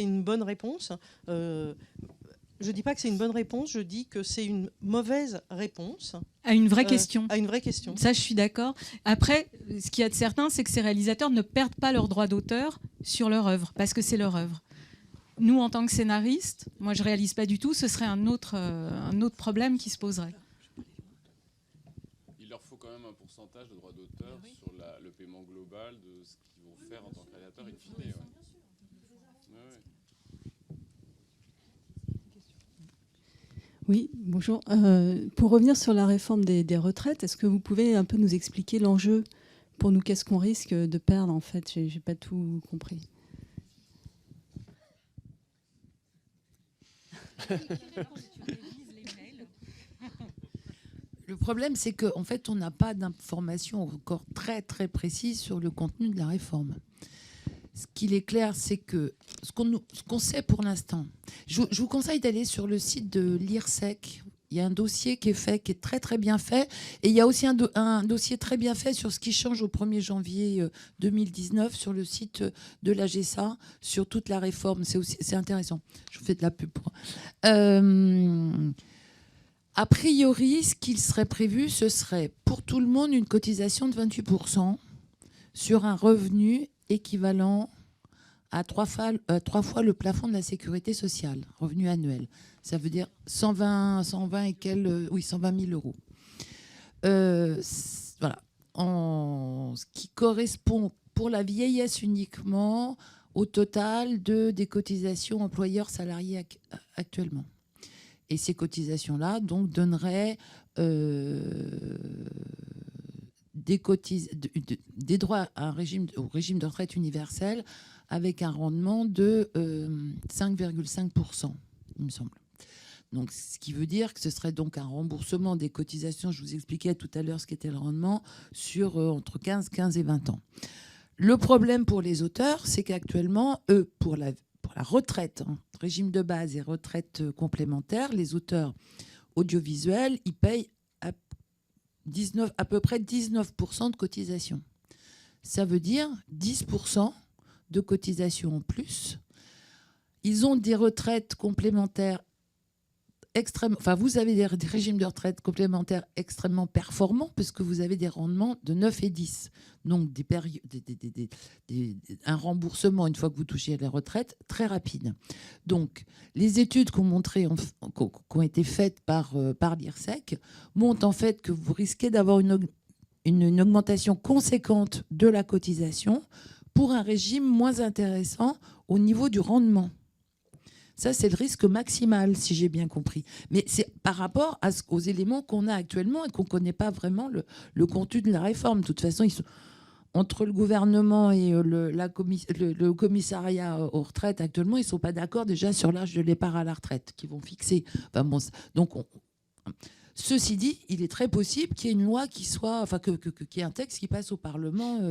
une bonne réponse. Je dis pas que c'est une bonne réponse. Je dis que c'est une mauvaise réponse à une vraie question. À une vraie question. Ça, je suis d'accord. Après, ce qu'il y a de certain, c'est que ces réalisateurs ne perdent pas leur droit d'auteur sur leur œuvre, parce que c'est leur œuvre. Nous, en tant que scénaristes, moi, je réalise pas du tout. Ce serait un autre problème qui se poserait. Il leur faut quand même un pourcentage de droits d'auteur sur le paiement global de ce qu'ils vont faire en tant que créateurs in fine. Ouais. Oui, bonjour. Pour revenir sur la réforme des retraites, est-ce que vous pouvez un peu nous expliquer l'enjeu pour nous? Qu'est-ce qu'on risque de perdre en fait? J'ai pas tout compris. Le problème, c'est qu'en fait, on n'a pas d'informations encore très très précises sur le contenu de la réforme. Ce qu'il est clair, c'est que ce qu'on sait pour l'instant, je vous conseille d'aller sur le site de l'IRSEC. Il y a un dossier qui est fait, qui est très très bien fait. Et il y a aussi un dossier très bien fait sur ce qui change au 1er janvier 2019 sur le site de l'AGESA, sur toute la réforme. C'est intéressant. Je vous fais de la pub. A priori, ce qu'il serait prévu, ce serait pour tout le monde une cotisation de 28% sur un revenu équivalent à 3 fois le plafond de la sécurité sociale, revenu annuel. Ça veut dire 120 000 euros. Voilà. Ce qui correspond pour la vieillesse uniquement au total des cotisations employeurs-salariés actuellement. Et ces cotisations-là donc donneraient des droits à au régime de retraite universel avec un rendement de 5,5%, il me semble. Donc, ce qui veut dire que ce serait donc un remboursement des cotisations, je vous expliquais tout à l'heure ce qu'était le rendement, sur entre 15 et 20 ans. Le problème pour les auteurs, c'est qu'actuellement, eux, pour la retraite, régime de base et retraite complémentaire, les auteurs audiovisuels, ils payent à peu près 19% de cotisation. Ça veut dire 10% de cotisation en plus. Ils ont des retraites complémentaires extrêmement... Enfin, vous avez des régimes de retraite complémentaires extrêmement performants parce que vous avez des rendements de 9 et 10. Donc, un remboursement, une fois que vous touchez les retraites, très rapide. Donc, les études qui ont été faites par l'IRSEC montrent en fait que vous risquez d'avoir une augmentation conséquente de la cotisation pour un régime moins intéressant au niveau du rendement. Ça, c'est le risque maximal, si j'ai bien compris. Mais c'est par rapport aux éléments qu'on a actuellement et qu'on ne connaît pas vraiment le contenu de la réforme. De toute façon, entre le gouvernement et le commissariat aux retraites, actuellement, ils ne sont pas d'accord déjà sur l'âge de départ à la retraite qu'ils vont fixer. Enfin, bon, donc, ceci dit, il est très possible qu'il y ait une loi qui soit, enfin, qu'il y ait un texte qui passe au Parlement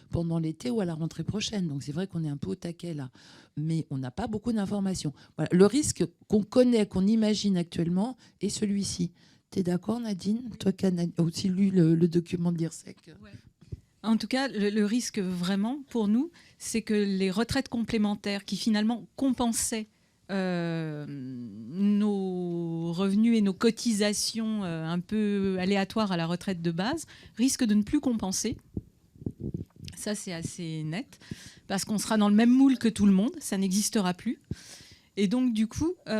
pendant l'été ou à la rentrée prochaine. Donc c'est vrai qu'on est un peu au taquet là, mais on n'a pas beaucoup d'informations. Voilà. Le risque qu'on connaît, qu'on imagine actuellement, est celui-ci. Tu es d'accord, Nadine? Toi qui as aussi lu le document de l'IRSEC. Ouais. En tout cas, le risque vraiment pour nous, c'est que les retraites complémentaires qui finalement compensaient nos revenus et nos cotisations un peu aléatoires à la retraite de base risquent de ne plus compenser. Ça, c'est assez net, parce qu'on sera dans le même moule que tout le monde, ça n'existera plus. Et donc, du coup, on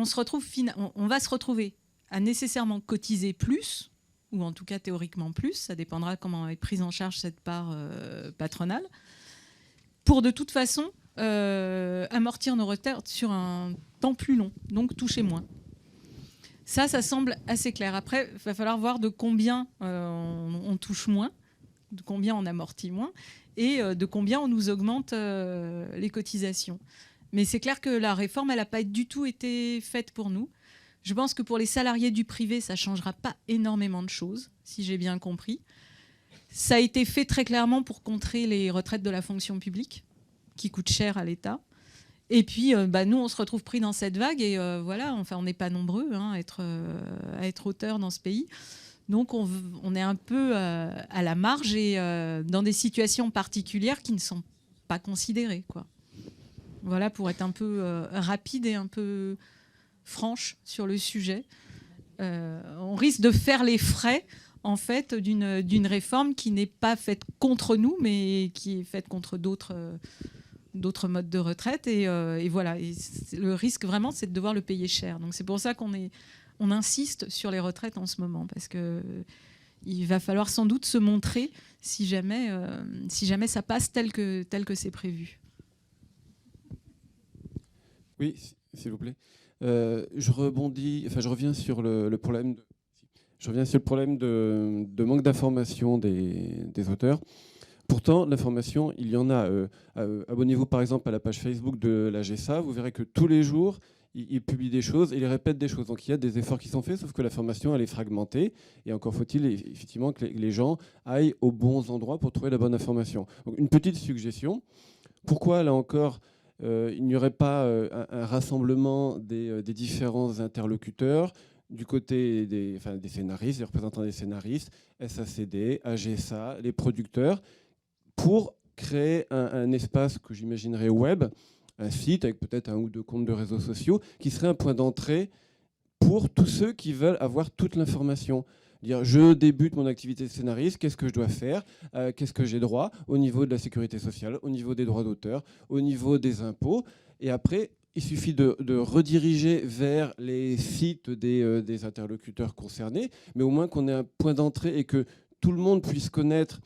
va se retrouver à nécessairement cotiser plus, ou en tout cas théoriquement plus, ça dépendra comment va être prise en charge cette part patronale, pour de toute façon amortir nos retraites sur un temps plus long, donc toucher moins. Ça semble assez clair. Après, il va falloir voir de combien on touche moins, de combien on amortit moins, et de combien on nous augmente les cotisations. Mais c'est clair que la réforme, elle n'a pas du tout été faite pour nous. Je pense que pour les salariés du privé, ça ne changera pas énormément de choses, si j'ai bien compris. Ça a été fait très clairement pour contrer les retraites de la fonction publique, qui coûtent cher à l'État. Et puis, nous, on se retrouve pris dans cette vague. Et voilà, enfin, on n'est pas nombreux à être auteurs dans ce pays. Donc on est un peu à la marge et dans des situations particulières qui ne sont pas considérées, quoi. Voilà, pour être un peu rapide et un peu franche sur le sujet. On risque de faire les frais, en fait, d'une réforme qui n'est pas faite contre nous, mais qui est faite contre d'autres modes de retraite. Et voilà. Et le risque, vraiment, c'est de devoir le payer cher. Donc c'est pour ça qu'on insiste sur les retraites en ce moment, parce qu'il va falloir sans doute se montrer si jamais ça passe tel que c'est prévu. Oui, s'il vous plaît. Je reviens sur le problème de manque d'information des auteurs. Pourtant, l'information, il y en a. Abonnez-vous par exemple à la page Facebook de la GESA, vous verrez que tous les jours, ils publient des choses et ils répètent des choses. Donc il y a des efforts qui sont faits, sauf que la formation, elle est fragmentée. Et encore faut-il effectivement que les gens aillent aux bons endroits pour trouver la bonne information. Donc, une petite suggestion. Pourquoi, là encore, il n'y aurait pas un rassemblement des différents interlocuteurs du côté des scénaristes, des représentants des scénaristes, SACD, AGSA, les producteurs, pour créer un espace que j'imaginerais web, un site avec peut-être 1 ou 2 comptes de réseaux sociaux, qui serait un point d'entrée pour tous ceux qui veulent avoir toute l'information. Dire, je débute mon activité de scénariste, qu'est-ce que je dois faire, qu'est-ce que j'ai droit au niveau de la sécurité sociale, au niveau des droits d'auteur, au niveau des impôts. Et après, il suffit de rediriger vers les sites des interlocuteurs concernés, mais au moins qu'on ait un point d'entrée et que tout le monde puisse connaître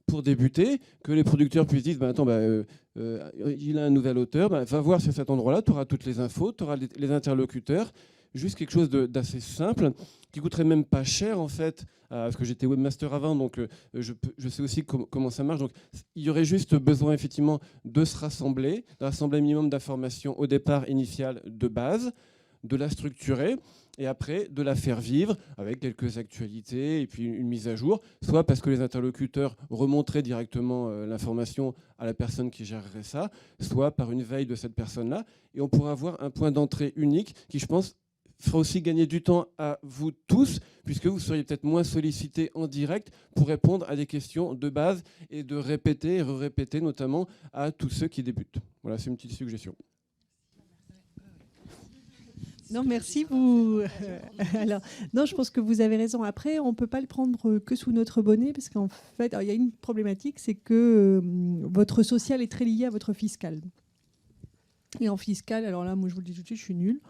pour débuter, que les producteurs puissent dire, il a un nouvel auteur, va voir sur cet endroit-là, tu auras toutes les infos, tu auras les interlocuteurs. Juste quelque chose d'assez simple, qui coûterait même pas cher en fait, parce que j'étais webmaster avant, donc je sais aussi comment ça marche. Donc il y aurait juste besoin effectivement de se rassembler, de rassembler un minimum d'informations au départ initial de base, de la structurer et après de la faire vivre avec quelques actualités et puis une mise à jour, soit parce que les interlocuteurs remonteraient directement l'information à la personne qui gérerait ça, soit par une veille de cette personne-là, et on pourrait avoir un point d'entrée unique qui, je pense, fera aussi gagner du temps à vous tous, puisque vous seriez peut-être moins sollicités en direct pour répondre à des questions de base et de répéter et répéter, notamment à tous ceux qui débutent. Voilà, c'est une petite suggestion. Non, merci. Alors, non, je pense que vous avez raison. Après, on ne peut pas le prendre que sous notre bonnet, parce qu'en fait, il y a une problématique, c'est que votre social est très lié à votre fiscal. Et en fiscal, alors là, moi, je vous le dis tout de suite, je suis nulle.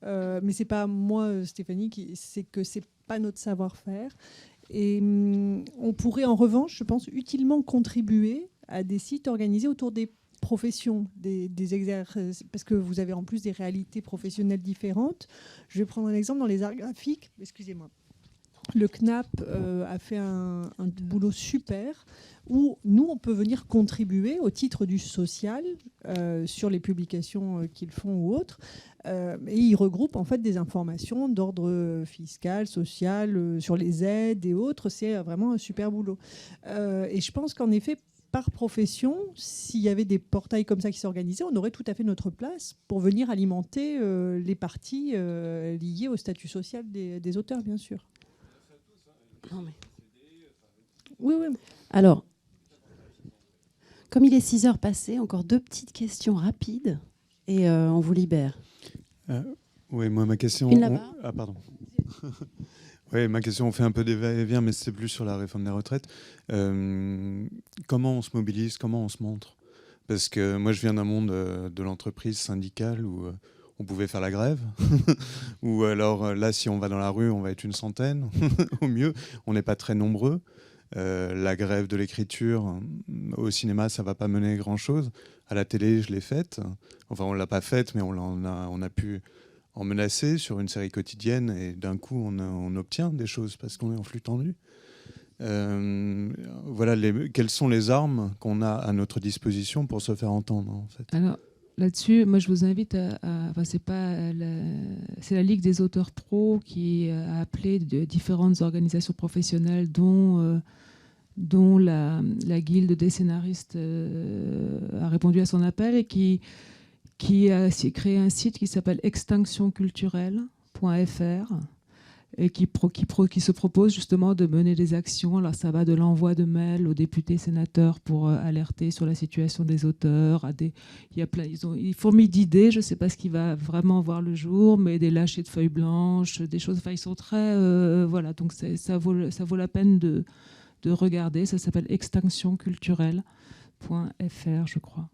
Mais c'est pas moi, Stéphanie, c'est que c'est pas notre savoir-faire. Et on pourrait en revanche, je pense, utilement contribuer à des sites organisés autour des professions, des exercices, parce que vous avez en plus des réalités professionnelles différentes. Je vais prendre un exemple dans les arts graphiques. Excusez-moi. Le CNAP a fait un boulot super où nous, on peut venir contribuer au titre du social sur les publications qu'ils font ou autres. Et ils regroupent en fait des informations d'ordre fiscal, social, sur les aides et autres. C'est vraiment un super boulot. Et je pense qu'en effet, par profession, s'il y avait des portails comme ça qui s'organisaient, on aurait tout à fait notre place pour venir alimenter les parties liées au statut social des auteurs, bien sûr. Non, mais... Oui. Alors, comme il est 6 heures passées, encore 2 petites questions rapides et on vous libère. Oui, moi, ma question... Ah, pardon. Oui, ma question, on fait un peu des va-et-vient, mais c'est plus sur la réforme des retraites. Comment on se mobilise, comment on se montre? Parce que moi, je viens d'un monde de l'entreprise syndicale où on pouvait faire la grève. Ou alors, là, si on va dans la rue, on va être une centaine, au mieux. On n'est pas très nombreux. La grève de l'écriture, au cinéma, ça ne va pas mener grand-chose. À la télé, je l'ai faite. Enfin, on ne l'a pas faite, mais on a pu... en menacer sur une série quotidienne et d'un coup on obtient des choses parce qu'on est en flux tendu. Voilà, quelles sont les armes qu'on a à notre disposition pour se faire entendre en fait. Alors là-dessus, moi je vous invite c'est la Ligue des auteurs pro qui a appelé de différentes organisations professionnelles dont la Guilde des scénaristes a répondu à son appel et qui a créé un site qui s'appelle extinctionculturelle.fr. et qui se propose justement de mener des actions. Alors ça va de l'envoi de mails aux députés, sénateurs pour alerter sur la situation des auteurs. Ils fourmillent d'idées, je ne sais pas ce qui va vraiment voir le jour, mais des lâchers de feuilles blanches, des choses. Enfin, ils sont très voilà. Donc ça vaut la peine de regarder. Ça s'appelle extinctionculturelle.fr, je crois.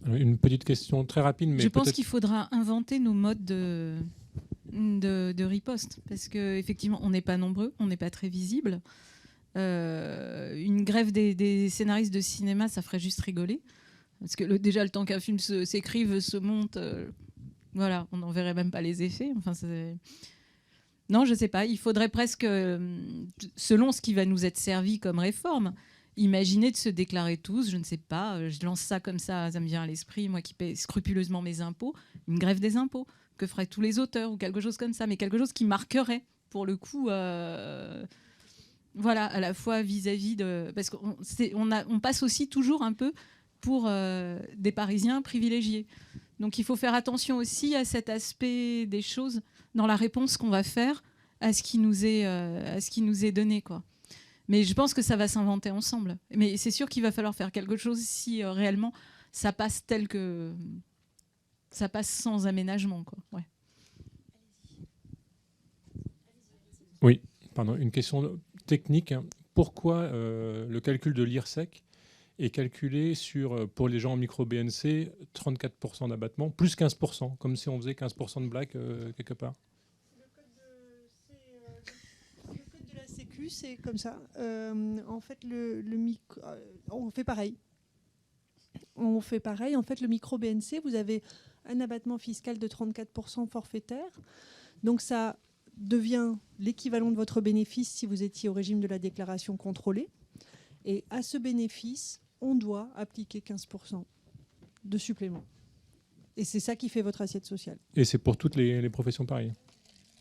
Une petite question très rapide, mais je pense qu'il faudra inventer nos modes de riposte, parce qu'effectivement, on n'est pas nombreux, on n'est pas très visible. Une grève des scénaristes de cinéma, ça ferait juste rigoler, parce que déjà le temps qu'un film s'écrive, se monte, voilà, on n'en verrait même pas les effets. Enfin, non, je sais pas. Il faudrait presque, selon ce qui va nous être servi comme réforme, imaginer de se déclarer tous, je ne sais pas, je lance ça comme ça me vient à l'esprit, moi qui paie scrupuleusement mes impôts, une grève des impôts, que feraient tous les auteurs ou quelque chose comme ça, mais quelque chose qui marquerait, pour le coup, voilà, à la fois vis-à-vis de... Parce qu'on passe aussi toujours un peu pour des Parisiens privilégiés. Donc il faut faire attention aussi à cet aspect des choses dans la réponse qu'on va faire à ce qui nous est donné, quoi. Mais je pense que ça va s'inventer ensemble. Mais c'est sûr qu'il va falloir faire quelque chose si réellement ça passe ça passe sans aménagement, quoi. Ouais. Oui, pardon, une question technique. Pourquoi le calcul de l'IRSEC est calculé pour les gens en micro-BNC, 34% d'abattement, plus 15%, comme si on faisait 15% de black quelque part? C'est comme ça. En fait, on fait pareil. En fait, le micro-BNC, vous avez un abattement fiscal de 34% forfaitaire. Donc, ça devient l'équivalent de votre bénéfice si vous étiez au régime de la déclaration contrôlée. Et à ce bénéfice, on doit appliquer 15% de supplément. Et c'est ça qui fait votre assiette sociale. Et c'est pour toutes les professions pareilles?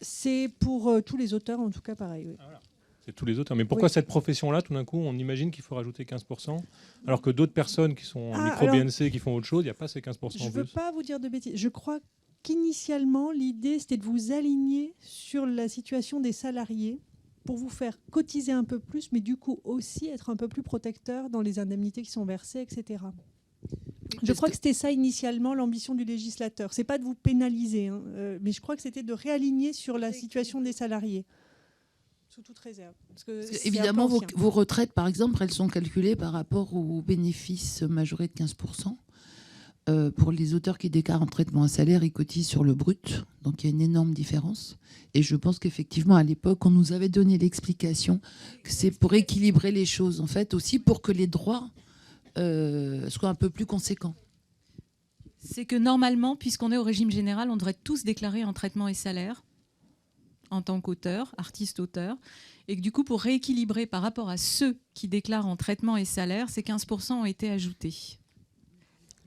C'est pour tous les auteurs, en tout cas, pareil. Oui. Ah, voilà. C'est tous les auteurs. Mais pourquoi cette profession-là, tout d'un coup, on imagine qu'il faut rajouter 15%, alors que d'autres personnes qui sont en micro-BNC, qui font autre chose, il n'y a pas ces 15% en plus? Je ne veux pas vous dire de bêtises. Je crois qu'initialement, l'idée, c'était de vous aligner sur la situation des salariés pour vous faire cotiser un peu plus, mais du coup aussi être un peu plus protecteur dans les indemnités qui sont versées, etc. Je crois que c'était ça initialement l'ambition du législateur. C'est pas de vous pénaliser, hein, mais je crois que c'était de réaligner sur la situation des salariés. Sous toute réserve. Parce que évidemment, vos retraites, par exemple, elles sont calculées par rapport aux bénéfices majorés de 15%. Pour les auteurs qui déclarent en traitement à salaire, ils cotisent sur le brut. Donc il y a une énorme différence. Et je pense qu'effectivement, à l'époque, on nous avait donné l'explication que c'est pour équilibrer les choses, en fait, aussi pour que les droits soient un peu plus conséquents. C'est que normalement, puisqu'on est au régime général, on devrait tous déclarer en traitement et salaire en tant qu'auteur, artiste-auteur, et que du coup, pour rééquilibrer par rapport à ceux qui déclarent en traitement et salaire, ces 15% ont été ajoutés.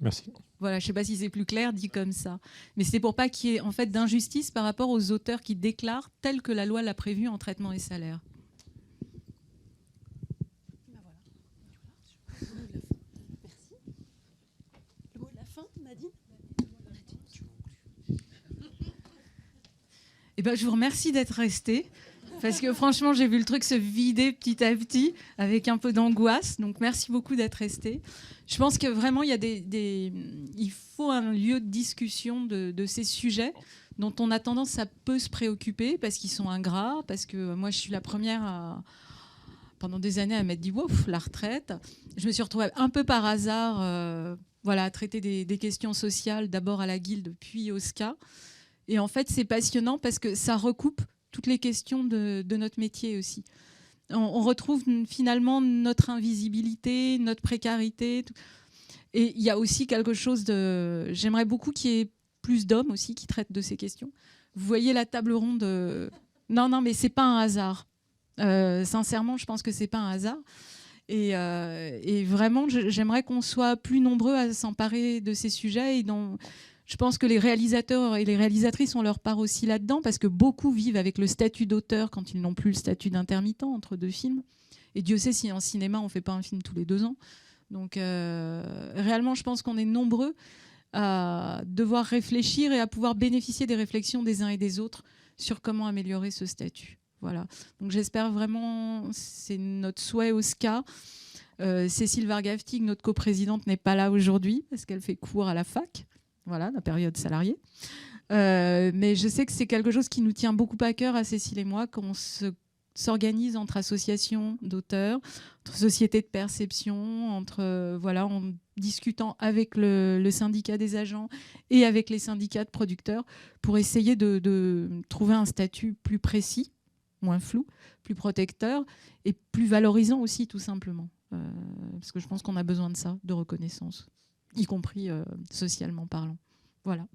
Merci. Voilà, je ne sais pas si c'est plus clair dit comme ça. Mais c'est pour pas qu'il y ait en fait d'injustice par rapport aux auteurs qui déclarent tel que la loi l'a prévu en traitement et salaire. Le mot de la fin, Nadine ? Eh ben, je vous remercie d'être restés. Parce que franchement, j'ai vu le truc se vider petit à petit avec un peu d'angoisse. Donc, merci beaucoup d'être restés. Je pense que vraiment, il faut un lieu de discussion de ces sujets dont on a tendance à peu se préoccuper parce qu'ils sont ingrats, parce que moi, je suis la première pendant des années à m'être dit « Wouf, la retraite ». Je me suis retrouvée un peu par hasard à traiter des questions sociales, d'abord à la Guilde, puis au SCA. Et en fait, c'est passionnant parce que ça recoupe toutes les questions de notre métier aussi. On retrouve finalement notre invisibilité, notre précarité. Et il y a aussi quelque chose de... J'aimerais beaucoup qu'il y ait plus d'hommes aussi qui traitent de ces questions. Vous voyez la table ronde... Non, mais c'est pas un hasard. Sincèrement, je pense que c'est pas un hasard. Et vraiment, j'aimerais qu'on soit plus nombreux à s'emparer de ces sujets et je pense que les réalisateurs et les réalisatrices ont leur part aussi là-dedans parce que beaucoup vivent avec le statut d'auteur quand ils n'ont plus le statut d'intermittent entre deux films. Et Dieu sait si en cinéma, on ne fait pas un film tous les 2 ans. Donc réellement, je pense qu'on est nombreux à devoir réfléchir et à pouvoir bénéficier des réflexions des uns et des autres sur comment améliorer ce statut. Voilà. Donc j'espère vraiment, c'est notre souhait au SCA. Cécile Vargavtig, notre coprésidente, n'est pas là aujourd'hui parce qu'elle fait cours à la fac, voilà, la période salariée. Mais je sais que c'est quelque chose qui nous tient beaucoup à cœur à Cécile et moi, qu'on s'organise entre associations d'auteurs, entre sociétés de perception, entre en discutant avec le syndicat des agents et avec les syndicats de producteurs pour essayer de trouver un statut plus précis, moins flou, plus protecteur et plus valorisant aussi, tout simplement. Parce que je pense qu'on a besoin de ça, de reconnaissance, y compris socialement parlant. Voilà.